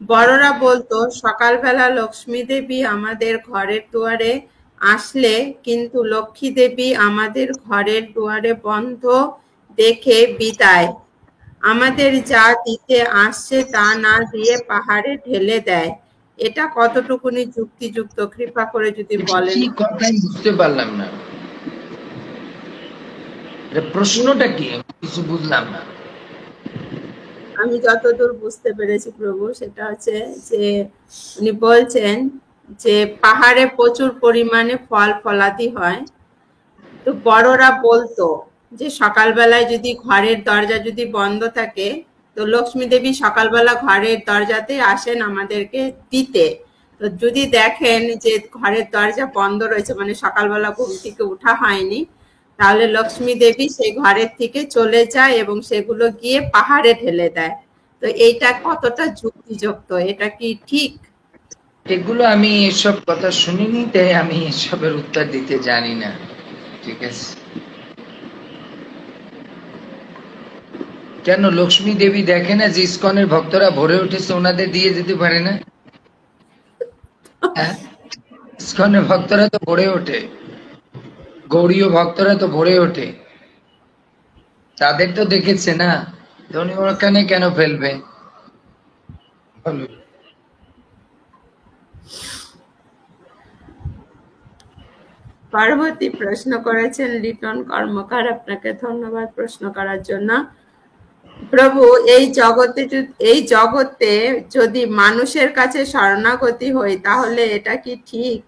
বড়রা বলতো সকালবেলা লক্ষ্মী দেবী আমাদের ঘরের দুয়ারে আসলে কিন্তু লক্ষ্মী দেবী আমাদের ঘরের দুয়ারে বন্ধ দেখে বিদায়, আমাদের যা দিতে আসছে তা না দিয়ে পাহাড়ে ঢেলে দেয়। এটা কতটুকুনি যুক্তিযুক্ত, কৃপা করে যদি বলেন। কি কথাই বুঝতে পারলাম না, প্রশ্নটা কি? কিছু বুঝলাম না। আমি যতদূর বুঝতে পেরেছি প্রভু, সেটা হচ্ছে যে উনি বলছেন যে পাহাড়ে প্রচুর পরিমাণে ফল ফলাদি হয়, তো বড়রা বলতো যে সকালবেলায় যদি ঘরের দরজা যদি বন্ধ থাকে তো লক্ষ্মী দেবী সকালবেলা ঘরের দরজাতে আসেন আমাদেরকে দিতে। তো যদি দেখেন যে ঘরের দরজা বন্ধ রয়েছে, মানে সকালবেলা ঘুম থেকে উঠা হয়নি, তাহলে লক্ষ্মী দেবী সেই ঘরের থেকে চলে যায় এবং সেগুলো গিয়ে পাহাড়ে ঢেলে দেয়। তো এইটা কতটা যুক্তিযুক্ত, এটা কি ঠিক? এগুলো আমি এসব কথা শুনিনি, তাই আমি এসবের উত্তর দিতে জানি না। ঠিক আছে, কেন লক্ষ্মী দেবী দেখে না যে ইস্কনের ভক্তরা ভরে উঠেছে, ওনাদের দিয়ে যেতে পারে না? ইস্কনের ভক্তরা তো ভরে ওঠে, গৌড়ীয় ভক্তরা তো ভরে ওঠে, তাদের তো দেখেছে না, উনি ওখানে কেন ফেলবে? পরবর্তী প্রশ্ন করেছেন লিটন কর্মকার, আপনাকে ধন্যবাদ প্রশ্ন করার জন্য। প্রভু, এই জগতে যদি মানুষের কাছে শরণাগতি হই তাহলে এটা কি ঠিক?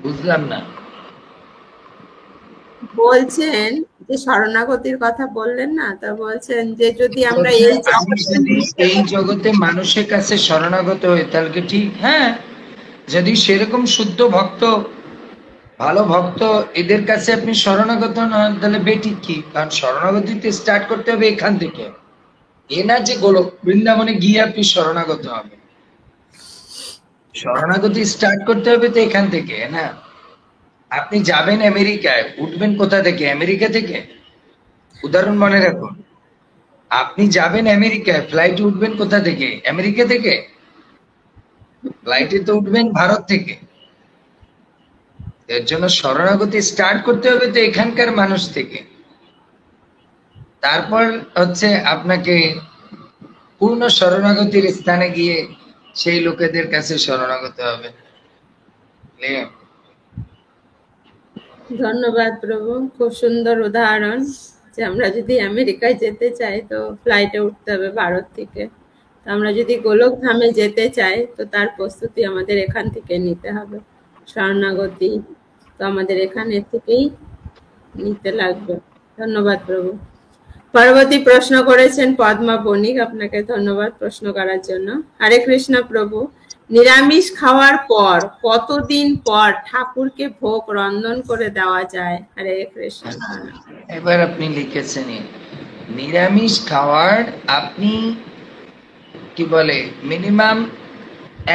বুঝলাম না। বলছেন যে শরণাগতির কথা বললেন না, তা বলছেন যে যদি আমরা এই জগতে মানুষের কাছে শরণাগত হই তাহলে কি ঠিক? হ্যাঁ, যদি সেরকম শুদ্ধ ভক্ত, ভালো ভক্ত এদের কাছে আপনি শরণাগত নন তাহলে বেঠিক কি? কারণ শরণাগতিতে স্টার্ট করতে হবে এখান থেকে, এ না যে গোলক বৃন্দাবনে গিয়ে আপনি শরণাগত হবে। শরণাগতি স্টার্ট করতে হবে তো এখান থেকে না। আপনি যাবেন আমেরিকায়, উঠবেন কোথা থেকে? আমেরিকা থেকে। উদাহরণ মনে রাখুন, আপনি যাবেন আমেরিকায়, ফ্লাইটে উঠবেন কোথা থেকে? আমেরিকা থেকে। ফ্লাইটে তো উঠবেন ভারত থেকে। এর জন্য শরণাগতি স্টার্ট করতে হবে তো এখানকার মানুষ থেকে, তারপর হচ্ছে আপনাকে পূর্ণ শরণাগতির স্থানে গিয়ে সেই লোকেদের কাছে শরণাগত হবে। ধন্যবাদ প্রভু, খুব সুন্দর উদাহরণ যে আমরা যদি আমেরিকায় যেতে চাই তো ফ্লাইটে উঠতে হবে ভারত থেকে, তো আমরা যদি গোলক ধামে যেতে চাই তো তার প্রস্তুতি আমাদের এখান থেকে নিতে হবে। শরণাগতি তো আমাদের এখানে থেকেই নিতে লাগবে। ধন্যবাদ প্রভু। পার্বতী প্রশ্ন করেছেন পদ্মা বণিক, আপনাকে ধন্যবাদ প্রশ্ন করার জন্য। হরে কৃষ্ণ প্রভু, নিরামিষ খাওয়ার পর কতদিন পর ঠাকুরকে ভোগ রন্ধন করে দেওয়া যায়? হরে কৃষ্ণ। এবার আপনি লিখেছেন নিরামিষ খাওয়ার আপনি কি বলে মিনিমাম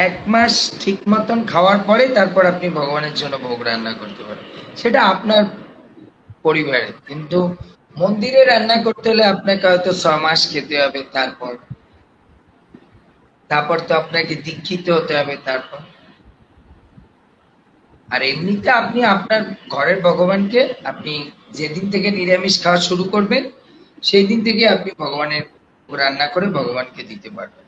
1 মাস ঠিক মতন খাওয়ার পরে তারপর আপনি ভগবানের জন্য ভোগ রান্না করতে পারেন, সেটা আপনার পরিবারে। কিন্তু মন্দিরে রান্না করতে হলে আপনাকে হয়তো 6 মাস খেতে হবে, তারপর তো আপনাকে দীক্ষিত হতে হবে তারপর। আর এমনিতে আপনি আপনার ঘরের ভগবানকে আপনি যেদিন থেকে নিরামিষ খাওয়া শুরু করবেন সেই দিন থেকে আপনি ভগবানের রান্না করে ভগবানকে দিতে পারবেন।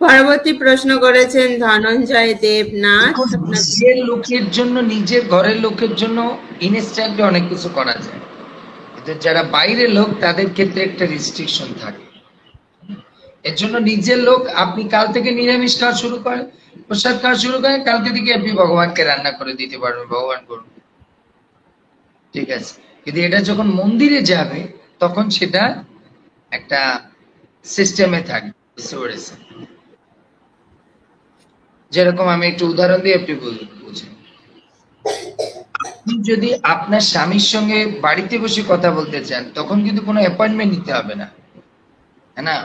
পার্বতী প্রশ্ন করেছেন ধনঞ্জয় দেবনাথ, নিজের লোকের জন্য, নিজের ঘরের লোকের জন্য ইনস্ট্যান্টলি অনেক কিছু করা যায়, কিন্তু যারা বাইরের লোক তাদের ক্ষেত্রে একটা রেস্ট্রিকশন থাকে। এর জন্য নিজের লোক আপনি কাল থেকে নিরামিষ খাওয়া শুরু করেন, প্রসাদ খাওয়া শুরু করেন, কালকে থেকে আপনি ভগবানকে রান্না করে দিতে পারবেন, ভগবান করুন, ঠিক আছে। কিন্তু এটা যখন মন্দিরে যাবে তখন সেটা একটা সিস্টেমে থাকবে, বুঝতে পেরেছেন? যেরকম আমি একটু উদাহরণ দিয়ে আপনি বুঝেন। আপনি যদি আপনার স্বামীর সঙ্গে বাড়িতে বসে কথা বলতে চান তখন কিন্তু কোনো অ্যাপয়েন্টমেন্ট নিতে হবে না, হ্যাঁ না?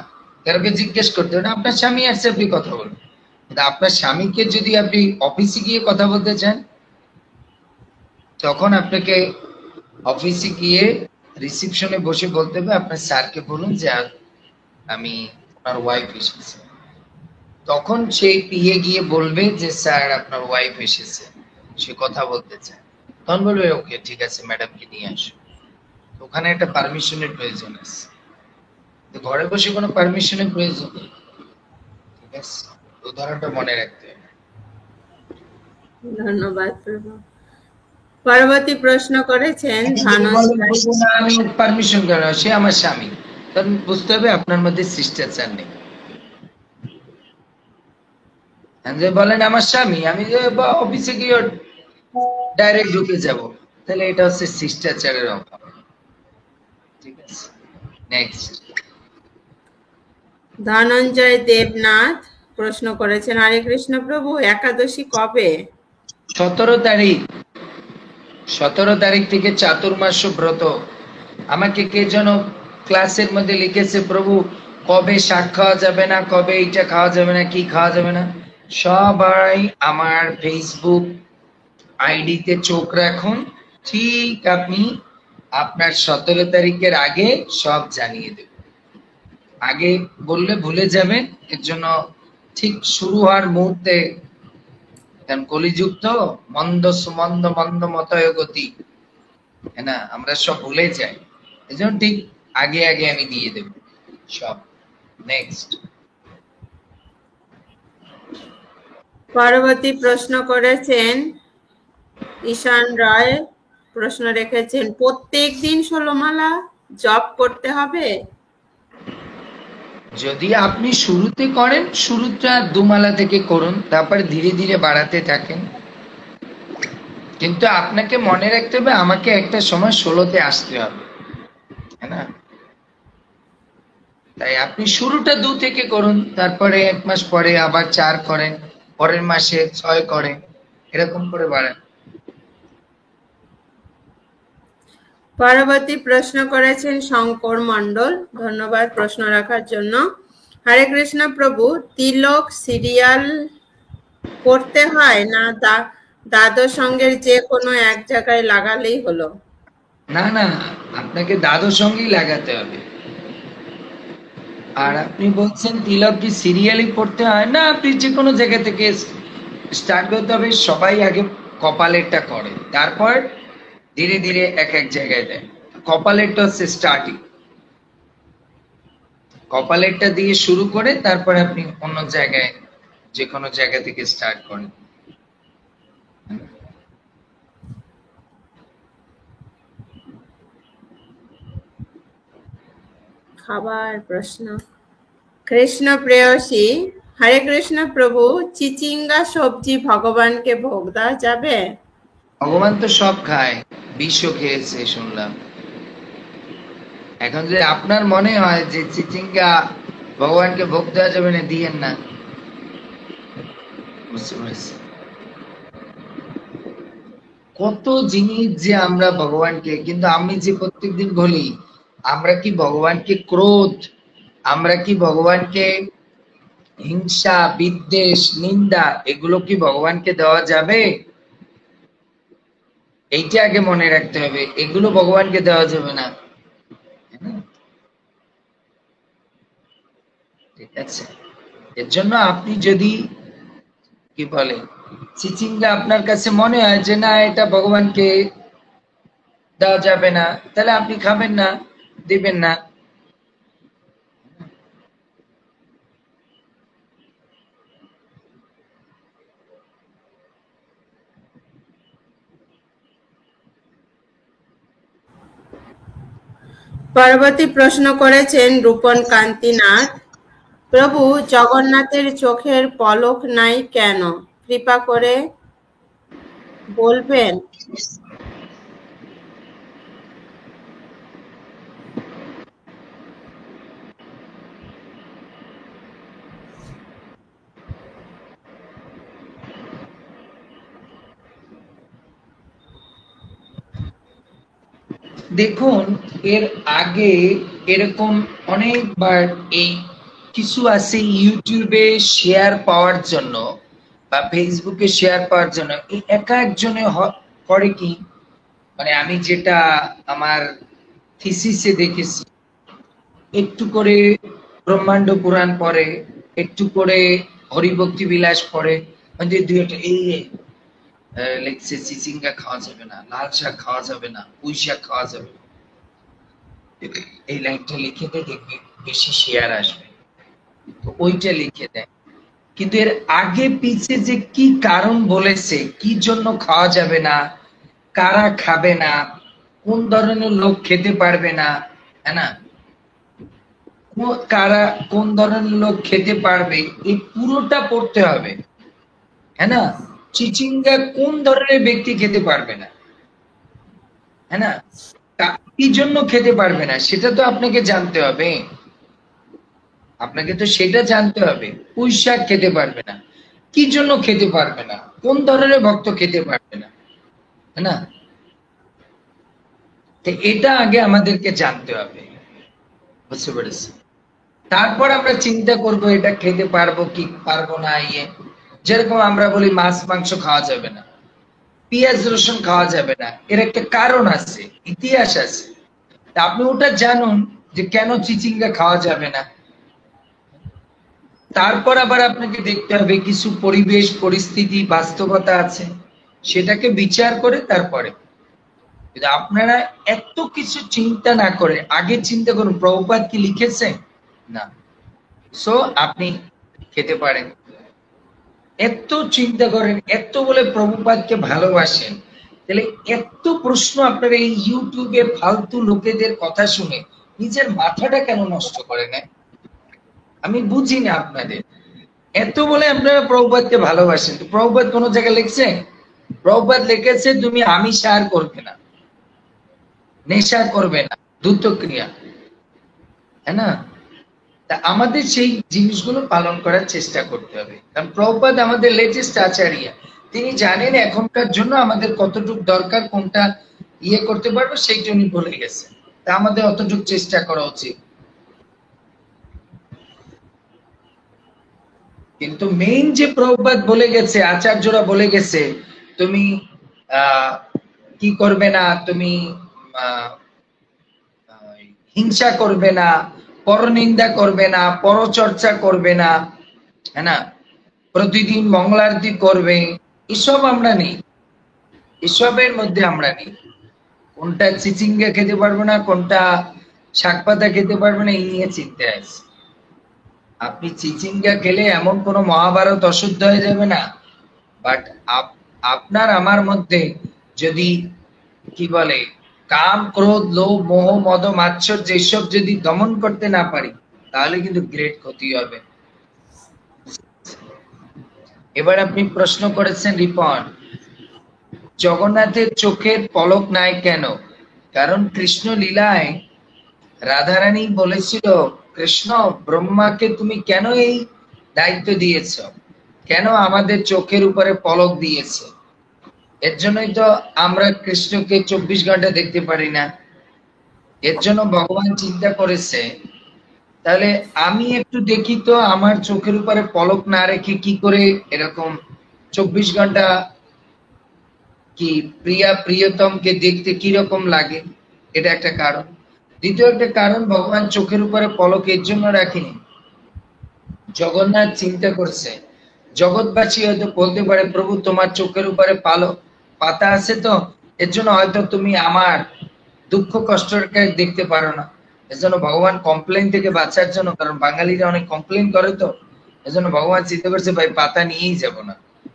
কারোকে জিজ্ঞেস করতে হবে না, আপনার স্বামী আসছে আপনি কথা বলুন। কিন্তু আপনার স্বামীকে যদি আপনি অফিসে গিয়ে কথা বলতে চান তখন আপনাকে অফিসে গিয়ে রিসিপশনে বসে বলতে হবে আপনার স্যারকে বলুন যে আমি আপনার ওয়াইফ এসেছে। তখন সেই পিএ গিয়ে বলবে যে স্যার আপনার ওয়াইফ এসেছে, সে কথা বলতে চায়। তখন বলবে ওকে ঠিক আছে ম্যাডামকে নিয়ে আসো। ওখানে একটা পারমিশনের প্রয়োজন আছে, ঘরে বসে কোনো পারমিশনের প্রয়োজন নেই, ঠিক আছে? উদাহরণটা মনে রাখতে হবে। ধন্যবাদ প্রভু। পার্বতী প্রশ্ন করেছেন আমি পারমিশন কেন, সে আমার স্বামী, তখন বুঝতে হবে আপনার মধ্যে শিষ্টাচার নেই। যে বলেন আমার স্বামী, আমি অফিসে গিয়ে ডাইরেক্ট ঢুকে যাব, তাহলে এটা হচ্ছে শিষ্টাচারের অভাব, ঠিক আছে? নেক্সট। ধনঞ্জয় দেবনাথ প্রশ্ন করেছেন হরে কৃষ্ণ প্রভু, একাদশী কবে? 17 তারিখ। 17 তারিখ থেকে চাতুর্মাস্য ব্রত। আমাকে কে যেন ক্লাসের মধ্যে লিখেছে প্রভু কবে শাক খাওয়া যাবে না, কবে এইটা খাওয়া যাবে না, কি খাওয়া যাবে না, সবাই আমার ফেসবুক আইডিতে চোখ রাখুন, ঠিক আপনি আপনার 17 তারিখের আগে সব জানিয়ে দেব। আগে বললে ভুলে যাবেন, এর জন্য ঠিক শুরু হওয়ার মুহূর্তে, কারণ কলিযুগ তো, মন্দ সুমন্দ মন্দ মতয় গতি, হ্যাঁ না, আমরা সব ভুলে যাই, এই জন্য ঠিক আগে আগে আমি দিয়ে দেব সব। নেক্সট। পার্বতী প্রশ্ন করেছেন ঈশান রায় প্রশ্ন রেখেছেন প্রত্যেক দিন 16 মালা জপ করতে হবে? যদি আপনি শুরুতে করেন, শুরুটা 2 মালা থেকে করুন, তারপর ধীরে ধীরে বাড়াতে থাকেন। কিন্তু আপনাকে মনে রাখতে হবে আমাকে একটা সময় 16তে আসতে হবে, হ্যাঁ না? তাই আপনি শুরুটা 2 থেকে করুন, তারপরে 1 মাস পরে আবার 4 করেন, পরের মাসে 6 করেন, এরকম করে বাড়ান। পার্বতী প্রশ্ন করেছেন শঙ্কর মণ্ডল, ধন্যবাদ প্রশ্ন রাখার জন্য। হরে কৃষ্ণ প্রভু, তিলক সিরিয়াল করতে হয় না দ্বাদশ সঙ্গের যে কোনো এক জায়গায় লাগালেই হলো? না না, আপনাকে দ্বাদশ সঙ্গেই লাগাতে হবে। আর আপনি বলছেন তিলক কি সিরিয়ালি পড়তে হয় না, আপনি যে কোনো জায়গা থেকে স্টার্ট করতে হবে। সবাই আগে কপালেরটা করে, তারপর ধীরে ধীরে এক এক জায়গায় দেয়। কপালেরটা হচ্ছে স্টার্টিং, কপালেরটা দিয়ে শুরু করে তারপর আপনি অন্য জায়গায় যে কোনো জায়গা থেকে স্টার্ট করেন। খাবার প্রশ্ন কৃষ্ণ প্রেয়সী, হরে কৃষ্ণ প্রভু, চিচিঙ্গা সবজি ভগবানকে ভোগ দেওয়া যাবে? ভগবান তো সব খায়, বিষও খেয়েছে শুনলাম। এখন যদি আপনার মনে হয় যে চিচিঙ্গা ভগবানকে ভোগ দেওয়া যাবে না, দিয়েন না। বুঝতে পেরেছি? কত জিনিস যে আমরা ভগবানকে, কিন্তু আমি যে প্রত্যেকদিন বলি, আমরা কি ভগবানকে ক্রোধ, আমরা কি ভগবানকে হিংসা, বিদ্বেষ, নিন্দা, এগুলো কি ভগবানকে দেওয়া যাবে? এইটা আগে মনে রাখতে হবে, এগুলো ভগবানকে দেওয়া যাবে না। ঠিক আছে? এর জন্য আপনি যদি কি বলে চিচিঙ্গা আপনার কাছে মনে হয় যে না এটা ভগবানকে দেওয়া যাবে না, তাহলে আপনি খাবেন না, দিবেন না। পরবর্তী প্রশ্ন করেছেন রূপন কান্তিনাথ। প্রভু জগন্নাথের চোখের পলক নাই কেন? কৃপা করে বলবেন। দেখুন, এর আগে এরকম অনেকবার এই কিছু আছে ইউটিউবে শেয়ার পাওয়ার জন্য বা ফেসবুকে শেয়ার পাওয়ার জন্য, এই একা একজনে করে কি, মানে আমি যেটা আমার থিসিসে দেখেছি, একটু করে ব্রহ্মাণ্ড পুরাণ পড়ে, একটু করে হরিভক্তি বিলাস পড়ে, মানে দুই একটা এই লেখছে চিচিঙ্গা খাওয়া যাবে না, লাল শাক খাওয়া যাবে না, পুঁই শাক খাওয়া যাবে না, এই লাইনটা লিখে দেয়, দেখবে বেশি শেয়ার আসবে, তো ওইটা লিখে দেয়। কিন্তু এর আগে পিছে যে কি কারণ বলেছে, কি জন্য খাওয়া যাবে না, কারা খাবে না, কোন ধরনের লোক খেতে পারবে না, হ্যাঁ না, কারা কোন ধরনের লোক খেতে পারবে, এই পুরোটা পড়তে হবে, হ্যাঁ না। চিচিঙ্গা কোন ধরনের ব্যক্তি খেতে পারবে না, হ্যাঁ না, কি জন্য খেতে পারবে না সেটা তো আপনাকে জানতে হবে, আপনাকে তো সেটা জানতে হবে। পুঁই শাক খেতে পারবে না, কি জন্য খেতে পারবে না, কোন ধরনের ভক্ত খেতে পারবে না, হ্যাঁ না, তো এটা আগে আমাদেরকে জানতে হবে। বুঝতে পেরেছি? তারপর আমরা চিন্তা করব এটা খেতে পারবো কি পারবো না। যেরকম আমরা বলি মাছ মাংস খাওয়া যাবে না, পেঁয়াজ রসুন খাওয়া যাবে না, এর একটা কারণ আছে, ইতিহাস আছে। আপনি ওটা জানুন যে কেন চিচিঙ্গা খাওয়া যাবে না। তারপর আবার আপনাকে দেখতে হবে কিছু পরিবেশ পরিস্থিতি বাস্তবতা আছে, সেটাকে বিচার করে তারপরে। কিন্তু আপনারা এত কিছু চিন্তা না করে আগে চিন্তা করুন প্রভুপাদ কি লিখেছে না, সো আপনি খেতে পারেন। এত চিন্তা করেন, এত বলে প্রভুপাদকে ভালোবাসেন, তাহলে এত প্রশ্ন আপনারা এই ইউটিউবে ফালতু লোকেদের কথা শুনে নিজের মাথাটা কেন নষ্ট করে নেন? আমি বুঝি না আপনাদের। এত বলে আপনারা প্রভুপাদকে ভালোবাসেন, তো প্রভুপাদ কোন জায়গায় লিখছে? প্রভুপাদ লিখেছে তুমি আমিষ আর করবে না, নেশা করবে না, দ্রুত ক্রিয়া, হ্যাঁ না। তা আমাদের সেই জিনিসগুলো পালন করার চেষ্টা করতে হবে, কারণ প্রভুপাদ আমাদের লেটেস্ট আচার্য, তিনি জানেন এখনকার জন্য আমাদের কতটুকু দরকার, কোনটা করতে পারবো সেইটা উনি বলে গেছেন, তা আমাদের অতটুকু চেষ্টা করা উচিত। কিন্তু মেইন যে প্রভুপাদ বলে গেছে, আচার্যরা বলে গেছে, তুমি কি করবে না, তুমি হিংসা করবে না, পরনিন্দা করবে না, পরচর্চা করবে না, হ্যাঁ না, প্রতিদিন মঙ্গলারতি করবে, এসব আমরা নেই, এসবের মধ্যে আমরা নেই। কোনটা চিচিঙ্গা খেতে পারবো না, কোনটা শাক পাতা খেতে পারবো না, এই নিয়ে চিন্তা আছে। আপনি চিচিঙ্গা খেলে এমন কোন মহাভারত অশুদ্ধ হয়ে যাবে না, বাট আপনার আমার মধ্যে যদি কি বলে কাম ক্রোধ লোভ মোহ মদ মাৎসর্য যেসব যদি দমন করতে না পারি, তাহলে কিন্তু গ্রেট ক্ষতি হবে। এবার আপনি প্রশ্ন করেছেন রিপন, জগন্নাথের চোখের পলক নাই কেন? কারণ কৃষ্ণ লীলায় রাধারানী বলেছিল, কৃষ্ণ, ব্রহ্মাকে তুমি কেন এই দায়িত্ব দিয়েছ, কেন আমাদের চোখের উপরে পলক দিয়েছে? এর জন্যই তো আমরা কৃষ্ণকে 24 ঘন্টা দেখতে পারি না। এর জন্য ভগবান চিন্তা করেছে, তাহলে আমি একটু দেখি তো আমার চোখের উপরে পলক না রেখে কি করে এরকম 24 ঘন্টা কি প্রিয়া প্রিয়তমকে দেখতে কি রকম লাগে, এটা একটা কারণ। দ্বিতীয় একটা কারণ, ভগবান চোখের উপরে পলক এর জন্য রাখেনি, জগন্নাথ চিন্তা করছে, জগৎবাসী হয়তো বলতে পারে, প্রভু তোমার চোখের উপরে পাতা আছে তো, এর জন্য হয়তো তুমি আমার দুঃখ কষ্টকে দেখতে পারো না। এজন্য ভগবান কমপ্লেন থেকে বাঁচার জন্য, কারণ বাঙালিরা অনেক কমপ্লেন করে তো, এজন্য ভগবান চিন্তা করছে ভাই পাতা নিয়েই যাব না।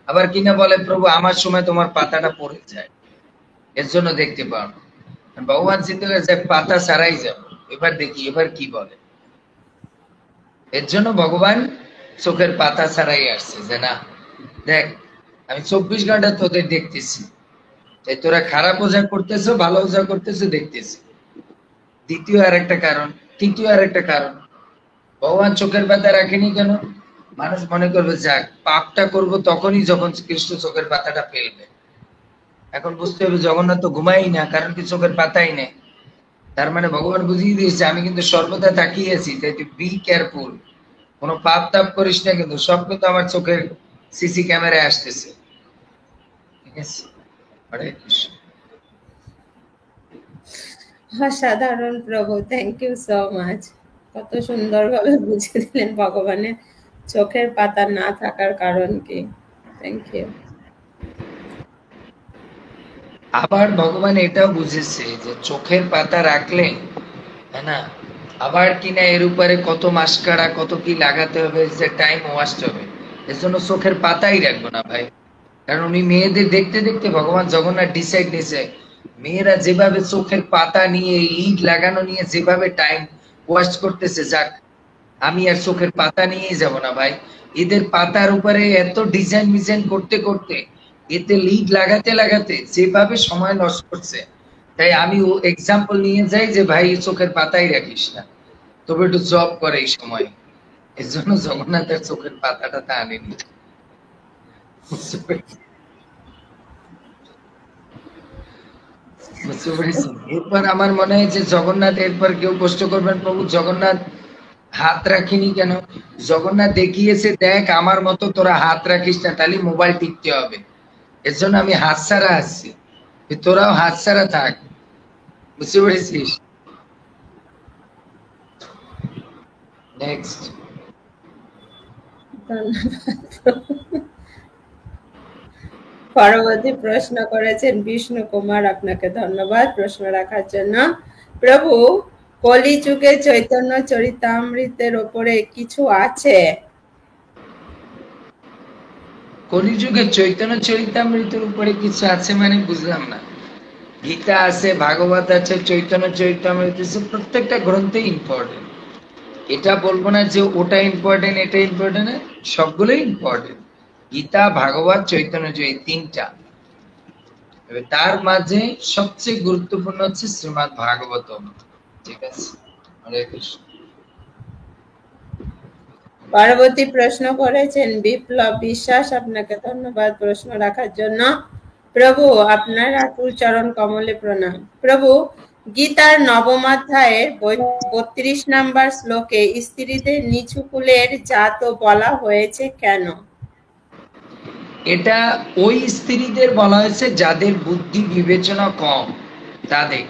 আবার কিনা বলে, প্রভু আমার সময় তোমার পাতাটা পড়ে যায়, এর জন্য দেখতে পাও না। ভগবান চিন্তা করেছে পাতা ছাড়াই যাবো, এবার দেখি এবার কি বলে। এর জন্য ভগবান চোখের পাতা ছাড়াই আসছে, যে না দেখ আমি 24 ঘন্টা তোদের দেখতেছি, তাই তোরা খারাপ ওজা করতেছো ভালো ওজা করতেছো দেখতেছি। দ্বিতীয় আর একটা কারণ, তৃতীয় আর একটা কারণ, ভগবান চোখের পাতা রাখেনি কেন? মানুষ মনে করবে যাক পাপটা করব তখনই যখন কৃষ্ণ চোখের পাতাটা ফেলবে। এখন বুঝতে হবে জগন্নাথ তো ঘুমাই না, কারণ কি চোখের পাতাই নেই। তার মানে ভগবান বুঝিয়ে দিয়েছে আমি কিন্তু সর্বদা তাকিয়ে আছি, তাই তুই বি কেয়ারফুল, কোনো পাপ তাপ করিস না, কিন্তু সব কিন্তু আমার চোখের সিসি ক্যামেরায় আসতেছে। ঠিক আছে, হরে কৃষ্ণ। অসাধারণ প্রভু, থ্যাংক ইউ সো মাচ। কত সুন্দরভাবে বুঝিয়ে দিলেন ভগবানের চোখের পাতা না থাকার কারণ কি। Thank you. আবার ভগবান এটাও বুঝেছে যে চোখের পাতা রাখলে, হ্যাঁ না, আবার কিনা এর উপরে কত মাস্কারা কত কি লাগাতে হবে, যে টাইম ওয়াস্ট হবে, এর জন্য চোখের পাতাই রাখবো না ভাই। কারণ উনি মেয়েদের দেখতে দেখতে ভগবান জগন্নাথ ডিসাইড নিয়েছে, মেয়েরা যেভাবে চোখের পাতা নিয়ে লিড লাগানো নিয়ে যেভাবে টাইম ওয়াস্ট করতেছে, যাক আমি আর চোখের পাতা নিয়েই যাব না ভাই। এদের পাতার উপরে এত ডিজাইন মিজাইন করতে করতে, এতে লিড লাগাতে লাগাতে যেভাবে সময় নষ্ট করছে, তাই আমি ও এক্সাম্পল নিয়ে যাই যে ভাই চোখের পাতাই রাখিস না, তবে একটু জব করে এই সময়। এর জন্য জগন্নাথের চোখের পাতাটা তা আনেনি। বুঝতে পেরেছি? বুঝতে পেরেছি। এরপর আমার মনে হয় যে জগন্নাথ, এরপর কেউ কষ্ট করবেন প্রভু জগন্নাথ হাত রাখিনি কেন? জগন্নাথ দেখিয়েছে দেখ আমার মতো তোরা হাত রাখিস না, তাহলে মোবাইল টিপতে হবে, এর জন্য আমি হাত ছাড়া আসছি, তোরাও হাত ছাড়া থাক। বুঝতে পেরেছিস? নেক্সট। ধন্যবাদ। পরবর্তী প্রশ্ন করেছেন বিষ্ণু কুমার, আপনাকে ধন্যবাদ প্রশ্ন রাখার জন্য। প্রভু, কলিযুগে চৈতন্য চরিতামৃতের ওপরে কিছু আছে? কলিযুগে চৈতন্য চরিতামৃতের উপরে কিছু আছে মানে বুঝলাম না। গীতা আছে, ভাগবত আছে, চৈতন্য চরিতামৃত আছে, প্রত্যেকটা গ্রন্থে ইম্পর্টেন্ট। এটা বলবো না যে ওটা ইম্পর্টেন্ট এটা ইম্পর্টেন্ট, সবগুলোই ইম্পর্টেন্ট। গীতা, ভাগবত, চৈতন্য, এই তিনটা। তার মাঝে সবচেয়ে গুরুত্বপূর্ণ হচ্ছে শ্রীমদ্ ভাগবতম। ঠিক আছে, হরে কৃষ্ণ। পরবর্তী প্রশ্ন করেছেন বিপ্লব বিশ্বাস, আপনাকে ধন্যবাদ প্রশ্ন রাখার জন্য। প্রভু, আপনার আকুল চরণ কমলে প্রণাম। প্রভু, গীতার নবম অধ্যায়ের 32 নম্বর শ্লোকে স্ত্রীদের নিচু কুলের জাত বলা হয়েছে কেন? এটা ওই স্ত্রীদের বলা হয়েছে যাদের বুদ্ধি বিবেচনা কম, তাদের।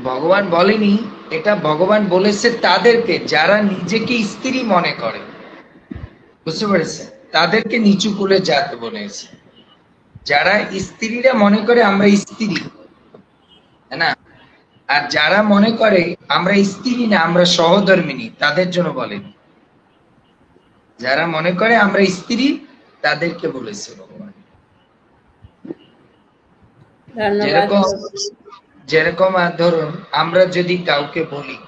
ভগবান বলেনি এটা, ভগবান বলেছে তাদেরকে যারা নিজেকে স্ত্রী মনে করে। বুঝতে পেরেছে? তাদেরকে নিচু কুলে জাত বলেছে। যারা স্ত্রীরা মনে করে আমরা স্ত্রী, তাই না, আর যারা মনে করে আমরা স্ত্রী না আমরা সহধর্মিনী, তাদের জন্য বলেনি। যারা মনে করে আমরা স্ত্রী তাদেরকে বলেছে ভগবান। যেরকম যেরকম ধরুন আমরা যদি কাউকে বলি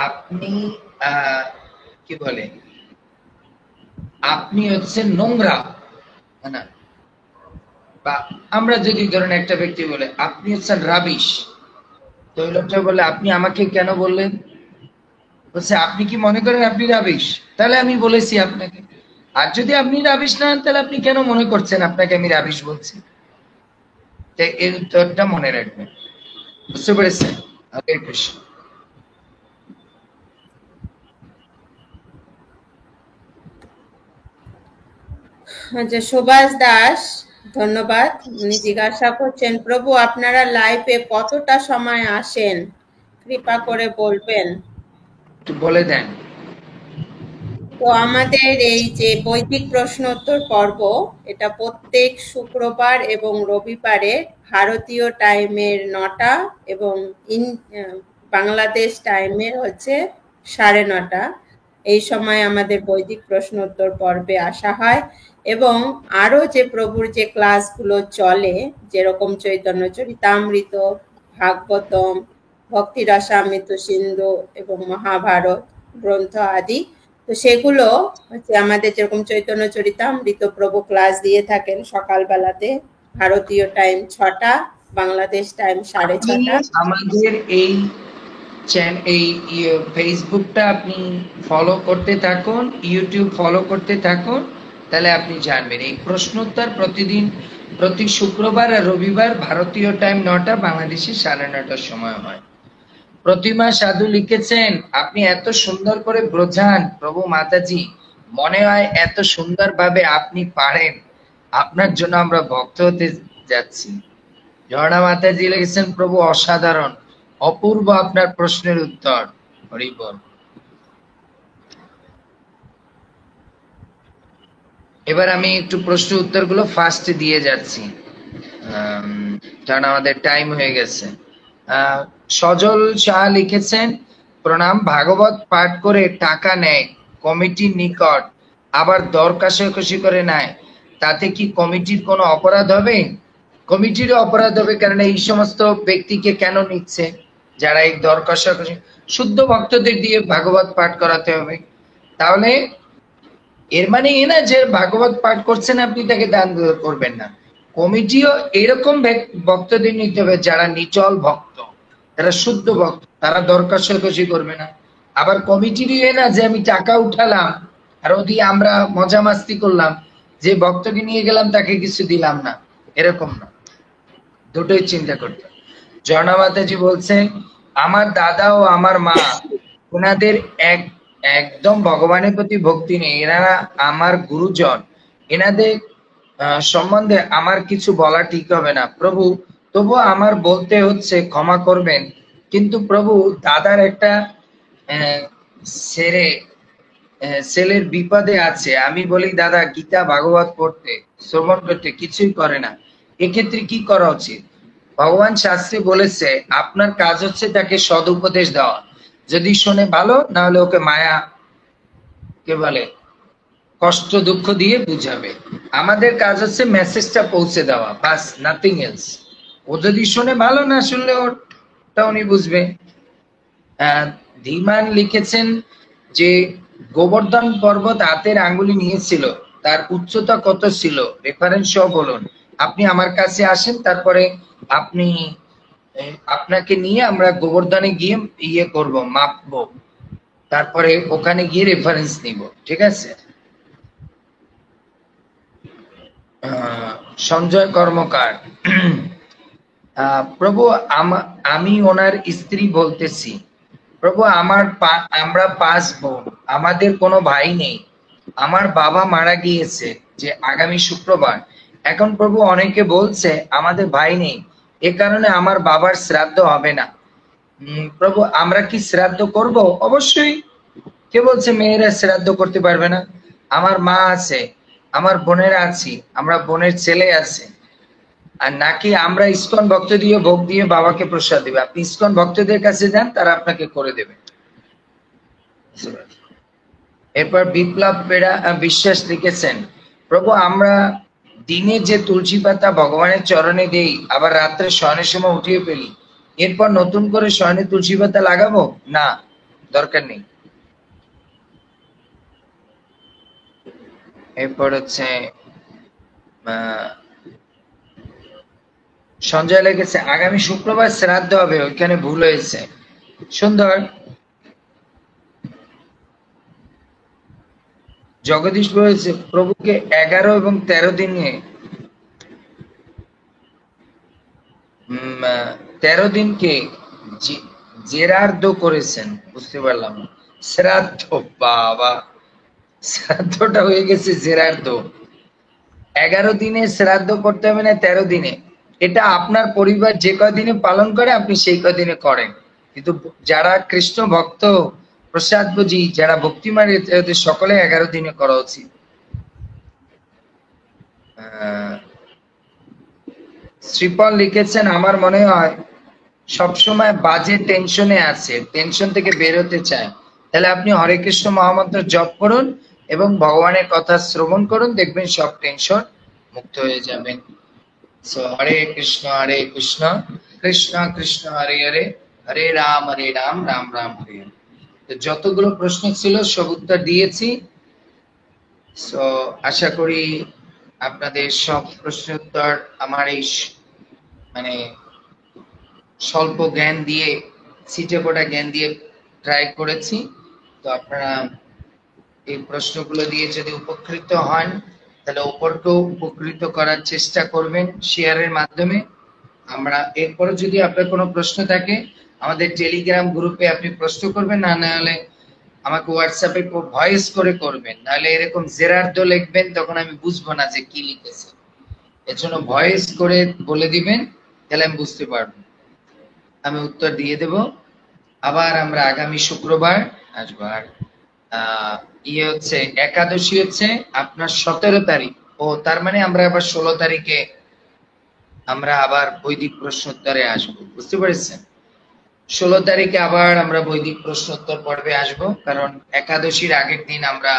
আপনি কি বলে, আপনি হচ্ছে নোংরা, না, বা আমরা যদি ধরেন একটা ব্যক্তি বলে আপনি হচ্ছেন রাবিশ, তো ওই লোকটা বলে আপনি আমাকে কেন বললেন, বলছে আপনি কি মনে করেন আপনি রাবিশ, তাহলে আমি বলেছি আপনাকে। আর যদি আপনি রাবিশ না হন, তাহলে আপনি কেন মনে করছেন আপনাকে আমি রাবিশ বলছি? তো এর উত্তরটা মনে রাখবেন। বুঝতে পেরেছেন? হরে কৃষ্ণ। আচ্ছা, সুভাষ দাস, ধন্যবাদ। উনি জিজ্ঞাসা করছেন, প্রভু আপনারা লাইভে কতটা সময় আসেন, কৃপা করে বলবেন। একটু বলে দেন। তো আমাদের এই যে বৈদিক প্রশ্ন উত্তর পর্ব, এটা প্রত্যেক শুক্রবার এবং রবিবারে ভারতীয় টাইমের 9টা এবং বাংলাদেশ টাইমের হচ্ছে 9:30। এই সময় আমাদের বৈদিক প্রশ্ন উত্তর পর্বে আসা হয়। এবং আরো যে প্রভুর যে ক্লাসগুলো চলে, যেরকম চৈতন্য চরিতামৃত, ভাগবতম, ভক্তি রসামৃত সিন্ধু এবং মহাভারত গ্রন্থ আদি, তো সেগুলো হচ্ছে আমাদের যেরকম চৈতন্য চরিতামৃত প্রভু ক্লাস দিয়ে থাকেন সকালবেলাতে, ভারতীয় টাইম 6টা, বাংলাদেশ টাইম আপনি 6:30। আমাদের এই এই ফেসবুকটা আপনি ফলো করতে থাকুন, ইউটিউব ফলো করতে থাকুন, তাহলে আপনি জানবেন এই প্রশ্নোত্তর প্রতিদিন প্রতি শুক্রবার আর রবিবার ভারতীয় টাইম 9টা, বাংলাদেশে 9:30টার সময় হয়। প্রতিমা সাধু লিখেছেন আপনি এত সুন্দর করে বোঝান প্রভু মাতাজি, মনে হয় এত সুন্দর ভাবে আপনি পারেন, আপনার জন্য আমরা ভক্ত হতে যাচ্ছি। ঝর্ণা মাতাজি লিখেছেন প্রভু অসাধারণ, অপূর্ব আপনার প্রশ্নের উত্তর। হরি বল। এবার আমি একটু প্রশ্ন উত্তরগুলো ফার্স্ট দিয়ে যাচ্ছি, কারণ আমাদের টাইম হয়ে গেছে। সজল শাহ লিখেছেন প্রণাম, ভাগবত পাঠ করে টাকা নেয় কমিটির নিকট, আবার দর কষাকষি করে নেয়, তাতে কি কমিটির কোনো অপরাধ হবে? কমিটিরও অপরাধ হবে, কারণ এই সমস্ত ব্যক্তিকে কেন নিচ্ছে যারা এই দর কষাকষি, শুদ্ধ ভক্তদের দিয়ে ভাগবত পাঠ করাতে হবে। তাহলে এর মানে এ না যে ভাগবত পাঠ করছেন আপনি তাকে দান করবেন না। কমিটিও এরকম ভক্তদের নিতে হবে যারা নিচল ভক্ত, তারা শুদ্ধ ভক্ত, তারা দরকার সরকসি করবে না। আবার কমিটিরই এ না যে আমি টাকা উঠালাম আর ওদি আমরা মজা মাস্তি করলাম, যে ভক্তকে নিয়ে গেলাম তাকে কিছু দিলাম না, এরকম না। দুটোই চিন্তা করতে। ঝর্ণা মাতাজি বলছে আমার দাদা ও আমার মা, ওনাদের একদম ভগবানের প্রতি ভক্তি নেই, এনারা আমার গুরুজন, এনাদের সম্বন্ধে আমার কিছু বলা ঠিক হবে না প্রভু, তবু আমার বলতে হচ্ছে, ক্ষমা করবেন। কিন্তু প্রভু দাদার একটা ছেড়ে ছেলের বিপদে আছে, আমি বলি দাদা গীতা ভাগবত পড়তে শ্রবণ করতে কিছুই করে না, এক্ষেত্রে কি করা উচিত? ভগবান শাস্ত্রে বলেছে আপনার কাজ হচ্ছে তাকে সদুপদেশ দেওয়া, যদি শোনে ভালো, না হলে ওকে মায়া কে বলে কষ্ট দুঃখ দিয়ে বুঝাবে। আমাদের কাজ হচ্ছে মেসেজটা পৌঁছে দেওয়া, বাস, নাথিং এলস। ও যদি শোনে ভালো, না শুনলে ওটা উনি বুঝবে। ধীমান লিখেছেন যে গোবর্ধন পর্বত হাতের আঙ্গুলি নিয়েছিল, তার উচ্চতা কত ছিল, রেফারেন্স সহ বলুন। আপনি আমার কাছে আসেন, তারপরে আপনি আপনাকে নিয়ে আমরা গোবর্ধনে গিয়ে ইয়ে করব, মাপবো, তারপরে ওখানে গিয়ে রেফারেন্স নিব, ঠিক আছে? সঞ্জয় কর্মকার, প্রভু আমি ওনার স্ত্রী বলতেছি, প্রভু আমরা 5 বোন, আমাদের কোনো ভাই নেই, আমার বাবা মারা গিয়েছে যে আগামী শুক্রবার। এখন প্রভু অনেকে বলছে আমাদের ভাই নেই, এ কারণে আমার বাবার শ্রাদ্ধ হবে না। প্রভু আমরা কি শ্রাদ্ধ করব? অবশ্যই। কে বলছে মেয়েরা শ্রাদ্ধ করতে পারবে না? আমার মা আছে, আমার বোনেরা আছি, আমরা বোনের ছেলে আছে। আর নাকি আমরা ইসকন ভক্ত দিয়ে ভোগ দিয়ে বাবাকে প্রসাদ দিবে? আপনি ইসকন ভক্তদের কাছে যান, তারা আপনাকে করে দেবে। এরপর বিপ্লব বিশ্বাস লিখেছেন প্রভু আমরা দিনে যে তুলসী পাতা ভগবানের চরণে দেই, আবার রাত্রে শয়নের সময় উঠিয়ে ফেলি, এরপর নতুন করে শয়নে তুলসী পাতা লাগাবো? না, দরকার নেই। এরপর হচ্ছে সঞ্জয় লিখেছে আগামী শুক্রবার শ্রাদ্ধ হবে, ওইখানে ভুল হয়েছে। সুন্দর। জগদীশ বলেছে প্রভুকে 11 এবং 13 দিনে 13 দিনকে জেরার্দ করেছেন, বুঝতে পারলাম। শ্রাদ্ধ, বাবা, শ্রাদ্ধটা হয়ে গেছে জেরার্দ। 11 দিনে শ্রাদ্ধ করতে হবে না 13 দিনে, এটা আপনার পরিবার যে কদিনে পালন করে আপনি সেই কদিনে করেন। কিন্তু যারা কৃষ্ণ ভক্ত প্রসাদ বুঝি, যারা ভক্তিমানের, এদের সকলে 11 দিনে করা উচিত। শ্রীপল লিখেছেন আমার মনে হয় সবসময় বাজে টেনশনে আছে, টেনশন থেকে বেরোতে চায়, তাহলে আপনি হরে কৃষ্ণ মহামন্ত্র জপ করুন এবং ভগবানের কথা শ্রবণ করুন, দেখবেন সব টেনশন মুক্ত হয়ে যাবেন। সো হরে কৃষ্ণ কৃষ্ণ কৃষ্ণ হরে হরে, হরে রাম রাম রাম হরে হরে। তো যতগুলো প্রশ্ন ছিল সব উত্তর দিয়েছি। সো আশা করি আপনাদের সব প্রশ্নের উত্তর আমার এই মানে স্বল্প জ্ঞান দিয়ে, সিটে পড়া জ্ঞান দিয়ে ট্রাই করেছি। তো আপনারা এই প্রশ্নগুলো দিয়ে যদি উপকৃত হন তাহলে অপরকেও উপকৃত করার চেষ্টা করবেন শেয়ারের মাধ্যমে। আমরা এরপরে যদি আপনার কোনো প্রশ্ন থাকে আমাদের টেলিগ্রাম গ্রুপে আপনি প্রশ্ন করবেন, না হলে আমাকে হোয়াটসঅ্যাপে ভয়েস করে করবেন, নাহলে এরকম জেরার্দ লিখবেন, তখন আমি বুঝবো না যে কি লিখেছে। এর জন্য ভয়েস করে বলে দিবেন, তাহলে আমি বুঝতে পারবো, আমি উত্তর দিয়ে দেব। আবার আমরা আগামী শুক্রবার আসবো। আর ইয়ে হচ্ছে একাদশী হচ্ছে আপনার 17 তারিখ। ও তার মানে আমরা আবার 16 তারিখে আমরা আবার বৈদিক প্রশ্নোত্তরে আসবো, বুঝতে পেরেছেন? 16 তারিখে আবার আমরা বৈদিক প্রশ্নোত্তর পর্বে আসবো, কারণ একাদশীর আগের দিন আমরা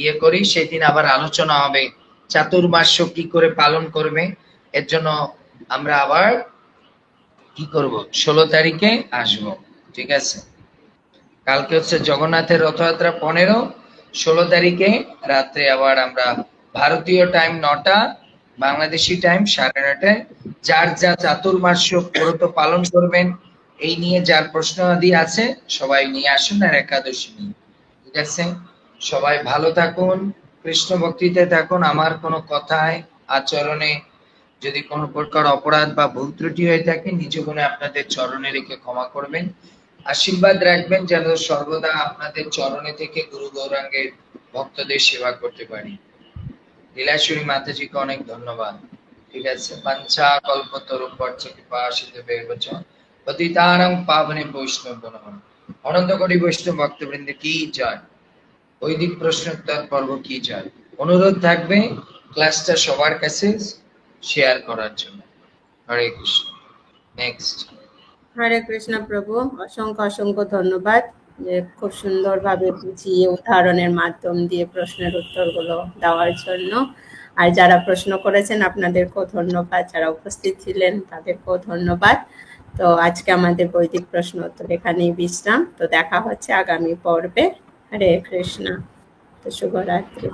ইয়ে করি, সেই দিন আবার আলোচনা হবে চাতুর্মাস্য কি করে পালন করবে। এর জন্য আমরা আবার কি করব, 16 তারিখে আসবো, ঠিক আছে? কালকে হচ্ছে জগন্নাথের রথযাত্রা 15, 16 তারিখে রাত্রে আবার আমরা ভারতীয় টাইম 9টা, বাংলাদেশি টাইম 9:30টায় যার যা চাতুর্মাস্য ব্রত পালন করবেন এই নিয়ে যার প্রশ্ন আদি আছে সবাই নিয়ে আসুন, আর একাদশী নিয়ে, ঠিক আছে? সবাই ভালো থাকুন, কৃষ্ণ ভক্তিতে থাকুন। আমার কোনো কথায় আচরণে যদি কোনো প্রকার অপরাধ বা ভুল ত্রুটি হয়ে থাকে নিজ গুণে আপনাদের চরণে রেখে ক্ষমা করবেন। আশীর্বাদ রাখবেন যেন সর্বদা আপনাদের চরণে থেকে গুরু গৌরাঙ্গের ভক্তদের সেবা করতে পারি। লীলাশ্বরী মাতাজিকে অনেক ধন্যবাদ, ঠিক আছে? বাঞ্ছা কল্পতরুম বর্ষ কৃপা সিন্ধুভ্যেব চ পতিতানাং পাবনে বৈষ্ণব নমঃ। অনন্ত কোটি বৈষ্ণব ভক্তবৃন্দ কি জয়, বৈদিক প্রশ্নোত্তর পর্ব কি জয়। অনুরোধ থাকবে ক্লাসটা সবার কাছে শেয়ার করার জন্য। হরে কৃষ্ণ। নেক্সট। হরে কৃষ্ণ প্রভু, অসংখ্য অসংখ্য ধন্যবাদ যে খুব সুন্দরভাবে বুঝিয়ে উদাহরণের মাধ্যম দিয়ে প্রশ্নের উত্তরগুলো দেওয়ার জন্য। আর যারা প্রশ্ন করেছেন আপনাদেরকেও ধন্যবাদ, যারা উপস্থিত ছিলেন তাদেরকেও ধন্যবাদ। তো আজকে আমাদের বৈদিক প্রশ্ন উত্তর এখানেই বিশ্রাম। তো দেখা হচ্ছে আগামী পর্বে। হরে কৃষ্ণ। তো শুভরাত্রি।